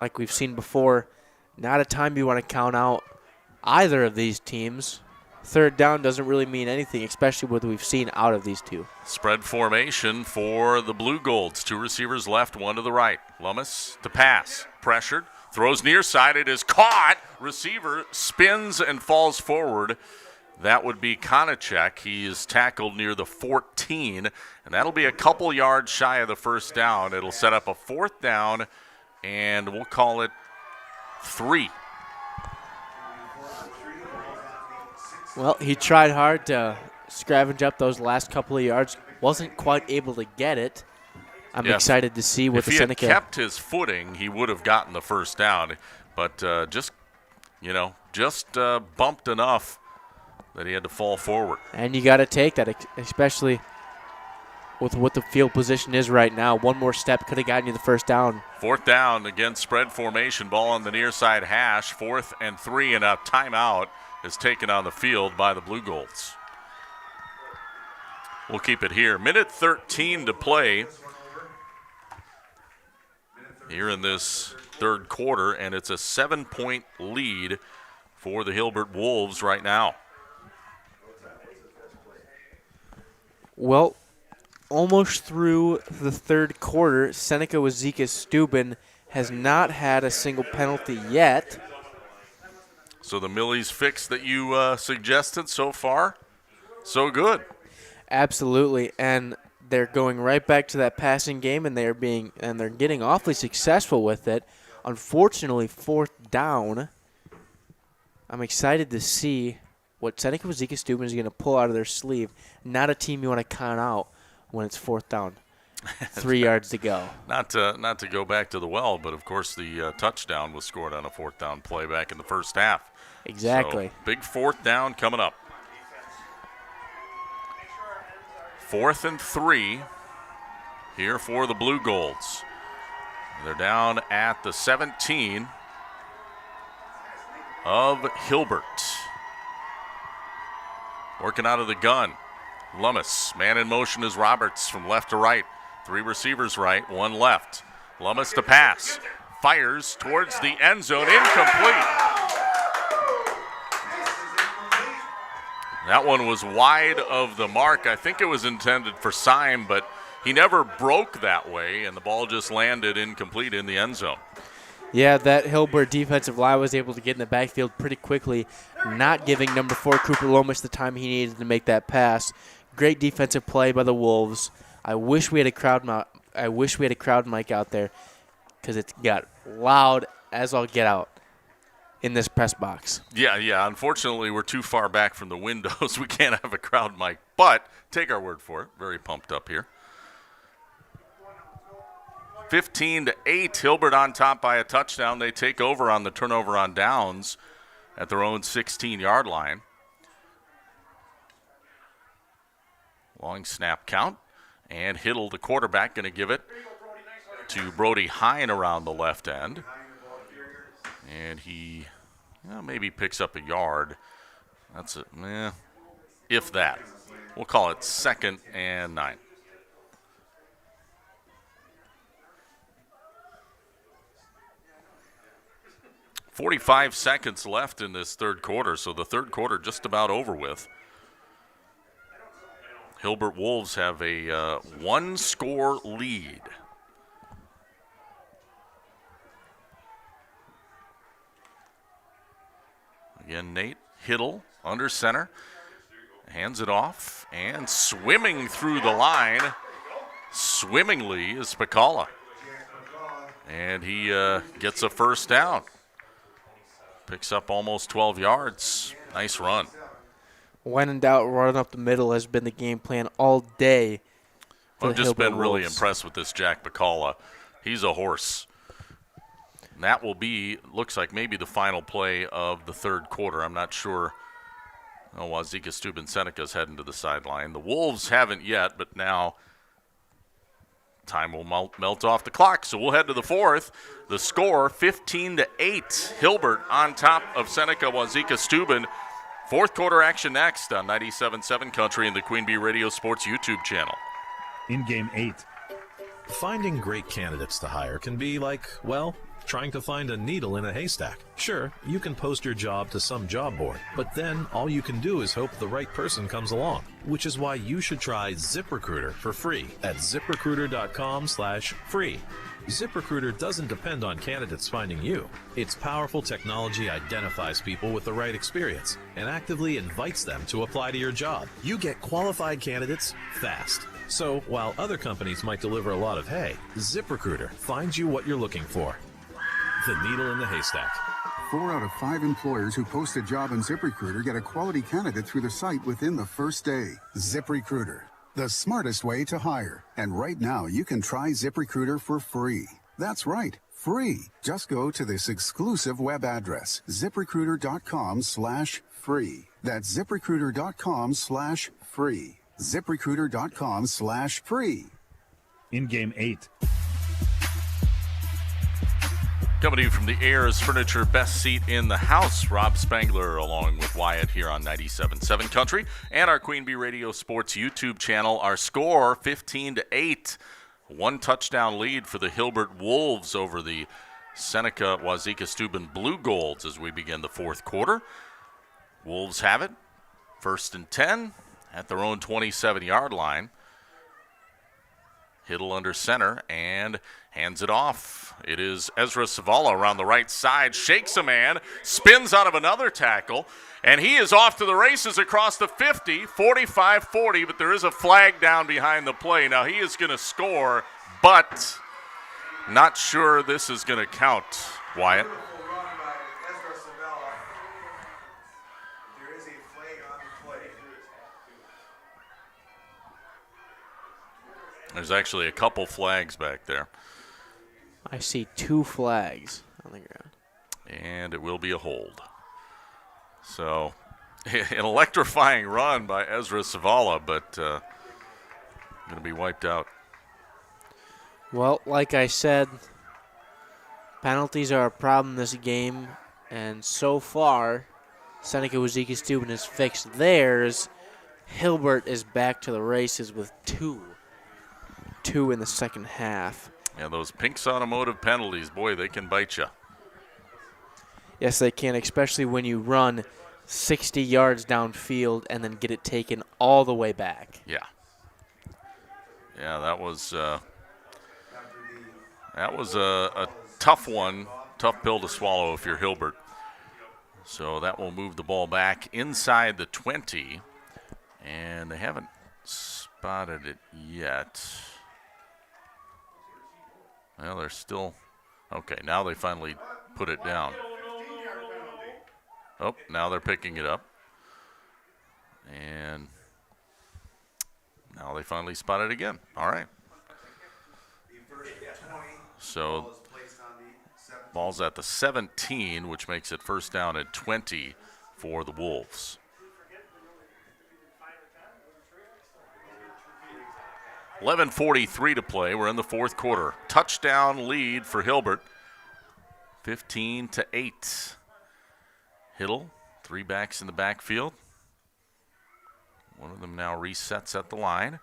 Like we've seen before, not a time you want to count out either of these teams. 3rd down doesn't really mean anything, especially what we've seen out of these two. Spread formation for the Blue Golds. 2 receivers left, 1 to the right. Lummis to pass. Pressured. Throws near side. It is caught. Receiver spins and falls forward. That would be Konachek. He is tackled near the 14, and that'll be a couple yards shy of the 1st down. It'll set up a 4th down, and we'll call it 3. Well, he tried hard to scavenge up those last couple of yards. Wasn't quite able to get it. I'm excited to see what the Seneca. If he had kept his footing, he would have gotten the first down. But just bumped enough that he had to fall forward. And you got to take that, especially with what the field position is right now. One more step could have gotten you the first down. 4th down, again, spread formation, ball on the near side hash, 4th and 3, and a timeout is taken on the field by the Blue Golds. We'll keep it here. Minute 13 to play here in this third quarter, and it's a 7-point lead for the Hilbert Wolves right now. Well, almost through the third quarter, Seneca Wauzeka-Steuben has not had a single penalty yet. So the Millies fix that you suggested so far, so good. Absolutely, and they're going right back to that passing game, and they're getting awfully successful with it. Unfortunately, 4th down. I'm excited to see what Seneca Wauzeka-Steuben is going to pull out of their sleeve. Not a team you want to count out when it's 4th down. 3 yards to go. Not to go back to the well, but of course the touchdown was scored on a 4th down play back in the first half. Exactly. So, big 4th down coming up. 4th and 3 here for the Blue Golds. They're down at the 17 of Hilbert. Working out of the gun. Lummis, man in motion is Roberts from left to right. 3 receivers right, 1 left. Lummis to pass. Fires towards the end zone, incomplete. That one was wide of the mark. I think it was intended for Syme, but he never broke that way, and the ball just landed incomplete in the end zone. Yeah, that Hilbert defensive line was able to get in the backfield pretty quickly, not giving number 4 Cooper Lomas the time he needed to make that pass. Great defensive play by the Wolves. I wish we had a crowd mic out there, because it got loud as all get out in this press box. Yeah. Unfortunately, we're too far back from the windows. We can't have a crowd mic, but take our word for it. Very pumped up here. 15-8, Hilbert on top by a touchdown. They take over on the turnover on downs at their own 16-yard line. Long snap count, and Hiddle, the quarterback, going to give it to Brody Hine around the left end. And he maybe picks up a yard. That's it, if that. We'll call it 2nd and 9. .45 seconds left in this third quarter, so the third quarter just about over with. Hilbert Wolves have a 1-score lead. Again, Nate Hiddle under center. Hands it off, and swimming through the line, swimmingly, is Spicala. And he gets a first down. Picks up almost 12 yards. Nice run. When in doubt, running up the middle has been the game plan all day. I've just been really impressed with this Jack Bacalla. He's a horse. And that will be, looks like maybe the final play of the third quarter. I'm not sure. Wauzeka-Steuben Seneca's heading to the sideline. The Wolves haven't yet, but now time will melt off the clock. So we'll head to the fourth. The score, 15-8. Hilbert on top of Seneca Wauzeka-Steuben. Fourth quarter action next on 97.7 Country and the Queen Bee Radio Sports YouTube channel. In game 8. Finding great candidates to hire can be like, well, trying to find a needle in a haystack. Sure, you can post your job to some job board, but then all you can do is hope the right person comes along, which is why you should try ZipRecruiter for free at ZipRecruiter.com/free. ZipRecruiter doesn't depend on candidates finding you. Its powerful technology identifies people with the right experience and actively invites them to apply to your job. You get qualified candidates fast. So while other companies might deliver a lot of hay, ZipRecruiter finds you what you're looking for. The needle in the haystack. 4 out of 5 employers who post a job on ZipRecruiter get a quality candidate through the site within the first day. ZipRecruiter, the smartest way to hire. And right now, you can try ZipRecruiter for free. That's right, free. Just go to this exclusive web address, ZipRecruiter.com/free. That's ZipRecruiter.com/free. ZipRecruiter.com/free. In game 8. Coming to you from the Ayers Furniture Best Seat in the House, Rob Spangler along with Wyatt here on 97.7 Country and our Queen Bee Radio Sports YouTube channel. Our score, 15-8. One touchdown lead for the Hilbert Wolves over the Seneca Wauzeka-Steuben Blue Golds as we begin the fourth quarter. Wolves have it. 1st and 10 at their own 27-yard line. Hiddle under center and hands it off. It is Ezra Savala around the right side, shakes a man, spins out of another tackle, and he is off to the races across the 50, 45-40, but there is a flag down behind the play. Now he is going to score, but not sure this is going to count, Wyatt. There's actually a couple flags back there. I see 2 flags on the ground. And it will be a hold. So, an electrifying run by Ezra Savala, but going to be wiped out. Well, like I said, penalties are a problem this game, and so far, Seneca Wauzeka-Steuben has fixed theirs. Hilbert is back to the races with 2 in the second half. Yeah, those Pinks Automotive penalties, boy, they can bite you. Yes, they can, especially when you run 60 yards downfield and then get it taken all the way back. Yeah. Yeah, that was a tough one, tough pill to swallow if you're Hilbert. So that will move the ball back inside the 20, and they haven't spotted it yet. Well, they're still okay. Now they finally put it down. Oh, now they're picking it up. And now they finally spot it again. All right. So ball's at the 17, which makes it first down at 20 for the Wolves. 11:43 to play. We're in the fourth quarter. Touchdown lead for Hilbert, 15-8. Hiddle, 3 backs in the backfield. One of them now resets at the line.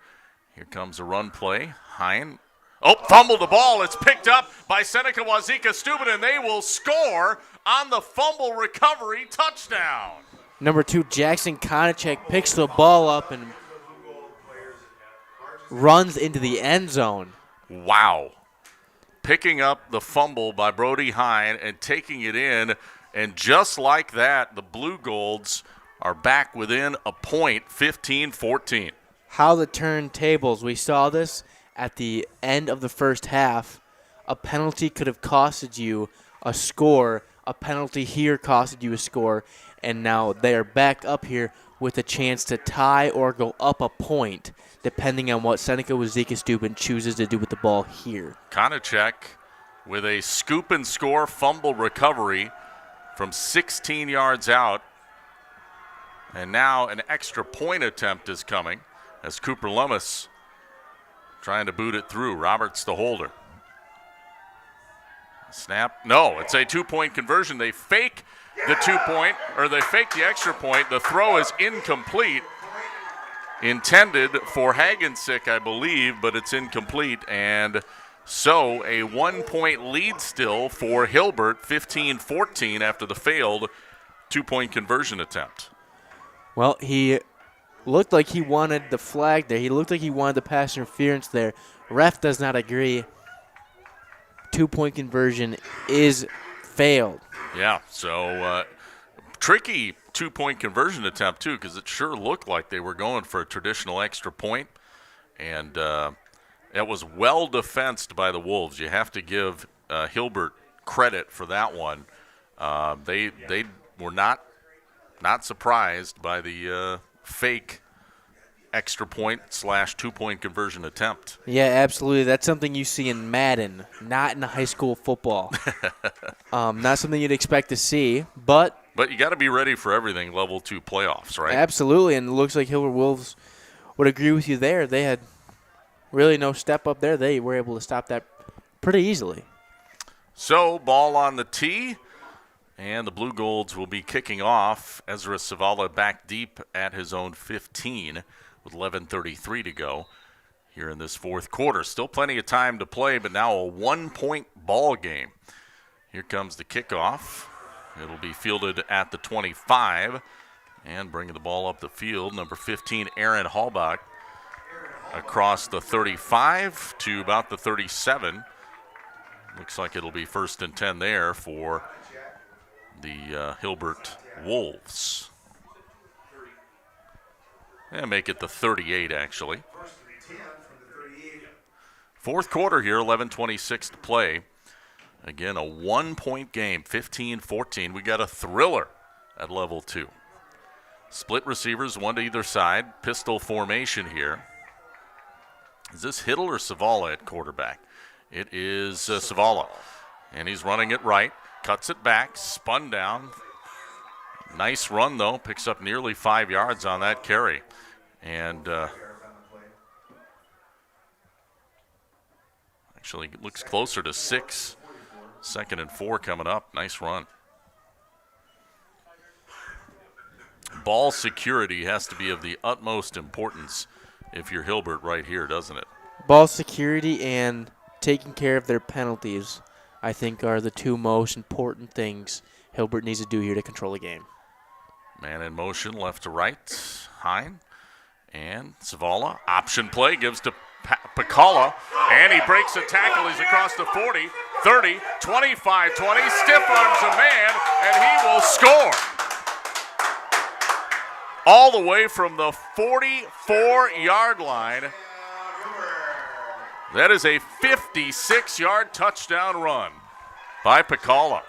Here comes a run play. Hine. Oh, fumbled the ball. It's picked up by Seneca Wauzeka-Steuben, and they will score on the fumble recovery touchdown. Number 2, Jackson Konachek picks the ball up and runs into the end zone. Wow. Picking up the fumble by Brody Hine and taking it in, and just like that, the Blue Golds are back within a point, 15-14. How the turntables. We saw this at the end of the first half. A penalty could have costed you a score. A penalty here costed you a score. And now they are back up here with a chance to tie or go up a point, depending on what Seneca Wauzeka-Steuben chooses to do with the ball here. Konachek with a scoop and score fumble recovery from 16 yards out. And now an extra point attempt is coming as Cooper Lummis trying to boot it through. Roberts the holder. Snap. No, it's a 2-point conversion. They fake the 2-point, or they fake the extra point. The throw is incomplete. Intended for Hagensick, I believe, but it's incomplete. And so a 1-point lead still for Hilbert, 15-14 after the failed 2-point conversion attempt. Well, he looked like he wanted the flag there. He looked like he wanted the pass interference there. Ref does not agree. 2-point conversion is failed. Yeah, so tricky 2-point conversion attempt, too, because it sure looked like they were going for a traditional extra point. And it was well defensed by the Wolves. You have to give Hilbert credit for that one. They were not surprised by the fake extra point / 2-point conversion attempt. Yeah, absolutely. That's something you see in Madden, not in high school football. Not something you'd expect to see, but you got to be ready for everything level 2 playoffs, right? Absolutely, and it looks like Hilbert Wolves would agree with you there. They had really no step up there. They were able to stop that pretty easily. So, ball on the tee, and the Blue Golds will be kicking off. Ezra Savala back deep at his own 15 with 11:33 to go here in this fourth quarter. Still plenty of time to play, but now a 1-point ball game. Here comes the kickoff. It'll be fielded at the 25 and bringing the ball up the field. Number 15, Aaron Hallbach, across the 35 to about the 37. Looks like it'll be 1st and 10 there for the Hilbert Wolves. And make it the 38, actually. Fourth quarter here, 11:26 to play. Again, a 1-point game, 15-14. We got a thriller at level 2. Split receivers, one to either side. Pistol formation here. Is this Hiddle or Savala at quarterback? It is Savala. And he's running it right. Cuts it back, spun down. Nice run, though. Picks up nearly 5 yards on that carry. And actually looks closer to 6. 2nd and 4 coming up. Nice run. Ball security has to be of the utmost importance if you're Hilbert right here, doesn't it? Ball security and taking care of their penalties, I think, are the two most important things Hilbert needs to do here to control the game. Man in motion, left to right. Hine and Savala. Option play gives to Pacala, and he breaks a tackle. He's across the 40, 30, 25, 20. Stiff arms a man, and he will score. All the way from the 44-yard line. That is a 56-yard touchdown run by Pacala.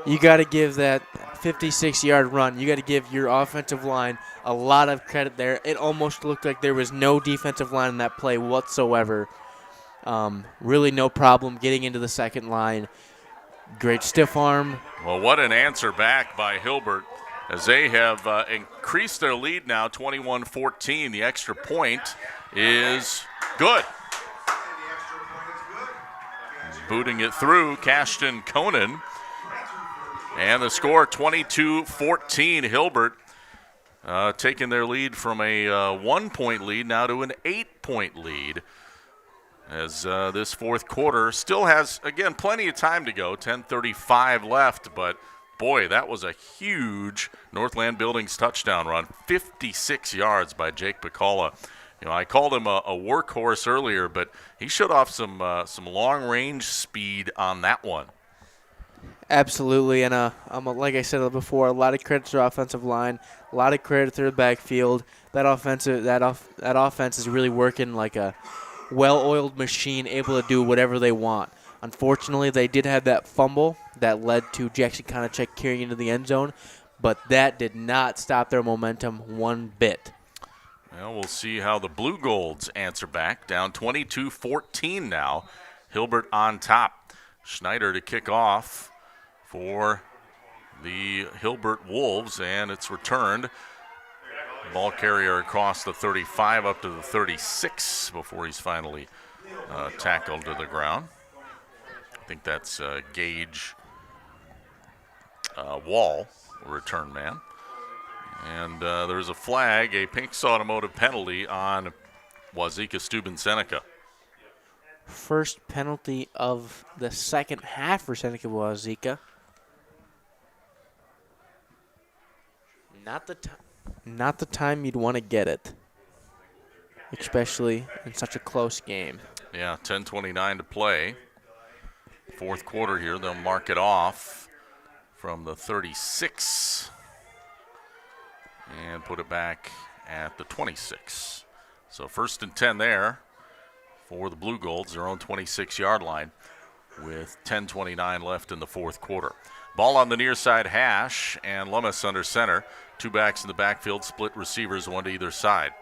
You got to give that 56-yard run. You got to give your offensive line a lot of credit there. It almost looked like there was no defensive line in that play whatsoever. Really no problem getting into the second line. Great stiff arm. Well, what an answer back by Hilbert as they have increased their lead now, 21-14. The extra point is good. Booting it through, Cashton Conan. And the score, 22-14. Hilbert taking their lead from a 1-point lead now to an 8-point lead. As this fourth quarter still has, again, plenty of time to go. 10:35 left, but boy, that was a huge Northland Buildings touchdown run. 56 yards by Jake Pacala. You know, I called him a workhorse earlier, but he showed off some long-range speed on that one. Absolutely, and like I said before, a lot of credit to the offensive line, a lot of credit to the backfield. That offense is really working like a well-oiled machine, able to do whatever they want. Unfortunately, they did have that fumble that led to Jackson Konachek carrying into the end zone, but that did not stop their momentum one bit. Well, we'll see how the Blue Golds answer back. Down 22-14 now. Hilbert on top. Schneider to kick off for the Hilbert Wolves, and it's returned. Ball carrier across the 35 up to the 36 before he's finally tackled to the ground. I think that's Gage Wall, return man. And there's a flag, a Pinks Automotive penalty on Wauzeka-Steuben Seneca. First penalty of the second half for Seneca Wauzeka. Not the time you'd want to get it, especially in such a close game. Yeah, 10:29 to play. Fourth quarter here, they'll mark it off from the 36 and put it back at the 26. So 1st and 10 there for the Blue Golds, their own 26-yard line. with 10:29 left in the fourth quarter. Ball on the near side hash, and Lummis under center. Two backs in the backfield, split receivers, one to either side.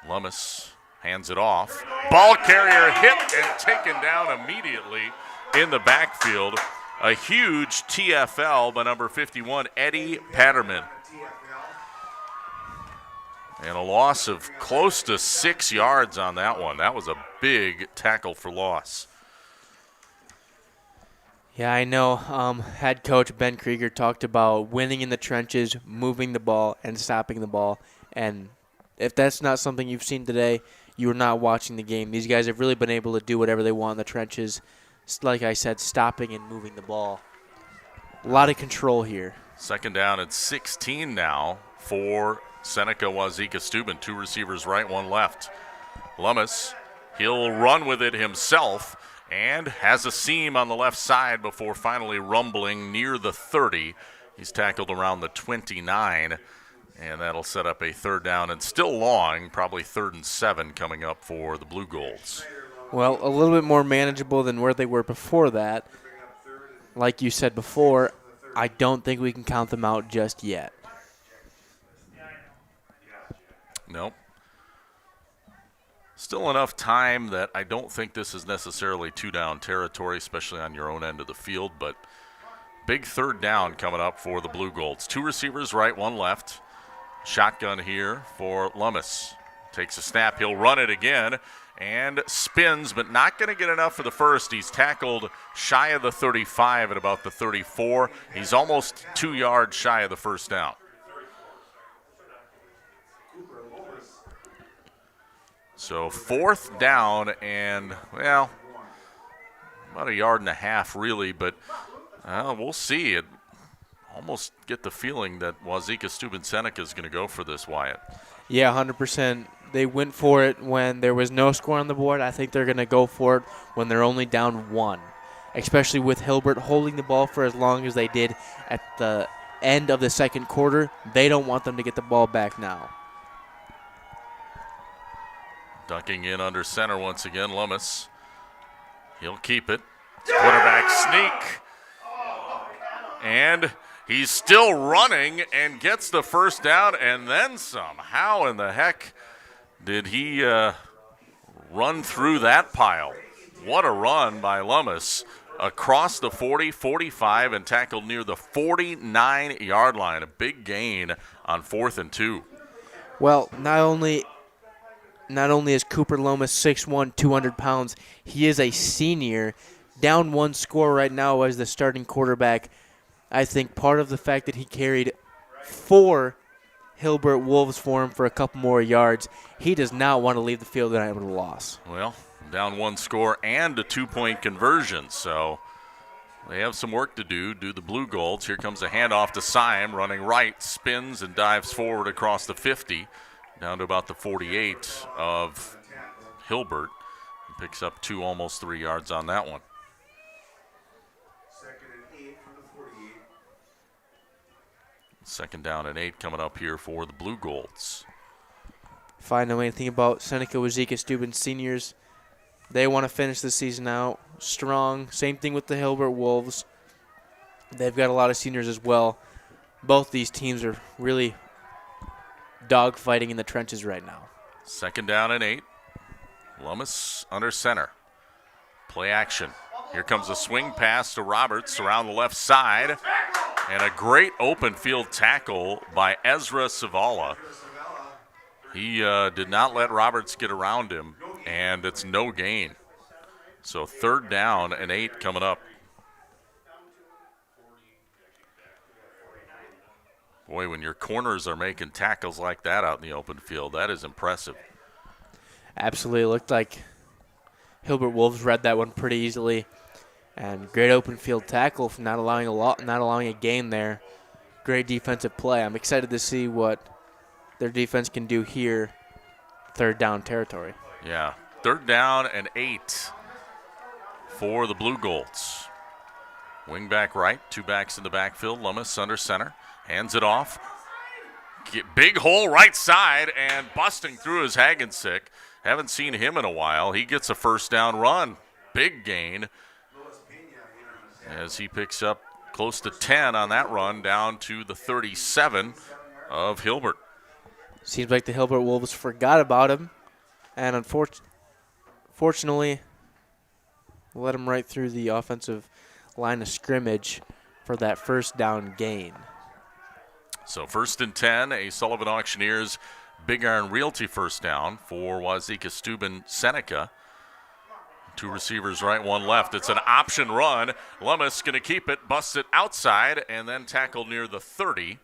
Lummis hands it off. Ball carrier hit and taken down immediately in the backfield. A huge TFL by number 51, Eddie Patterman. And a loss of close to 6 yards on that one. That was a big tackle for loss. Yeah, I know. Head coach Ben Krieger talked about winning in the trenches, moving the ball, and stopping the ball. And if that's not something you've seen today, you are not watching the game. These guys have really been able to do whatever they want in the trenches. Like I said, stopping and moving the ball. A lot of control here. Second down at 16 now for Seneca Wauzeka-Steuben. Two receivers right, one left. Lummis, he'll run with it himself and has a seam on the left side before finally rumbling near the 30. He's tackled around the 29, and that'll set up a third down and still long, probably 3rd and 7 coming up for the Blue Golds. Well, a little bit more manageable than where they were before that. Like you said before, I don't think we can count them out just yet. Nope. Still enough time that I don't think this is necessarily two-down territory, especially on your own end of the field, but big third down coming up for the Blue Golds. Two receivers right, one left. Shotgun here for Lummis. Takes a snap, he'll run it again, and spins, but not going to get enough for the first. He's tackled shy of the 35 at about the 34. He's almost 2 yards shy of the first down. So fourth down and, well, about 1.5 yards really, but we'll see. It almost get the feeling that Wauzeka-Steuben Seneca is going to go for this, Wyatt. Yeah, 100%. They went for it when there was no score on the board. I think they're going to go for it when they're only down 1, especially with Hilbert holding the ball for as long as they did at the end of the second quarter. They don't want them to get the ball back now. Ducking in under center once again, Lummis. He'll keep it. Quarterback sneak. And he's still running and gets the first down and then some. How in the heck did he run through that pile? What a run by Lummis across the 40, 45, and tackled near the 49-yard line. A big gain on 4th and 2. Well, not only is Cooper Lomas 6'1", 200 pounds, he is a senior. Down 1 score right now as the starting quarterback. I think part of the fact that he carried 4 Hilbert Wolves for him for a couple more yards, he does not want to leave the field tonight with a loss. Well, down 1 score and a 2-point conversion, so they have some work to do the Blue Golds. Here comes a handoff to Syme, running right, spins and dives forward across the 50, down to about the 48 of Hilbert. He picks up 2, almost 3 yards on that one. Second down and 8 coming up here for the Blue Golds. If I know anything about Seneca Wauzeka-Steuben seniors, they want to finish the season out strong. Same thing with the Hilbert Wolves. They've got a lot of seniors as well. Both these teams are really dogfighting in the trenches right now. Second down and 8. Lummis under center. Play action. Here comes a swing pass to Roberts around the left side. And a great open field tackle by Ezra Savala. He did not let Roberts get around him, and it's no gain. So third down and 8 coming up. Boy, when your corners are making tackles like that out in the open field, that is impressive. Absolutely. It looked like Hilbert Wolves read that one pretty easily. And great open field tackle for not allowing a gain there. Great defensive play. I'm excited to see what their defense can do here, third down territory. Yeah, third down and 8 for the Blue Golds. Wing back right, 2 backs in the backfield. Lummis under center, hands it off. Big hole right side and busting through is Hagensick. Haven't seen him in a while. He gets a first down run. Big gain as he picks up close to 10 on that run down to the 37 of Hilbert. Seems like the Hilbert Wolves forgot about him, and unfortunately let him right through the offensive line of scrimmage for that first down gain. So 1st and 10, a Sullivan Auctioneers Big Iron Realty first down for Wauzeka-Steuben Seneca. 2 receivers right, 1 left. It's an option run. Lummis going to keep it, busts it outside, and then tackled near the 30.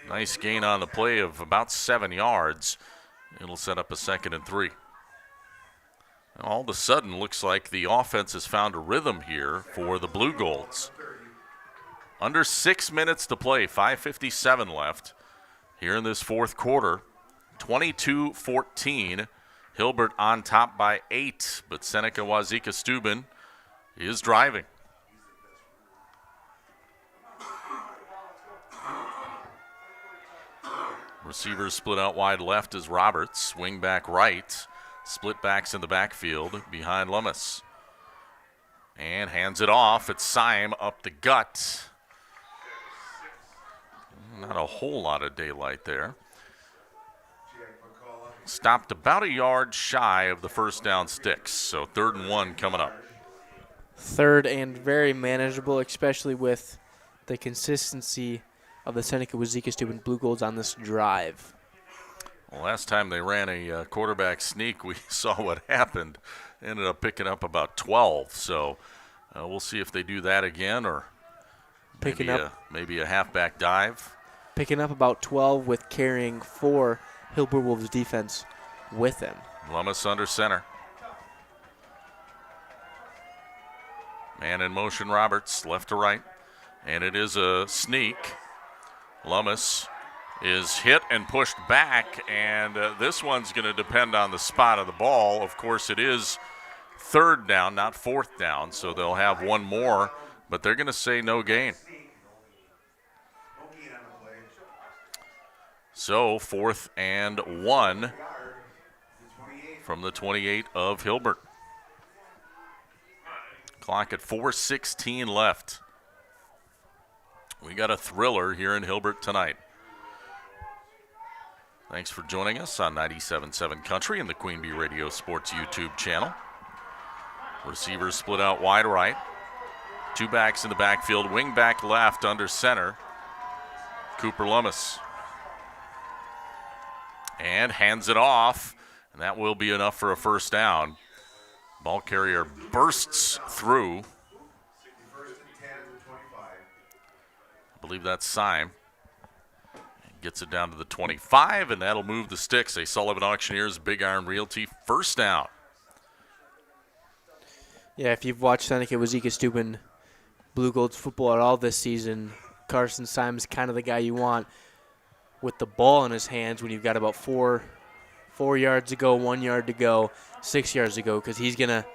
Nice gain on the play of about 7 yards. It'll set up a 2nd and 3. All of a sudden, looks like the offense has found a rhythm here for the Blue Golds. Under 6 minutes to play, 5:57 left here in this 4th quarter. 22-14. Hilbert on top by 8, but Seneca Wauzeka-Steuben is driving. Receivers split out wide left is Roberts. Wing back right. Split backs in the backfield behind Lummis. And hands it off. It's Syme up the gut. Not a whole lot of daylight there. Stopped about a yard shy of the first down sticks. So 3rd and 1 coming up. 3rd and very manageable, especially with the consistency of the Seneca Wauzeka-Steuben Blue Golds on this drive. Well, last time they ran a quarterback sneak, we saw what happened. Ended up picking up about 12. So we'll see if they do that again, or maybe a halfback dive. Picking up about 12 with carrying 4 Hilbert Wolves defense with him. Lummis under center. Man in motion, Roberts, left to right. And it is a sneak. Lummis is hit and pushed back, and this one's going to depend on the spot of the ball. Of course, it is 3rd down, not 4th down, so they'll have 1 more, but they're going to say no gain. So 4th and 1 from the 28 of Hilbert. Clock at 4:16 left. We got a thriller here in Hilbert tonight. Thanks for joining us on 97.7 Country and the Queen Bee Radio Sports YouTube channel. Receivers split out wide right. 2 backs in the backfield. Wing back left under center. Cooper Lummis. And hands it off, and that will be enough for a first down. Ball carrier bursts through. I believe that's Syme. Gets it down to the 25, and that'll move the sticks. A Sullivan Auctioneers Big Iron Realty first down. Yeah, if you've watched Seneca Wauzeka-Steuben Blue Golds football at all this season, Carson Syme's kind of the guy you want with the ball in his hands when you've got about 4 yards to go, 1 yard to go, 6 yards to go, because he's gonna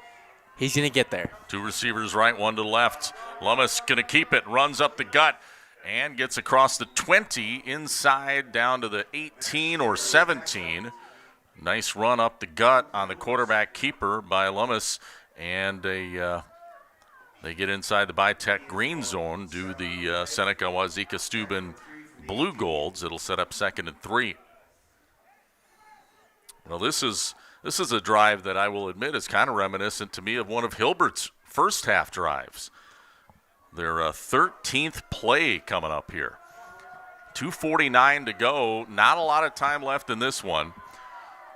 get there. 2 receivers right, 1 to the left. Lummis gonna keep it, runs up the gut, and gets across the 20, inside down to the 18 or 17. Nice run up the gut on the quarterback keeper by Lummis, and they get inside the Bitech green zone, do the Seneca Wauzeka-Steuben Blue Golds. It'll set up 2nd and 3. Well, this is a drive that I will admit is kind of reminiscent to me of one of Hilbert's first half drives. Their 13th play coming up here. 2:49 to go. Not a lot of time left in this one.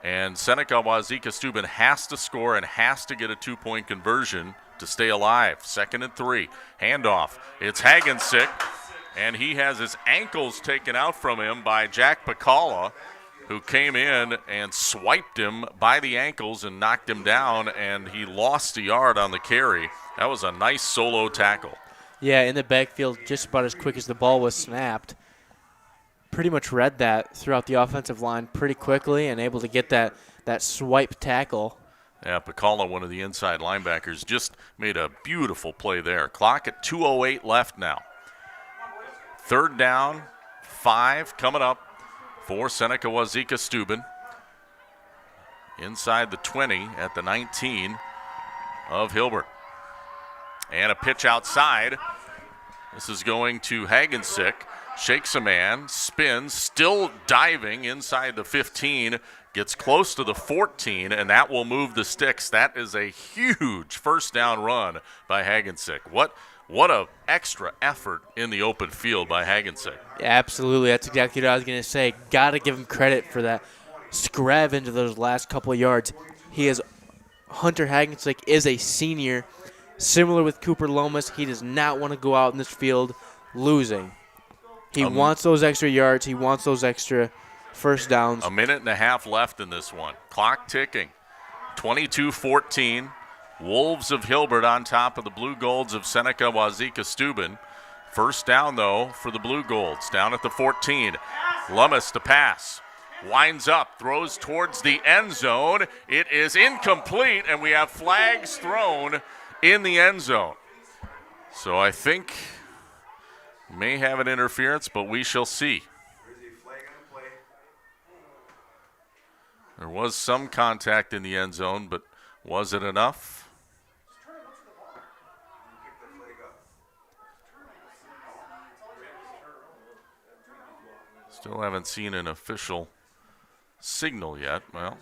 And Seneca Wauzeka-Steuben has to score and has to get a 2-point conversion to stay alive. 2nd and 3. Handoff. It's Hagensick. And he has his ankles taken out from him by Jack Pacala, who came in and swiped him by the ankles and knocked him down, and he lost a yard on the carry. That was a nice solo tackle. Yeah, in the backfield just about as quick as the ball was snapped. Pretty much read that throughout the offensive line pretty quickly and able to get that swipe tackle. Yeah, Pacala, one of the inside linebackers, just made a beautiful play there. Clock at 2:08 left now. 3rd down, 5 coming up for Seneca Wauzeka-Steuben. Inside the 20 at the 19 of Hilbert. And a pitch outside. This is going to Hagensick. Shakes a man, spins, still diving inside the 15, gets close to the 14, and that will move the sticks. That is a huge first down run by Hagensick. What a extra effort in the open field by Hagensick. Yeah, absolutely. That's exactly what I was going to say. Got to give him credit for that scrab into those last couple of yards. Hunter Hagensick is a senior. Similar with Cooper Lomas, he does not want to go out in this field losing. He wants those extra yards. He wants those extra first downs. A minute and a half left in this one. Clock ticking. 22-14. Wolves of Hilbert on top of the Blue Golds of Seneca, Wauzeka-Steuben. First down, though, for the Blue Golds. Down at the 14. Lummis to pass. Winds up, throws towards the end zone. It is incomplete, and we have flags thrown in the end zone. So I think may have an interference, but we shall see. There was some contact in the end zone, but was it enough? Still haven't seen an official signal yet. Well,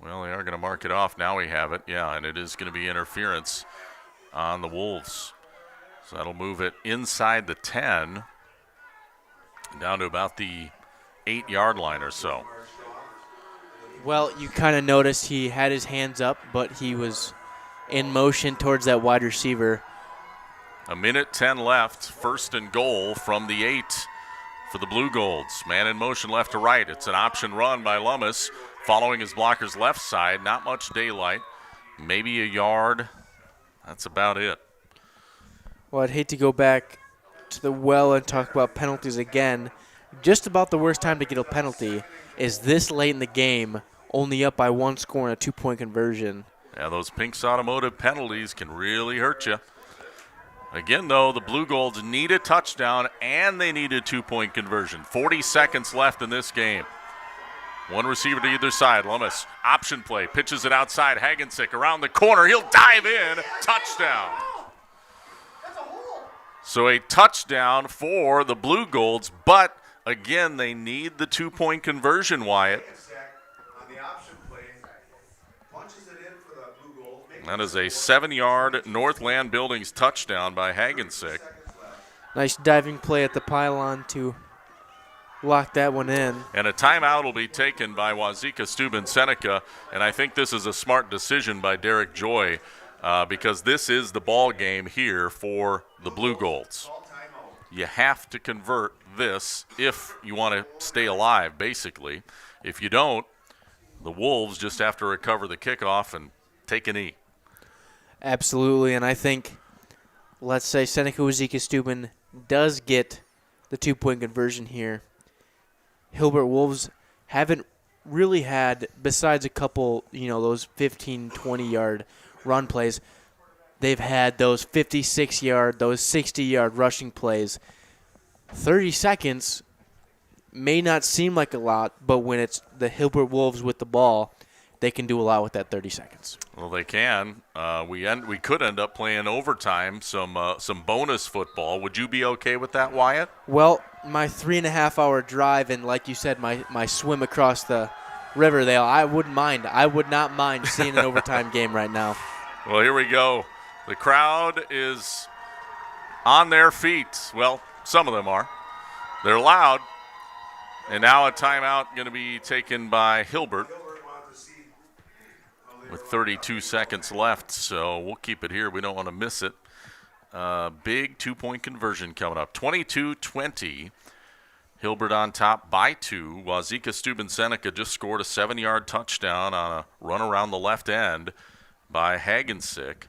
they are going to mark it off. Now we have it. Yeah, and it is going to be interference on the Wolves. So that'll move it inside the 10, down to about the 8-yard line or so. Well, you kind of noticed he had his hands up, but he was in motion towards that wide receiver. A minute 10 left, first and goal from the 8 for the Blue Golds. Man in motion left to right. It's an option run by Lummis, following his blocker's left side. Not much daylight, maybe a yard. That's about it. Well, I'd hate to go back to the well and talk about penalties again. Just about the worst time to get a penalty is this late in the game, only up by 1 score and a 2-point conversion. Yeah, those Pinks Automotive penalties can really hurt you. Again, though, the Blue Golds need a touchdown and they need a 2-point conversion. 40 seconds left in this game. One receiver to either side. Lummis, option play, pitches it outside. Hagensick around the corner. He'll dive in. Touchdown. So a touchdown for the Blue Golds, but again, they need the 2-point conversion, Wyatt. That is a 7-yard Northland Buildings touchdown by Hagensick. Nice diving play at the pylon to lock that one in. And a timeout will be taken by Wauzeka-Steuben Seneca, and I think this is a smart decision by Derek Joy because this is the ball game here for the Blue Golds. You have to convert this if you want to stay alive, basically. If you don't, the Wolves just have to recover the kickoff and take a knee. Absolutely, and I think, let's say Seneca Wauzeka-Steuben does get the 2-point conversion here. Hilbert Wolves haven't really had, besides a couple, those 15, 20-yard run plays, they've had those 56-yard, those 60-yard rushing plays. 30 seconds may not seem like a lot, but when it's the Hilbert Wolves with the ball, they can do a lot with that 30 seconds. Well, they can. We could end up playing overtime, some bonus football. Would you be okay with that, Wyatt? Well, my 3.5-hour drive and, like you said, my swim across the Riverdale, I wouldn't mind. I would not mind seeing an overtime game right now. Well, here we go. The crowd is on their feet. Well, some of them are. They're loud. And now a timeout going to be taken by Hilbert with 32 seconds left, so we'll keep it here. We don't want to miss it. Big 2-point conversion coming up. 22-20. Hilbert on top by 2. Wauzeka-Steuben Seneca just scored a 7-yard touchdown on a run around the left end by Hagensick.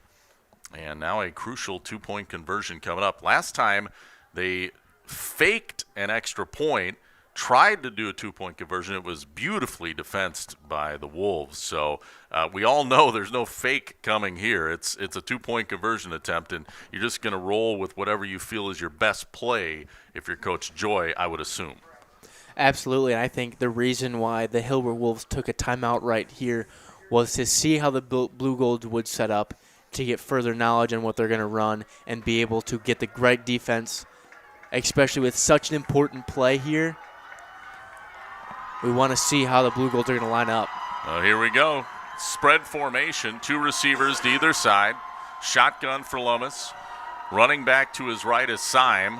And now a crucial 2-point conversion coming up. Last time they faked an extra point, tried to do a 2-point conversion. It was beautifully defensed by the Wolves. So we all know there's no fake coming here. It's a 2-point conversion attempt, and you're just going to roll with whatever you feel is your best play if you're Coach Joy, I would assume. Absolutely, and I think the reason why the Hilbert Wolves took a timeout right here was to see how the Blue Golds would set up to get further knowledge on what they're going to run and be able to get the right defense, especially with such an important play here. We want to see how the Blue Golds are going to line up. Here we go. Spread formation, 2 receivers to either side. Shotgun for Lomas. Running back to his right is Syme.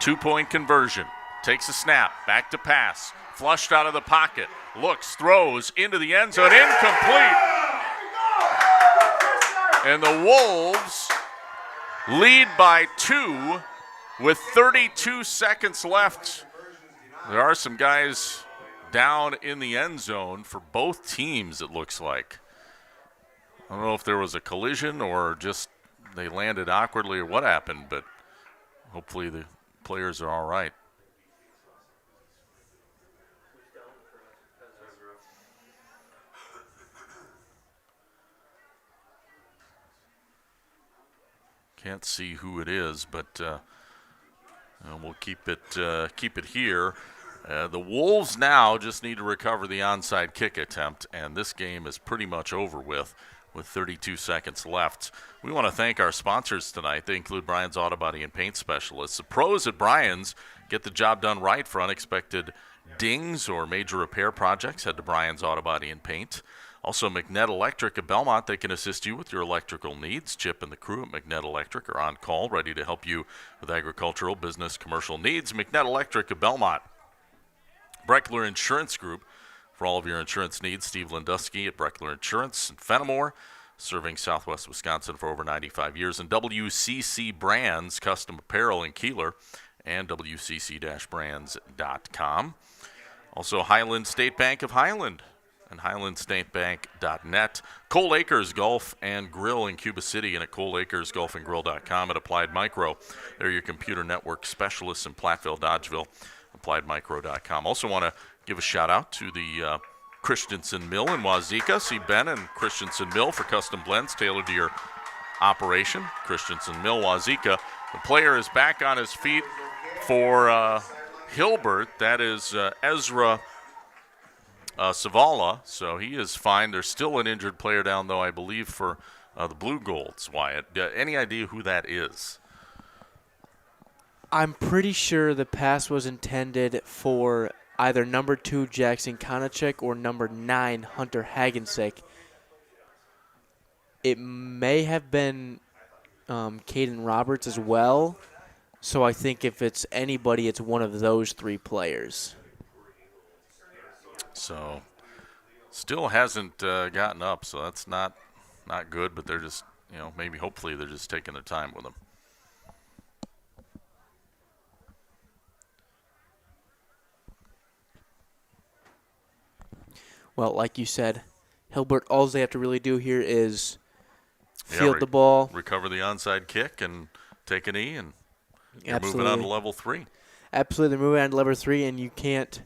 2-point conversion. Takes a snap. Back to pass. Flushed out of the pocket. Looks, throws into the end zone. Incomplete. And the Wolves lead by 2 with 32 seconds left. There are some guys down in the end zone for both teams, it looks like. I don't know if there was a collision or just they landed awkwardly or what happened, but hopefully the players are all right. Can't see who it is, but we'll keep it here. The Wolves now just need to recover the onside kick attempt, and this game is pretty much over with 32 seconds left. We want to thank our sponsors tonight. They include Bryan's Auto Body and Paint Specialists. The pros at Bryan's get the job done right for unexpected dings or major repair projects. Head to Bryan's Auto Body and Paint. Also, McNett Electric at Belmont, they can assist you with your electrical needs. Chip and the crew at McNett Electric are on call, ready to help you with agricultural, business, commercial needs. McNett Electric at Belmont. Breckler Insurance Group, for all of your insurance needs. Steve Lindusky at Breckler Insurance in Fenimore, serving Southwest Wisconsin for over 95 years. And WCC Brands, custom apparel in Kieler, and WCC-brands.com. Also, Highland State Bank of Highland and HighlandStateBank.net. Cole Acres Golf and Grill in Cuba City and at ColeAcersGolfandGrill.com. At Applied Micro, they're your computer network specialists in Platteville, Dodgeville. AppliedMicro.com. Also want to give a shout out to the Christensen Mill in Wauzeka. See Ben and Christensen Mill for custom blends tailored to your operation. Christensen Mill, Wauzeka. The player is back on his feet for Hilbert. That is Ezra Savala, so he is fine. There's still an injured player down, though, I believe, for the Blue Golds, Wyatt. Any idea who that is? I'm pretty sure the pass was intended for either number 2 Jackson Konachek or number 9 Hunter Hagensick. It may have been Caden Roberts as well, so I think if it's anybody, it's one of those 3 players. So, still hasn't gotten up, so that's not good, but they're just, maybe hopefully they're just taking their time with him. Well, like you said, Hilbert, all they have to really do here is field the ball. Recover the onside kick and take a knee, and you're moving on to level 3. Absolutely, they're moving on to level 3, and you can't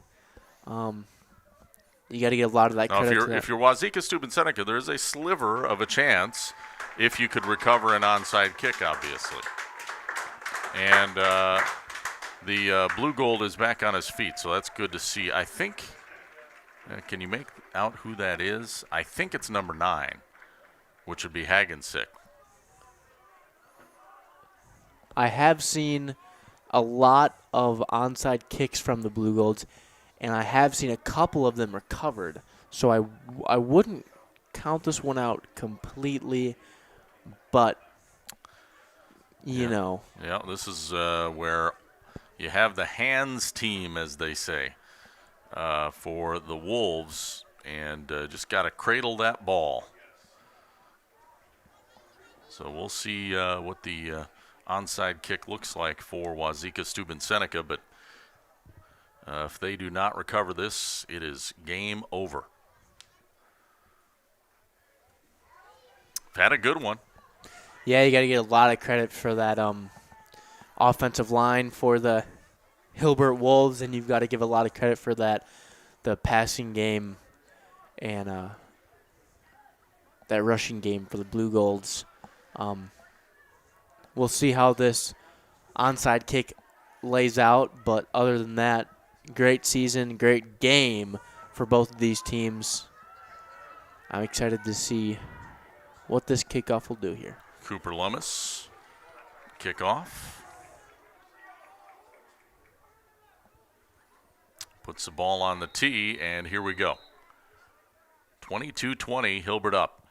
you got to get a lot of that credit. If you're Wauzeka-Steuben Seneca, there's a sliver of a chance if you could recover an onside kick, obviously. And the Blue Gold is back on his feet, so that's good to see. I think, can you make out who that is? I think it's number 9, which would be Hagensick. I have seen a lot of onside kicks from the Blue Golds, and I have seen a couple of them recovered. So I wouldn't count this one out completely, but, you know. Yeah, this is where you have the hands team, as they say, for the Wolves, and just got to cradle that ball. So we'll see what the onside kick looks like for Wauzeka-Steuben Seneca, but if they do not recover this, it is game over. Had a good one. Yeah, you got to get a lot of credit for that offensive line for the Hilbert Wolves, and you've got to give a lot of credit for the passing game and that rushing game for the Blue Golds. We'll see how this onside kick lays out, but other than that, great season, great game for both of these teams. I'm excited to see what this kickoff will do here. Cooper Lummis, kickoff. Puts the ball on the tee, and here we go. 22-20, Hilbert up.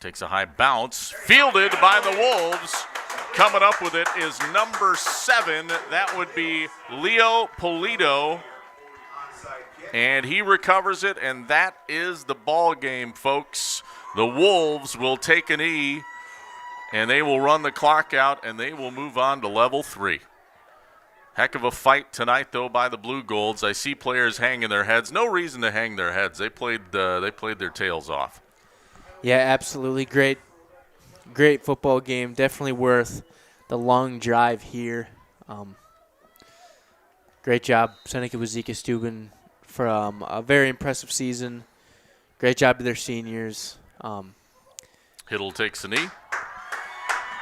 Takes a high bounce, fielded by the Wolves. Coming up with it is number 7. That would be Leo Polito. And he recovers it, and that is the ball game, folks. The Wolves will take a knee, and they will run the clock out, and they will move on to level 3. Heck of a fight tonight, though, by the Blue Golds. I see players hanging their heads. No reason to hang their heads. They played their tails off. Yeah, absolutely. Great football game. Definitely worth the long drive here. Great job, Seneca Wauzeka-Steuben, from a very impressive season. Great job to their seniors. Hiddle takes a knee.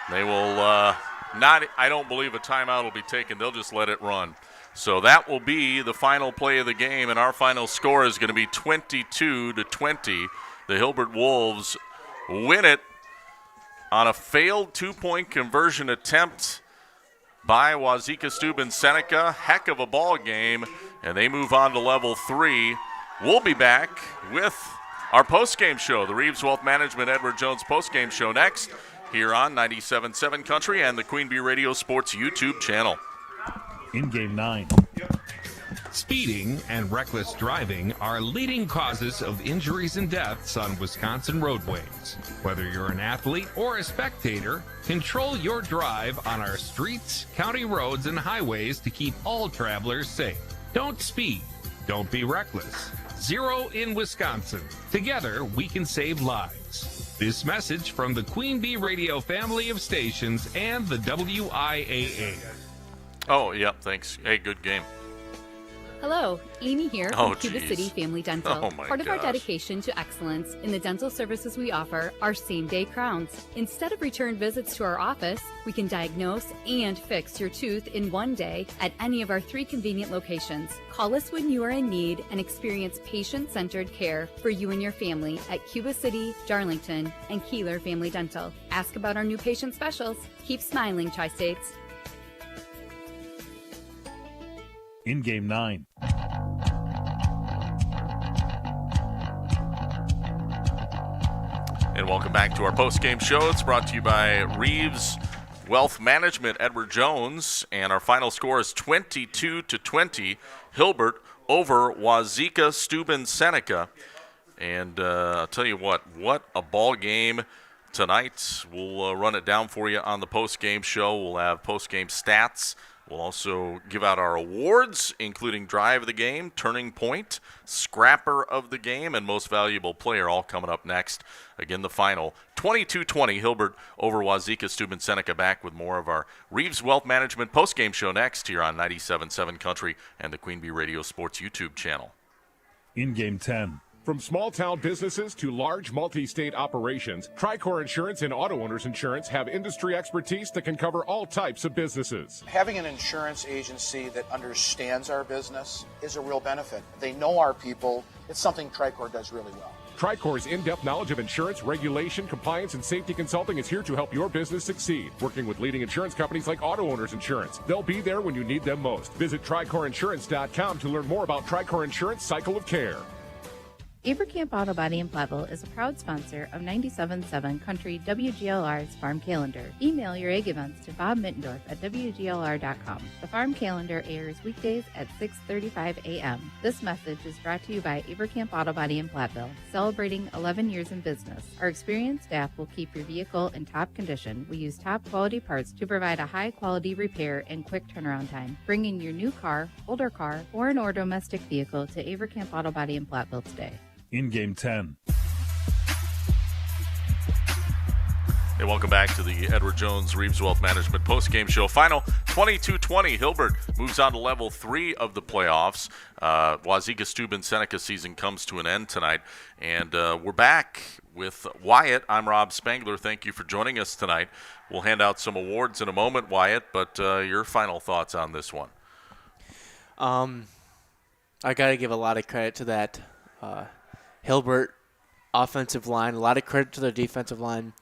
They will I don't believe a timeout will be taken. They'll just let it run. So that will be the final play of the game, and our final score is going to be 22-20. The Hilbert Wolves win it on a failed 2-point conversion attempt by Wauzeka-Steuben Seneca. Heck of a ball game, and they move on to level 3. We'll be back with our post-game show, the Reeves Wealth Management Edward Jones post-game show next here on 97.7 Country and the Queen Bee Radio Sports YouTube channel. In game 9. Speeding and reckless driving are leading causes of injuries and deaths on Wisconsin roadways. Whether you're an athlete or a spectator, control your drive on our streets, county roads, and highways to keep all travelers safe. Don't speed. Don't be reckless. Zero in Wisconsin. Together, we can save lives. This message from the Queen Bee Radio family of stations and the WIAA. Oh, yep, thanks. Hey, good game. Hello, Amy here from Cuba City Family Dental. Part of our dedication to excellence in the dental services we offer are same-day crowns. Instead of return visits to our office, we can diagnose and fix your tooth in one day at any of our 3 convenient locations. Call us when you are in need and experience patient-centered care for you and your family at Cuba City, Darlington, and Kieler Family Dental. Ask about our new patient specials. Keep smiling, Tri-States. In game 9. And welcome back to our post-game show. It's brought to you by Reeves Wealth Management, Edward Jones, and our final score is 22-20. Hilbert over Wauzeka-Steuben Seneca. And I'll tell you what a ball game tonight. We'll run it down for you on the post-game show. We'll have post-game stats. We'll also give out our awards, including Drive of the Game, Turning Point, Scrapper of the Game, and Most Valuable Player, all coming up next. Again, the final, 22-20, Hilbert over Wauzeka-Steuben Seneca. Back with more of our Reeves Wealth Management postgame show next here on 97.7 Country and the Queen Bee Radio Sports YouTube channel. In game 10. From small-town businesses to large multi-state operations, Tricor Insurance and Auto Owners Insurance have industry expertise that can cover all types of businesses. Having an insurance agency that understands our business is a real benefit. They know our people. It's something Tricor does really well. Tricor's in-depth knowledge of insurance, regulation, compliance, and safety consulting is here to help your business succeed. Working with leading insurance companies like Auto Owners Insurance. They'll be there when you need them most. Visit TricorInsurance.com to learn more about Tricor Insurance Cycle of Care. Avercamp Auto Body in Platteville is a proud sponsor of 97.7 Country WGLR's Farm Calendar. Email your egg events to Bob Mittendorf at WGLR.com. The Farm Calendar airs weekdays at 6:35 a.m. This message is brought to you by Avercamp Auto Body in Platteville, celebrating 11 years in business. Our experienced staff will keep your vehicle in top condition. We use top quality parts to provide a high quality repair and quick turnaround time. Bringing your new car, older car, foreign or domestic vehicle to Avercamp Auto Body in Platteville today. In game 10. Hey, welcome back to the Edward Jones Reeves Wealth Management postgame show. Final 22-20. Hilbert moves on to level 3 of the playoffs. Wauzeka-Steuben Seneca season comes to an end tonight. And we're back with Wyatt. I'm Rob Spangler. Thank you for joining us tonight. We'll hand out some awards in a moment, Wyatt, but your final thoughts on this one. I got to give a lot of credit to that Hilbert offensive line. A lot of credit to their defensive line.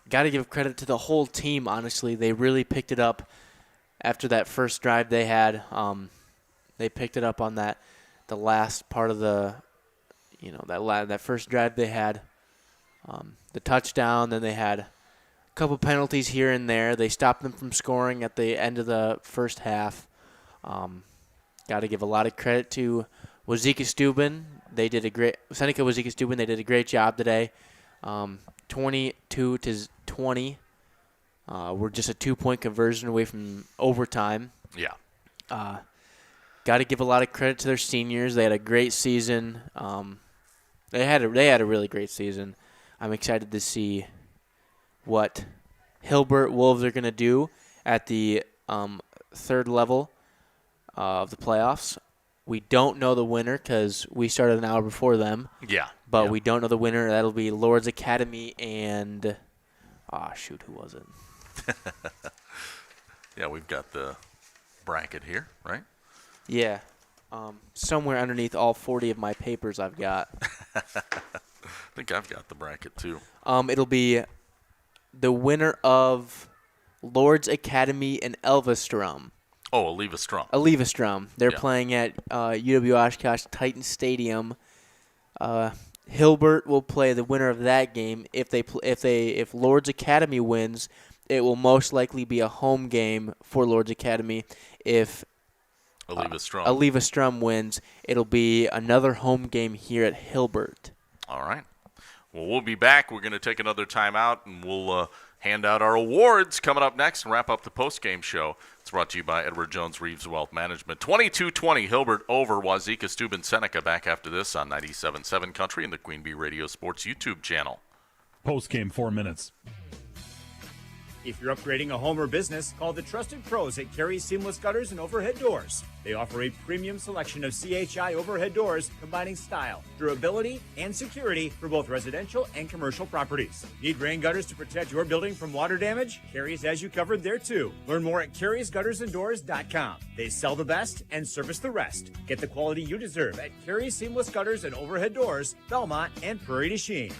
Got to give credit to the whole team, honestly. They really picked it up after that first drive they had. They picked it up on the last part of that first drive they had. The touchdown, then they had a couple penalties here and there. They stopped them from scoring at the end of the first half. Got to give a lot of credit to Wauzeka-Steuben. Seneca Wauzeka-Steuben, they did a great job today. 22-20. We're just a 2-point conversion away from overtime. Yeah. Got to give a lot of credit to their seniors. They had a great season. They had a really great season. I'm excited to see what Hilbert Wolves are going to do at the third level of the playoffs. We don't know the winner because we started an hour before them. Yeah. But we don't know the winner. That'll be Lord's Academy and who was it? Yeah, we've got the bracket here, right? Yeah. Somewhere underneath all 40 of my papers I've got. I think I've got the bracket too. It'll be the winner of Lord's Academy and Elvestrom. Oh, Elvestrom. Elvestrom. They're playing at UW-Oshkosh Titan Stadium. Hilbert will play the winner of that game. If Lord's Academy wins, it will most likely be a home game for Lord's Academy. If Elvestrom wins, it'll be another home game here at Hilbert. All right. Well, we'll be back. We're going to take another time out, and we'll hand out our awards coming up next and wrap up the post-game show. It's brought to you by Edward Jones Reeves Wealth Management. 22-20, Hilbert over Wauzeka-Steuben Seneca. Back after this on 97.7 Country and the Queen Bee Radio Sports YouTube channel. Post-game 4 minutes. If you're upgrading a home or business, call the trusted pros at Carey Seamless Gutters and Overhead Doors. They offer a premium selection of CHI overhead doors combining style, durability, and security for both residential and commercial properties. Need rain gutters to protect your building from water damage? Carey's has you covered there too. Learn more at Carey'sGuttersandDoors.com. They sell the best and service the rest. Get the quality you deserve at Carey Seamless Gutters and Overhead Doors, Belmont, and Prairie du Chien.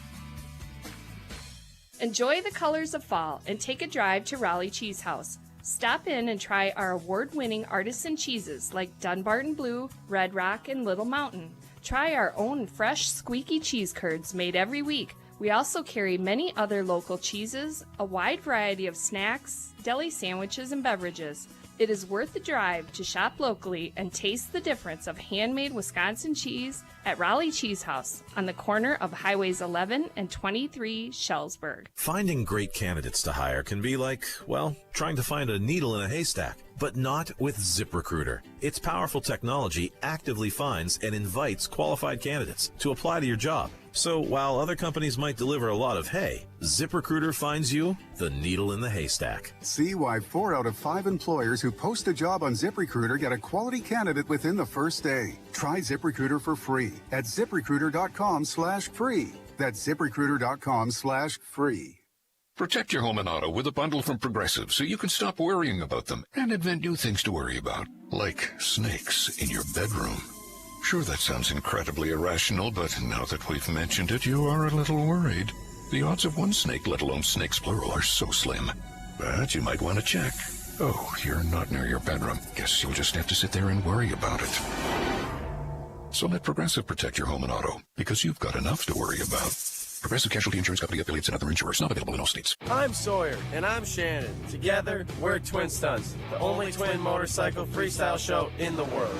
Enjoy the colors of fall and take a drive to Raleigh Cheese House. Stop in and try our award-winning artisan cheeses like Dunbarton Blue, Red Rock, and Little Mountain. Try our own fresh, squeaky cheese curds made every week. We also carry many other local cheeses, a wide variety of snacks, deli sandwiches, and beverages. It is worth the drive to shop locally and taste the difference of handmade Wisconsin cheese at Raleigh Cheese House on the corner of Highways 11 and 23 Shellsburg. Finding great candidates to hire can be like, well, trying to find a needle in a haystack, but not with ZipRecruiter. Its powerful technology actively finds and invites qualified candidates to apply to your job. So while other companies might deliver a lot of hay, ZipRecruiter finds you the needle in the haystack. See why 4 out of 5 employers who post a job on ZipRecruiter get a quality candidate within the first day. Try ZipRecruiter for free at ZipRecruiter.com/free. That's ZipRecruiter.com/free. Protect your home and auto with a bundle from Progressive so you can stop worrying about them and invent new things to worry about, like snakes in your bedroom. Sure, that sounds incredibly irrational, but now that we've mentioned it, you are a little worried. The odds of one snake, let alone snakes plural, are so slim. But you might want to check. Oh, you're not near your bedroom. Guess you'll just have to sit there and worry about it. So let Progressive protect your home and auto, because you've got enough to worry about. Progressive Casualty Insurance Company, affiliates, and other insurers. Not available in all states. I'm Sawyer, and I'm Shannon. Together, we're Twin Stunts, the only twin motorcycle freestyle show in the world.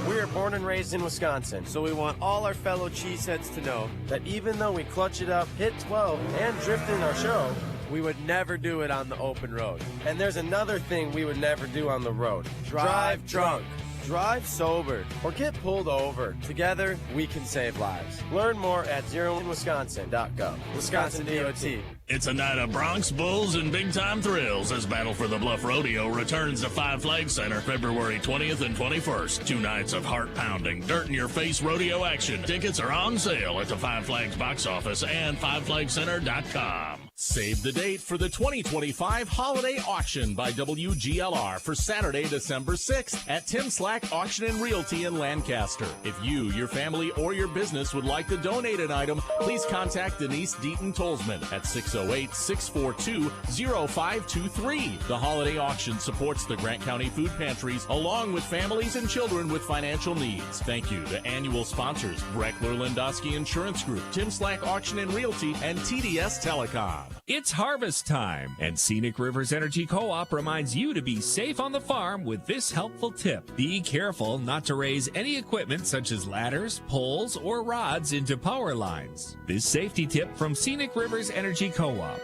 We are born and raised in Wisconsin, so we want all our fellow cheeseheads to know that even though we clutch it up, hit 12, and drift in our show, we would never do it on the open road. And there's another thing we would never do on the road. Drive drunk. Drive sober or get pulled over. Together, we can save lives. Learn more at zeroinwisconsin.gov. Wisconsin DOT. It's a night of Bronx Bulls and big-time thrills as Battle for the Bluff Rodeo returns to Five Flags Center February 20th and 21st. 2 nights of heart-pounding, dirt-in-your-face rodeo action. Tickets are on sale at the Five Flags box office and FiveFlagsCenter.com. Save the date for the 2025 Holiday Auction by WGLR for Saturday, December 6th at Tim Slack Auction and Realty in Lancaster. If you, your family, or your business would like to donate an item, please contact Denise Deaton-Tolsman at 608-642-0523. The Holiday Auction supports the Grant County Food Pantries along with families and children with financial needs. Thank you to annual sponsors Breckler Lindowski Insurance Group, Tim Slack Auction and Realty, and TDS Telecom. It's harvest time, and Scenic Rivers Energy Co-op reminds you to be safe on the farm with this helpful tip. Be careful not to raise any equipment such as ladders, poles, or rods into power lines. This safety tip from Scenic Rivers Energy Co-op.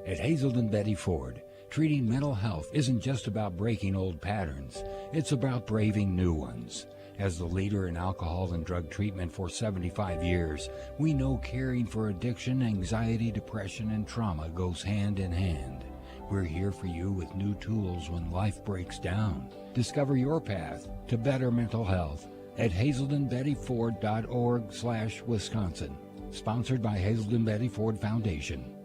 At Hazelden Betty Ford, treating mental health isn't just about breaking old patterns. It's about braving new ones. As the leader in alcohol and drug treatment for 75 years, we know caring for addiction, anxiety, depression, and trauma goes hand in hand. We're here for you with new tools when life breaks down. Discover your path to better mental health at hazeldenbettyford.org/Wisconsin. Sponsored by Hazelden Betty Ford Foundation.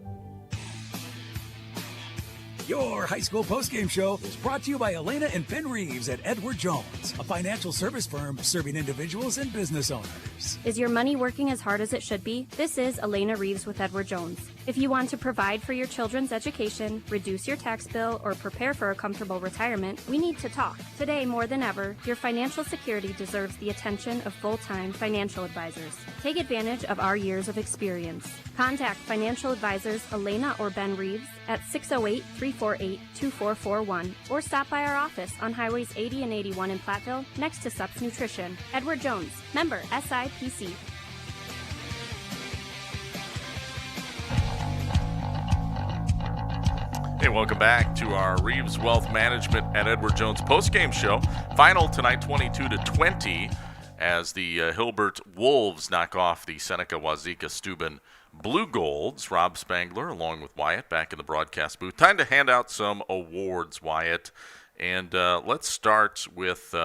Your high school postgame show is brought to you by Elena and Ben Reeves at Edward Jones, a financial service firm serving individuals and business owners. Is your money working as hard as it should be? This is Elena Reeves with Edward Jones. If you want to provide for your children's education, reduce your tax bill, or prepare for a comfortable retirement, we need to talk. Today, more than ever, your financial security deserves the attention of full-time financial advisors. Take advantage of our years of experience. Contact financial advisors Elena or Ben Reeves at 608-348-2441 or stop by our office on Highways 80 and 81 in Platteville next to Sups Nutrition. Edward Jones, member SIPC. Hey, welcome back to our Reeves Wealth Management at Edward Jones postgame show. Final tonight, 22-20, as the Hilbert Wolves knock off the Seneca Wauzeka-Steuben Blue Golds. Rob Spangler, along with Wyatt, back in the broadcast booth. Time to hand out some awards, Wyatt. And let's start with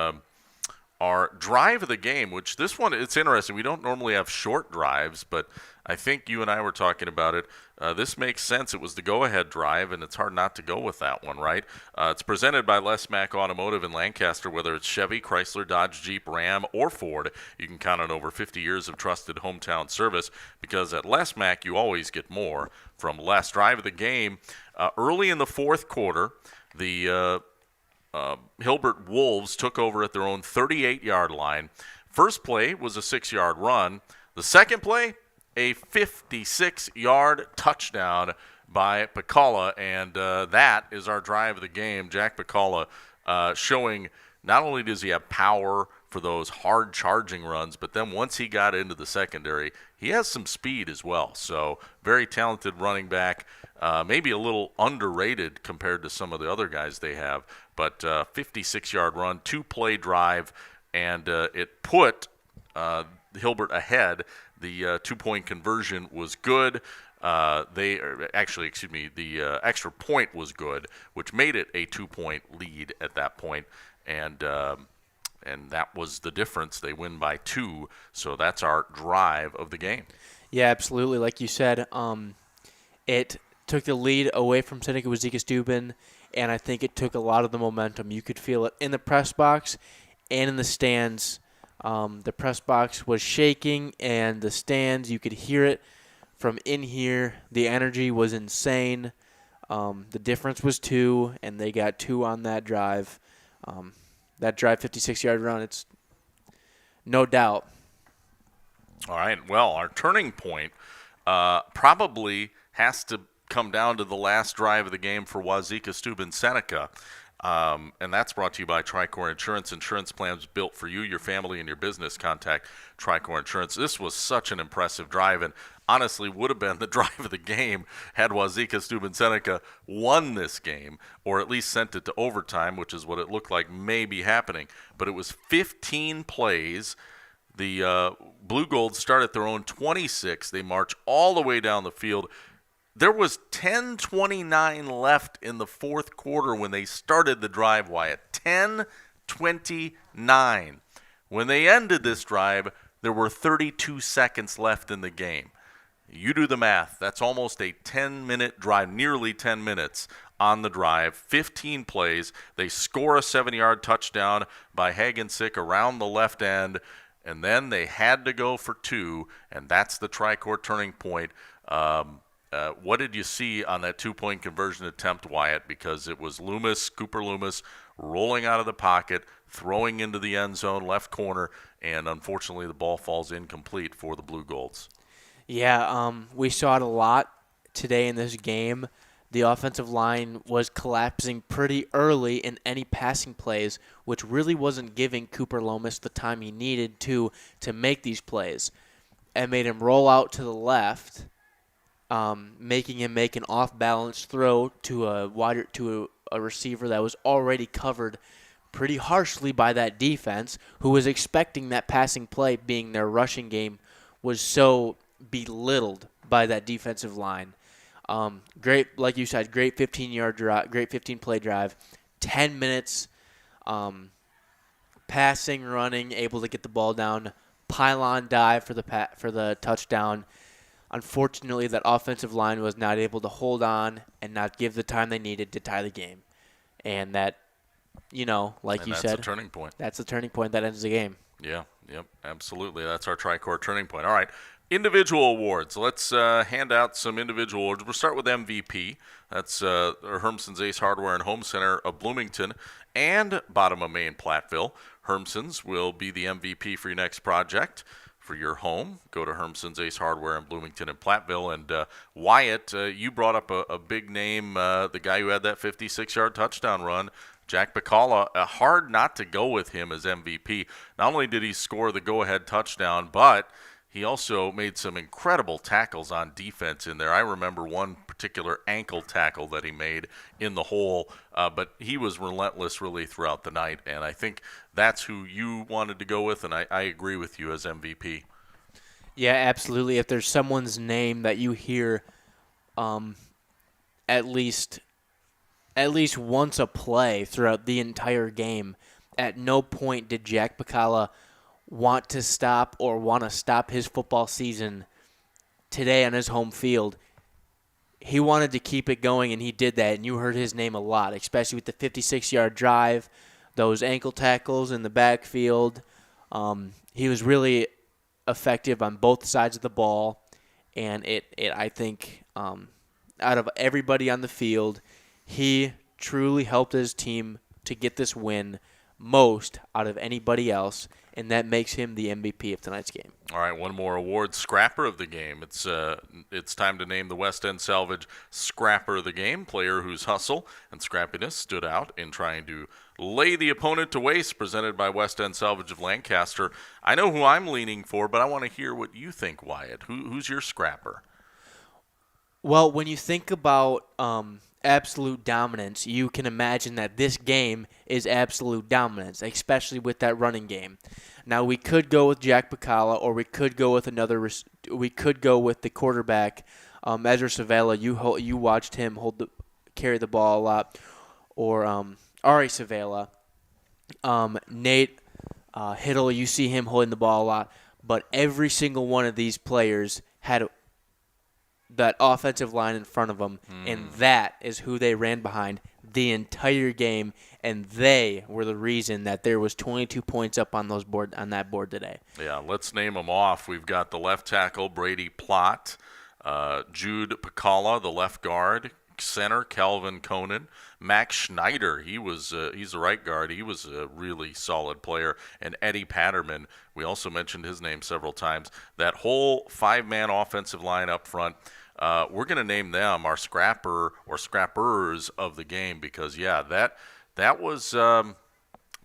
our drive of the game, which this one, it's interesting. We don't normally have short drives, but I think you and I were talking about it. This makes sense. It was the go-ahead drive, and it's hard not to go with that one, right? It's presented by Les Mack Automotive in Lancaster. Whether it's Chevy, Chrysler, Dodge, Jeep, Ram, or Ford, you can count on over 50 years of trusted hometown service, because at Les Mack, you always get more from Les. Drive of the game, early in the fourth quarter, the Hilbert Wolves took over at their own 38-yard line. First play was a 6-yard run. The second play, a 56-yard touchdown by Pacala, and that is our drive of the game. Jack Pacala showing not only does he have power for those hard charging runs, but then once he got into the secondary, he has some speed as well. So very talented running back, maybe a little underrated compared to some of the other guys they have, but 56-yard run, 2-play drive, and it put Hilbert ahead. The 2-point conversion was good. The extra point was good, which made it a 2-point lead at that point, and that was the difference. They win by 2, so that's our drive of the game. Yeah, absolutely. Like you said, it took the lead away from Seneca Wauzeka-Steuben, and I think it took a lot of the momentum. You could feel it in the press box and in the stands. The press box was shaking, and the stands, you could hear it from in here. The energy was insane. The difference was 2, and they got 2 on that drive. That drive, 56-yard run, it's no doubt. All right, well, our turning point probably has to come down to the last drive of the game for Wauzeka-Steuben Seneca. And that's brought to you by Tricor Insurance. Insurance plans built for you, your family, and your business. Contact Tricor Insurance. This was such an impressive drive, and honestly would have been the drive of the game had Wauzeka-Steuben Seneca won this game, or at least sent it to overtime, which is what it looked like may be happening. But it was 15 plays. The Blue Golds start at their own 26. They march all the way down the field. There was 10:29 left in the fourth quarter when they started the drive, Wyatt. 10:29. When they ended this drive, there were 32 seconds left in the game. You do the math. That's almost a 10-minute drive, nearly 10 minutes on the drive, 15 plays. They score a 7-yard touchdown by Hagensick around the left end, and then they had to go for 2, and that's the Tricor turning point. What did you see on that 2-point conversion attempt, Wyatt? Because it was Cooper Loomis, rolling out of the pocket, throwing into the end zone, left corner, and unfortunately the ball falls incomplete for the Blue Golds. Yeah, we saw it a lot today in this game. The offensive line was collapsing pretty early in any passing plays, which really wasn't giving Cooper Loomis the time he needed to make these plays. And made him roll out to the left, making him make an off-balance throw to a receiver that was already covered pretty harshly by that defense, who was expecting that passing play, being their rushing game, was so belittled by that defensive line. Great, like you said, great 15-yard drive, great 15-play drive, 10 minutes, passing, running, able to get the ball down, pylon dive for the touchdown. Unfortunately, that offensive line was not able to hold on and not give the time they needed to tie the game, and that, like you said, that's a turning point. That's the turning point that ends the game. Yeah, yep, absolutely. That's our Tricor turning point. All right. Individual awards. Let's hand out some individual awards. We'll start with MVP. That's Hermson's Ace Hardware and Home Center of Bloomington and Bottom of Maine Platteville. Hermson's will be the MVP for your next project for your home. Go to Hermson's Ace Hardware in Bloomington and Platteville. And Wyatt, you brought up a big name, the guy who had that 56-yard touchdown run, Jack Bacala. Hard not to go with him as MVP. Not only did he score the go-ahead touchdown, but he also made some incredible tackles on defense in there. I remember one particular ankle tackle that he made in the hole, but he was relentless really throughout the night, and I think that's who you wanted to go with, and I agree with you as MVP. Yeah, absolutely. If there's someone's name that you hear at least once a play throughout the entire game, at no point did Jack Bacala want to stop or want to stop his football season today on his home field. He wanted to keep it going, and he did that, and you heard his name a lot, especially with the 56-yard drive, those ankle tackles in the backfield. He was really effective on both sides of the ball, and I think out of everybody on the field, he truly helped his team to get this win most out of anybody else, and that makes him the MVP of tonight's game. All right, one more award, Scrapper of the Game. It's time to name the West End Salvage Scrapper of the Game, player whose hustle and scrappiness stood out in trying to lay the opponent to waste, presented by West End Salvage of Lancaster. I know who I'm leaning for, but I want to hear what you think, Wyatt. Who's your Scrapper? Well, when you think about absolute dominance, you can imagine that this game is absolute dominance, especially with that running game. Now, we could go with Jack Bacala, or we could go with we could go with the quarterback, Ezra Savella. You watched him carry the ball a lot, or Ari Savella. Nate Hiddle, you see him holding the ball a lot, but every single one of these players had that offensive line in front of them, and that is who they ran behind the entire game, and they were the reason that there was 22 points up on that board today. Yeah, let's name them off. We've got the left tackle, Brady Plott, Jude Pacala, the left guard, center, Calvin Conan, Max Schneider, he's the right guard. He was a really solid player. And Eddie Patterman, we also mentioned his name several times. That whole 5-man offensive line up front, we're going to name them our scrapper or scrappers of the game because, yeah, that was that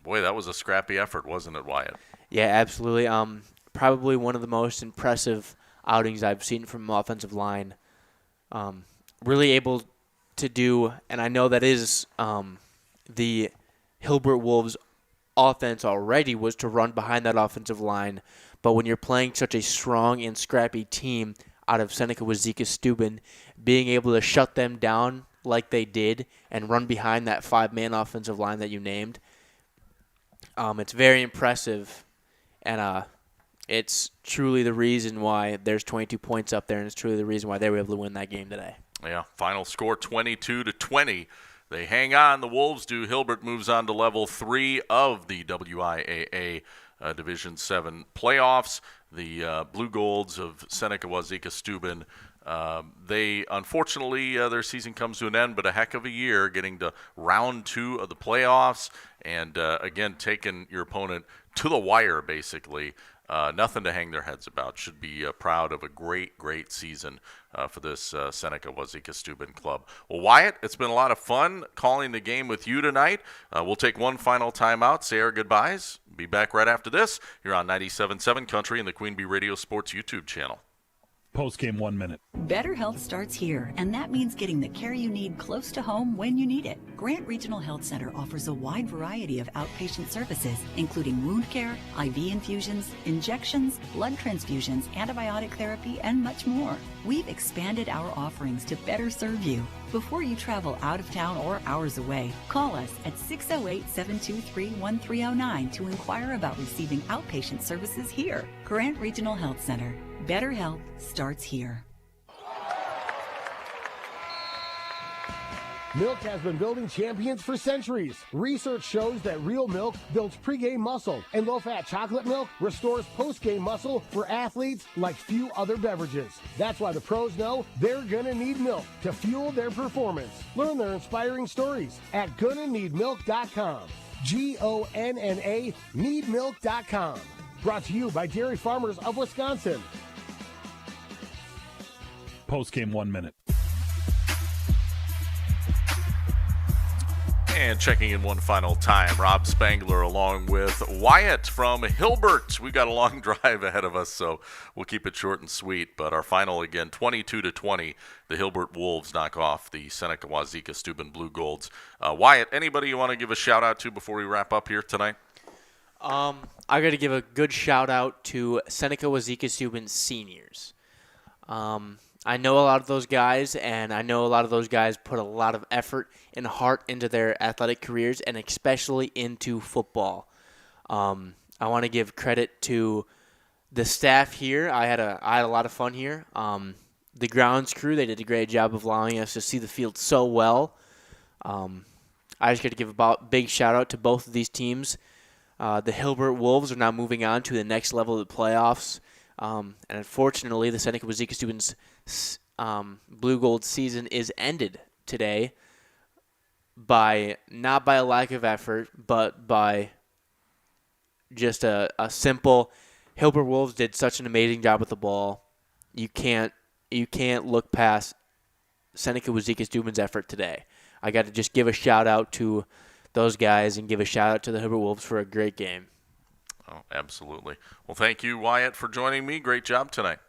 was a scrappy effort, wasn't it, Wyatt? Yeah, absolutely. Probably one of the most impressive outings I've seen from an offensive line. Really able to do, and I know that is the Hilbert Wolves' offense already was to run behind that offensive line, but when you're playing such a strong and scrappy team out of Seneca Wauzeka-Steuben, being able to shut them down like they did and run behind that 5-man offensive line that you named, it's very impressive, and it's truly the reason why there's 22 points up there, and it's truly the reason why they were able to win that game today. Yeah, final score 22-20. They hang on. The Wolves do. Hilbert moves on to level 3 of the WIAA Division 7 playoffs. The Blue Golds of Seneca, Wauzeka-Steuben, they, unfortunately, their season comes to an end, but a heck of a year getting to round 2 of the playoffs and, again, taking your opponent to the wire, basically. Nothing to hang their heads about. Should be proud of a great, great season for this Seneca Wauzeka-Steuben club. Well, Wyatt, it's been a lot of fun calling the game with you tonight. We'll take one final timeout, say our goodbyes. Be back right after this. You're on 97.7 Country and the Queen Bee Radio Sports YouTube channel. Post-game 1 minute. Better health starts here, and that means getting the care you need close to home when you need it. Grant Regional Health Center offers a wide variety of outpatient services, including wound care, IV infusions, injections, blood transfusions, antibiotic therapy, and much more. We've expanded our offerings to better serve you. Before you travel out of town or hours away, call us at 608-723-1309 to inquire about receiving outpatient services here. Grant Regional Health Center. Better health starts here. Milk has been building champions for centuries. Research shows that real milk builds pregame muscle, and low-fat chocolate milk restores postgame muscle for athletes like few other beverages. That's why the pros know they're gonna need milk to fuel their performance. Learn their inspiring stories at gonnaneedmilk.com. GONNA needmilk.com. Brought to you by Dairy Farmers of Wisconsin. Post-game 1 minute. And checking in one final time, Rob Spangler along with Wyatt from Hilbert. We've got a long drive ahead of us, so we'll keep it short and sweet. But our final, again, 22-20, the Hilbert Wolves knock off the Seneca Wauzeka-Steuben Blue Golds. Wyatt, anybody you want to give a shout-out to before we wrap up here tonight? I got to give a good shout-out to Seneca Wauzeka-Steuben seniors. I know a lot of those guys, and I know a lot of those guys put a lot of effort and heart into their athletic careers, and especially into football. I want to give credit to the staff here. I had a lot of fun here. The grounds crew, they did a great job of allowing us to see the field so well. I just got to give a big shout-out to both of these teams. The Hilbert Wolves are now moving on to the next level of the playoffs. And unfortunately, the Seneca Wauzeka-Steuben's Blue Gold season is ended today not by a lack of effort, but by just a simple Hilbert Wolves did such an amazing job with the ball. You can't look past Seneca Wauzeka-Steuben's effort today. I got to just give a shout out to those guys and give a shout out to the Hilbert Wolves for a great game. Oh, absolutely. Well, thank you, Wyatt, for joining me. Great job tonight.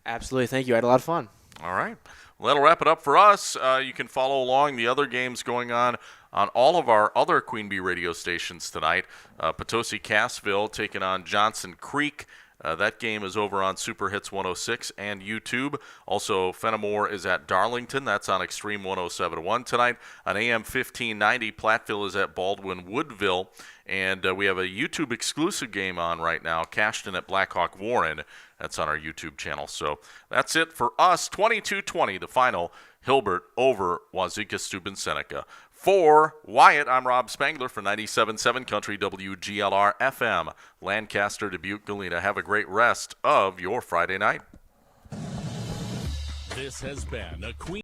Absolutely. Thank you. I had a lot of fun. All right. Well, that'll wrap it up for us. You can follow along the other games going on all of our other Queen Bee radio stations tonight. Potosi-Cassville taking on Johnson Creek. That game is over on Super Hits 106 and YouTube. Also, Fenimore is at Darlington. That's on Extreme 107.1 tonight. On AM 1590, Platteville is at Baldwin-Woodville. And we have a YouTube exclusive game on right now, Cashton at Blackhawk Warren. That's on our YouTube channel. So that's it for us. 22-20, the final. Hilbert over Wauzeka-Steuben Seneca. For Wyatt, I'm Rob Spangler for 97.7 Country WGLR FM, Lancaster, Dubuque, Galena. Have a great rest of your Friday night. This has been a Queen